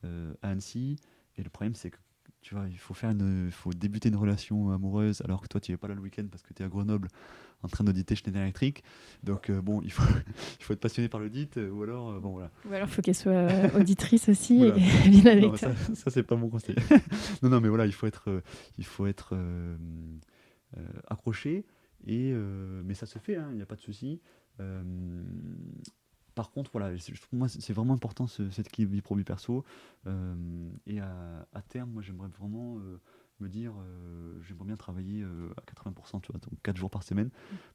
à Annecy, et le problème c'est que tu vois, il faut débuter une relation amoureuse alors que toi tu es pas là le week-end parce que tu es à Grenoble en train d'auditer Schneider Electric. Donc bon, il faut, il faut être passionné par l'audit ou alors bon voilà. Ou alors, il faut qu'elle soit auditrice aussi Voilà. et vienne avec Non, toi. ça c'est pas mon conseil. Non, non, mais voilà, il faut être accroché mais ça se fait, hein, il n'y a pas de souci. Euh, Par contre, voilà, pour moi, c'est vraiment important cet équilibre vie pro vie perso. À terme, moi, j'aimerais vraiment me dire, j'aimerais bien travailler à 80%, tu vois, donc 4 jours par semaine,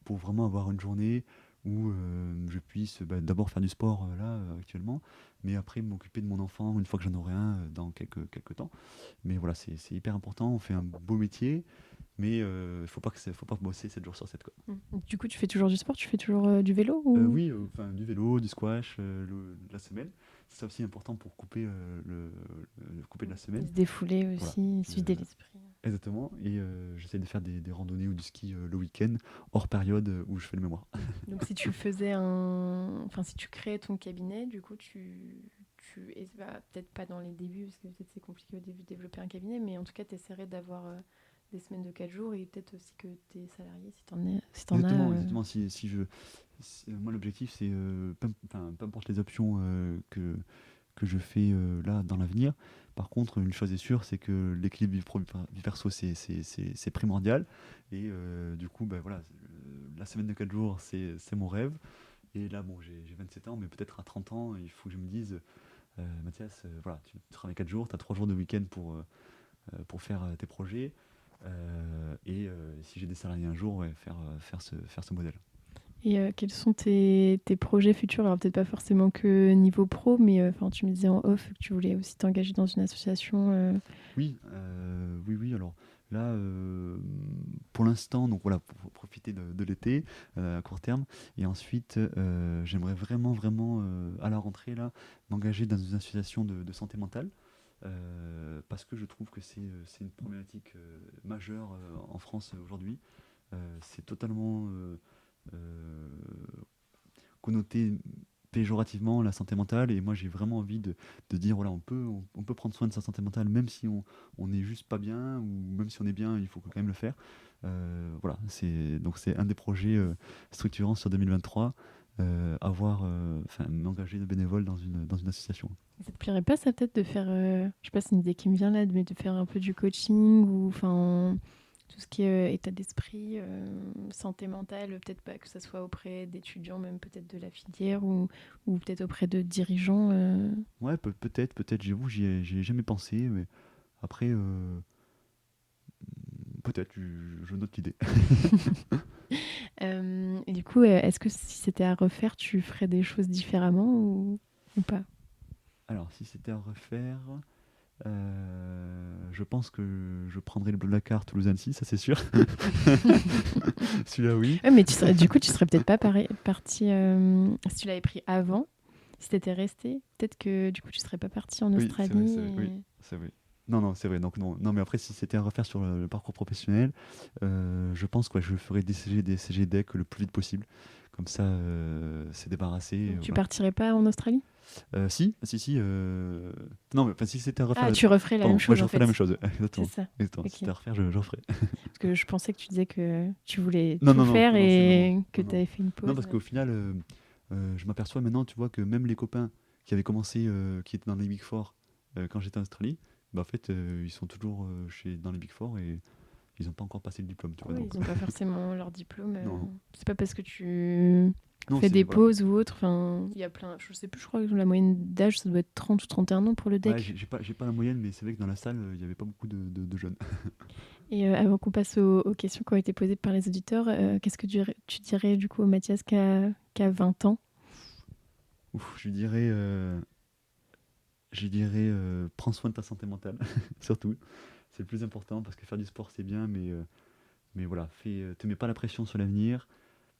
pour vraiment avoir une journée où je puisse d'abord faire du sport là actuellement, mais après m'occuper de mon enfant une fois que j'en aurai un dans quelques temps. Mais voilà, c'est hyper important. On fait un beau métier, mais faut pas bosser 7 jours sur 7 quoi. Du coup, tu fais toujours du sport, tu fais toujours du vélo ou Oui, enfin du vélo, du squash, la semaine. C'est ça aussi important pour couper, couper de la semaine. se défouler Voilà. aussi, se vider l'esprit. Exactement. J'essaie de faire des randonnées ou du ski le week-end, hors période où je fais le mémoire. Donc si tu faisais enfin si tu créais ton cabinet, du coup et peut-être pas dans les débuts, parce que peut-être c'est compliqué au début de développer un cabinet, mais en tout cas tu essaierais d'avoir des semaines de 4 jours et peut-être aussi que tes salariés, si t'en as. Exactement, exactement. Moi, l'objectif, c'est peu importe les options que je fais là dans l'avenir. Par contre, une chose est sûre, c'est que l'équilibre vie pro vie perso, c'est primordial. Du coup, voilà, la semaine de 4 jours, c'est mon rêve. Et là, bon, j'ai 27 ans, mais peut-être à 30 ans, il faut que je me dise, Mathias, voilà, tu travailles 4 jours, tu as 3 jours de week-end pour faire tes projets. Si j'ai des salariés un jour, ouais, faire ce modèle. Et quels sont tes projets futurs? Alors peut-être pas forcément que niveau pro, mais enfin tu me disais en off que tu voulais aussi t'engager dans une association. Oui, oui. Alors là, pour l'instant, donc voilà, pour profiter de l'été à court terme, et ensuite, j'aimerais vraiment à la rentrée là, m'engager dans une association de santé mentale. Parce que je trouve que c'est une problématique majeure en France aujourd'hui. C'est totalement euh, connoté péjorativement la santé mentale et moi j'ai vraiment envie de dire voilà on peut prendre soin de sa santé mentale même si on est juste pas bien ou même si on est bien il faut quand même le faire. Voilà c'est un des projets structurants sur 2023 m'engager de bénévole dans une association. Ça te plairait pas ça peut-être de faire, je sais pas, c'est une idée qui me vient là, mais de faire un peu du coaching ou enfin tout ce qui est état d'esprit, santé mentale, peut-être pas que ça soit auprès d'étudiants, même peut-être de la filière ou peut-être auprès de dirigeants. Ouais, peut-être, j'avoue, j'y ai jamais pensé, mais après, peut-être, je note l'idée. Et du coup, est-ce que si c'était à refaire, tu ferais des choses différemment ou pas? Alors, si c'était à refaire, je pense que je prendrais le Blablacar Toulouse-Annecy, ça c'est sûr. Celui-là, oui. Ouais, mais du coup, tu serais peut-être pas parti si tu l'avais pris avant, si t'étais resté. Peut-être que du coup, tu serais pas parti en Oui, c'est vrai, Australie. oui, c'est vrai. Non, non, c'est vrai. Donc, non. Non, mais après, si c'était à refaire sur le parcours professionnel, je pense que je ferais DCG, DSCG, DEC le plus vite possible. Comme ça, c'est débarrassé. Donc, tu Voilà. partirais pas en Australie? Si. Non, mais enfin, si c'était à refaire. Ah, tu referais la Pardon, même ouais, chose je en referais la même fait. chose. C'est Exactement. ça. Exactement. Si Ok. c'était à refaire, je referais. Parce que je pensais que tu disais que tu voulais Non, tout non, non, faire non, et que non, tu non. avais fait une Non, pause. parce qu'au final, je m'aperçois maintenant, tu vois, que même les copains qui avaient commencé, qui étaient dans les Big Four quand j'étais en Australie, bah, en fait, ils sont toujours dans les Big Four et ils n'ont pas encore passé le diplôme, tu vois. Oui, Donc, ils n'ont pas forcément leur diplôme. non, C'est pas parce que tu non, fais c'est. des Voilà. pauses ou autre. Enfin, il y a plein. Je sais plus, je crois que la moyenne d'âge, ça doit être 30 ou 31 ans pour le Ouais, deck. j'ai pas la moyenne, mais c'est vrai que dans la salle, il n'y avait pas beaucoup de jeunes. Et avant qu'on passe aux questions qui ont été posées par les auditeurs, qu'est-ce que tu dirais du coup au Mathias qui a 20 ans? Ouf, je dirais prends soin de ta santé mentale, surtout. C'est le plus important parce que faire du sport, c'est bien, mais voilà, te mets pas la pression sur l'avenir,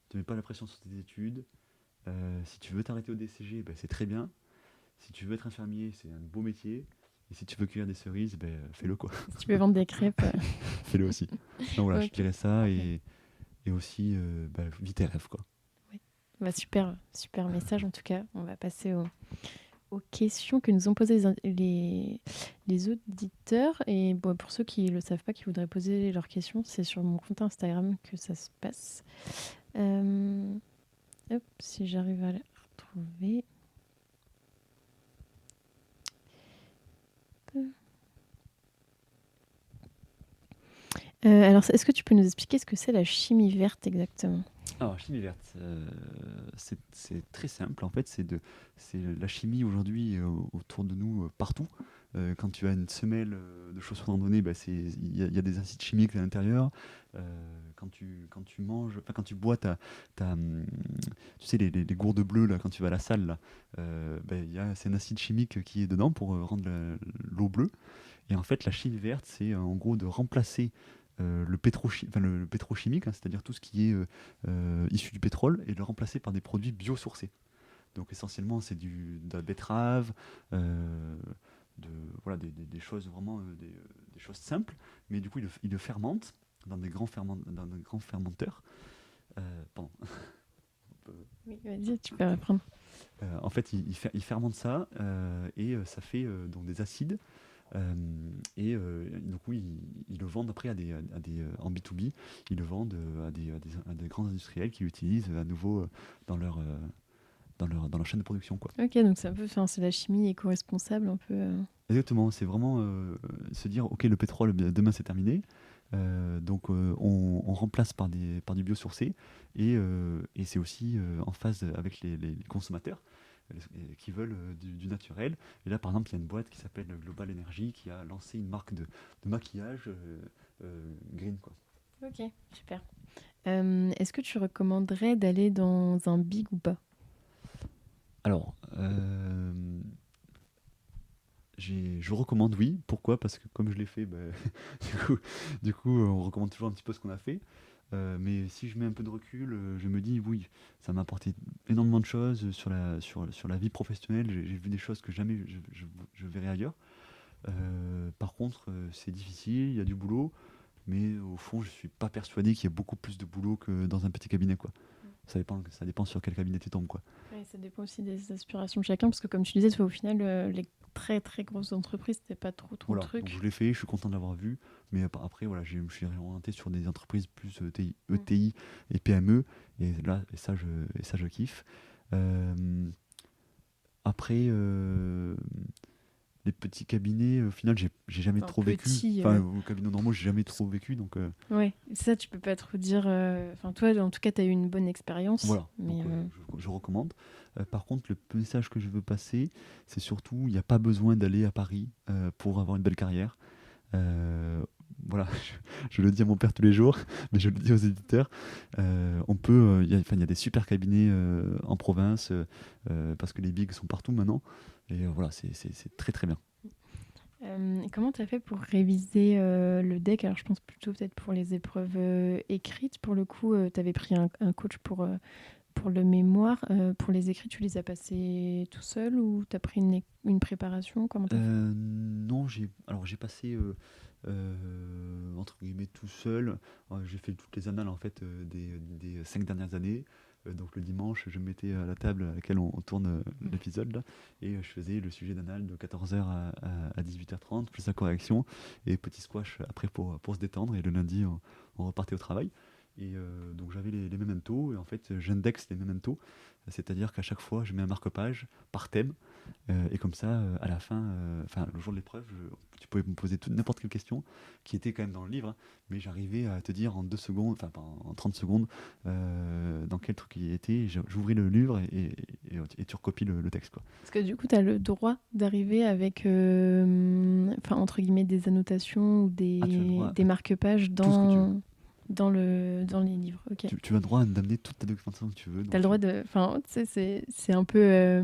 te mets pas la pression sur tes études. Si tu veux t'arrêter au DCG, ben, c'est très bien. Si tu veux être infirmier, c'est un beau métier. Et si tu veux cueillir des cerises, ben, fais-le quoi. Si tu peux vendre des crêpes. Fais-le aussi. Donc voilà, je Ok. dirais ça et aussi vis tes rêves quoi. Ouais. Bah, super, super message en tout cas. On va passer aux questions que nous ont posées les auditeurs. Et bon, pour ceux qui ne le savent pas, qui voudraient poser leurs questions, c'est sur mon compte Instagram que ça se passe. Hop, si j'arrive à la retrouver. Alors, est-ce que tu peux nous expliquer ce que c'est la chimie verte exactement? Alors, chimie verte, c'est très simple. En fait, c'est la chimie aujourd'hui autour de nous, partout. Quand tu as une semelle de chaussures randonnée, bah, il y a des acides chimiques à l'intérieur. Quand tu manges, enfin, quand tu bois tu sais, les gourdes bleues, là, quand tu vas à la salle, là, bah, c'est un acide chimique qui est dedans pour rendre l'eau bleue. Et en fait, la chimie verte, c'est en gros de remplacer le pétrochimique, hein, c'est-à-dire tout ce qui est issu du pétrole, et de le remplacer par des produits biosourcés. Donc essentiellement, c'est de la betterave, euh, de, voilà, des choses vraiment des choses simples, mais du coup, il le fermente dans dans des grands fermenteurs. Pardon. Oui, vas-y, tu peux reprendre. En fait, il fermente ça et ça fait donc des acides. Du coup, ils le vendent après en B2B, ils le vendent à des grands industriels qui l'utilisent à nouveau dans leur chaîne de production, quoi. Ok, donc c'est un peu, c'est la chimie éco-responsable un peu. Exactement, c'est vraiment se dire, ok, le pétrole, demain c'est terminé, on remplace par du biosourcé, et c'est aussi en phase avec les consommateurs qui veulent du naturel. Et là, par exemple, il y a une boîte qui s'appelle Global Energy qui a lancé une marque de maquillage green, quoi. Ok, super. Est-ce que tu recommanderais d'aller dans un big ou pas? Alors, je recommande, oui. Pourquoi? Parce que comme je l'ai fait, bah, du coup, on recommande toujours un petit peu ce qu'on a fait. Mais si je mets un peu de recul, je me dis oui, ça m'a apporté énormément de choses sur la vie professionnelle. J'ai vu des choses que jamais je verrai ailleurs. Par contre, c'est difficile, il y a du boulot, mais au fond, je suis pas persuadé qu'il y ait beaucoup plus de boulot que dans un petit cabinet, quoi. Ça dépend sur quel cabinet tu tombes, quoi. Ouais, ça dépend aussi des aspirations de chacun, parce que comme tu disais, au final, les très très grosses entreprises, c'était pas trop ton Voilà, donc je truc. l'ai fait, je suis content de l'avoir vu, mais après, voilà, je me suis réorienté sur des entreprises plus Mm. ETI et PME, et ça, je kiffe. Euh, Après, les petits cabinets, au final, j'ai jamais Enfin, trop vécu. petit. Enfin, aux cabinets normaux, j'ai jamais trop vécu, donc Ouais, ça, tu peux pas trop dire. Enfin, toi, en tout cas, tu as eu une bonne expérience. voilà. Mais Donc, je recommande. Par contre, le message que je veux passer, c'est surtout, il n'y a pas besoin d'aller à Paris pour avoir une belle carrière. Euh, voilà, je le dis à mon père tous les jours, mais je le dis aux éditeurs. Il y a des super cabinets en province, parce que les bigs sont partout maintenant. Et voilà, c'est très très bien. et comment tu as fait pour réviser le deck? Alors, je pense plutôt peut-être pour les épreuves écrites. Pour le coup, tu avais pris un coach pour le mémoire. Pour les écrits, tu les as passés tout seul ou tu as pris une préparation? Comment tu as fait? Non, j'ai passé entre guillemets tout seul. J'ai fait toutes les annales en fait des 5 dernières années. Donc le dimanche, je me mettais à la table à laquelle on tourne l'épisode là, et je faisais le sujet d'annale de 14h à 18h30, plus la correction, et petit squash après pour se détendre. Et le lundi, on repartait au travail. Donc j'avais les mementos, et en fait j'indexe les mementos, c'est-à-dire qu'à chaque fois je mets un marque-page par thème. Et comme ça, à la fin, enfin le jour de l'épreuve, tu pouvais me poser n'importe quelle question qui était quand même dans le livre, hein, mais j'arrivais à te dire en 2 secondes, enfin pas en 30 secondes, dans quel truc il était. J'ouvrais le livre et tu recopies le texte, quoi. Parce que du coup, tu as le droit d'arriver avec, enfin, entre guillemets, des annotations ou Ah, tu as le droit des à marque-pages tout ce que tu veux. dans les livres. Ok. Tu as le droit d'amener toute ta documentation que tu veux. Tu as le Donc, droit de. Enfin, tu sais, c'est un peu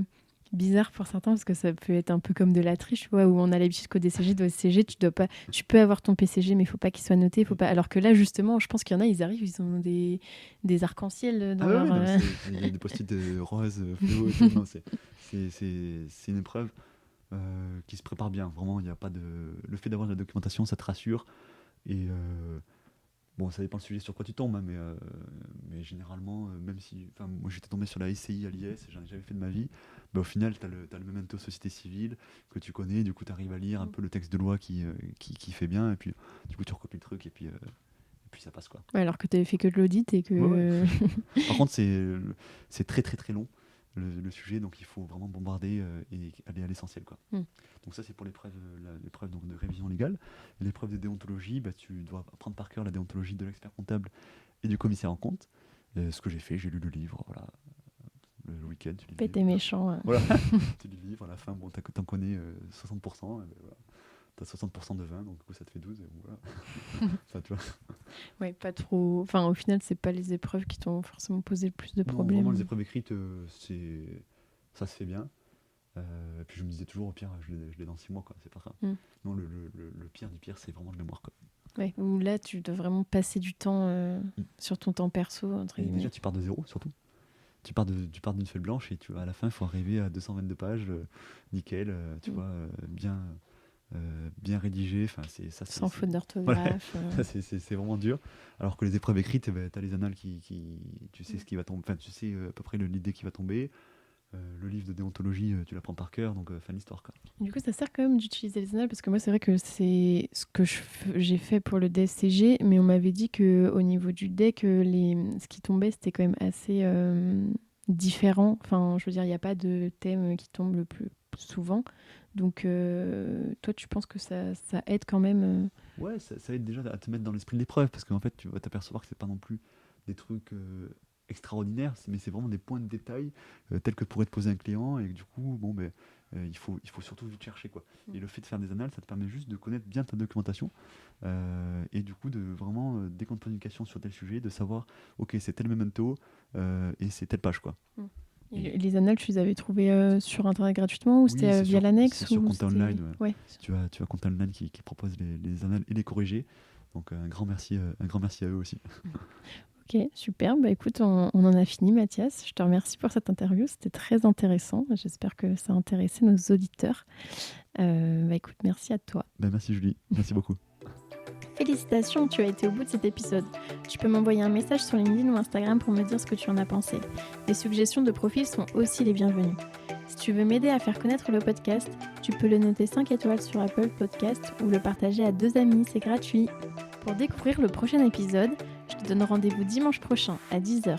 bizarre pour certains parce que ça peut être un peu comme de la triche, tu vois, où on a l'habitude qu'au DCG, au CG, tu dois pas. Tu peux avoir ton PCG, mais il faut pas qu'il soit noté. Faut pas... Alors que là, justement, je pense qu'il y en a, ils arrivent, ils ont des arcs-en-ciel dans ah ouais, leur. ouais, non, mais il y a des post-it roses, fluo et tout. Non, c'est une épreuve qui se prépare bien. Vraiment, il n'y a pas de. Le fait d'avoir de la documentation, ça te rassure. Et Bon, ça dépend le sujet sur quoi tu tombes, hein, mais généralement, même si. Enfin, moi j'étais tombé sur la SCI à l'IS, j'en ai jamais fait de ma vie. Bah, au final, t'as le memento société civile que tu connais, du coup tu arrives à lire un peu le texte de loi qui fait bien, et puis du coup tu recopies le truc, et puis ça passe quoi. Ouais, alors que tu avais fait que de l'audit et Ouais, que. ouais. Par contre, c'est très très très long le sujet, donc il faut vraiment bombarder et aller à l'essentiel quoi. Mm. Donc ça c'est pour l'épreuve donc, de révision légale. Et l'épreuve de déontologie, bah, tu dois apprendre par cœur la déontologie de l'expert comptable et du commissaire en compte. Ce que j'ai fait, j'ai lu le livre, voilà, le week-end. Tu lis le Pété livre. méchant. Voilà, tu lis le livre, à la fin, bon, t'en connais 60%, et ben voilà. T'as 60% de 20, donc du coup ça te fait 12, et voilà. Enfin, tu vois. Ouais, pas trop. Enfin, au final, c'est pas les épreuves qui t'ont forcément posé le plus de Non, problèmes. vraiment, les épreuves écrites, ça se fait bien. Et puis je me disais toujours, au pire, je l'ai dans 6 mois, quoi. C'est pas grave. Mm. Non, le pire du pire, c'est vraiment le mémoire, quoi. Ouais, où là, tu dois vraiment passer du temps sur ton temps perso, entre Et guillemets. déjà, tu pars de zéro, surtout. Tu pars d'une feuille blanche et à la fin, il faut arriver à 222 pages, nickel, tu vois, bien rédigé. Enfin, Sans faute Voilà, d'orthographe. ça, c'est vraiment dur. Alors que les épreuves écrites, tu as les annales tu sais ce qui va tomber, enfin, tu sais à peu près l'idée qui va tomber. Le livre de déontologie, tu l'apprends par cœur, donc fin de l'histoire, quoi. Du coup, ça sert quand même d'utiliser les annales parce que moi, c'est vrai que c'est ce que j'ai fait pour le DSCG, mais on m'avait dit qu'au niveau du DEC, ce qui tombait, c'était quand même assez différent. Enfin, je veux dire, il n'y a pas de thème qui tombe le plus souvent. Donc, toi, tu penses que ça aide quand même Ouais, ça aide déjà à te mettre dans l'esprit de l'épreuve, parce qu'en fait, tu vas t'apercevoir que c'est pas non plus des trucs extraordinaires, mais c'est vraiment des points de détail tels que pourrait te poser un client, et que du coup, bon, ben, il faut surtout vite chercher, quoi. Et le fait de faire des annales, ça te permet juste de connaître bien ta documentation, et du coup, de vraiment, dès qu'on te pose une question sur tel sujet, de savoir, ok, c'est tel memento, et c'est telle page, quoi. Et les annales, tu les avais trouvées sur Internet gratuitement ou c'était via l'annexe c'est sur ou Compta c'était... Online, ouais. Ouais. Tu as Compta Online qui propose les annales et les corrigés. Donc un grand merci à eux aussi. Ok, super. Bah, écoute, on en a fini, Mathias. Je te remercie pour cette interview. C'était très intéressant. J'espère que ça a intéressé nos auditeurs. Bah, écoute, merci à toi. Ben, merci Julie, merci beaucoup. Félicitations, tu as été au bout de cet épisode. Tu peux m'envoyer un message sur LinkedIn ou Instagram pour me dire ce que tu en as pensé. Les suggestions de profils sont aussi les bienvenues. Si tu veux m'aider à faire connaître le podcast, tu peux le noter 5 étoiles sur Apple Podcast ou le partager à 2 amis, c'est gratuit. Pour découvrir le prochain épisode, je te donne rendez-vous dimanche prochain à 10h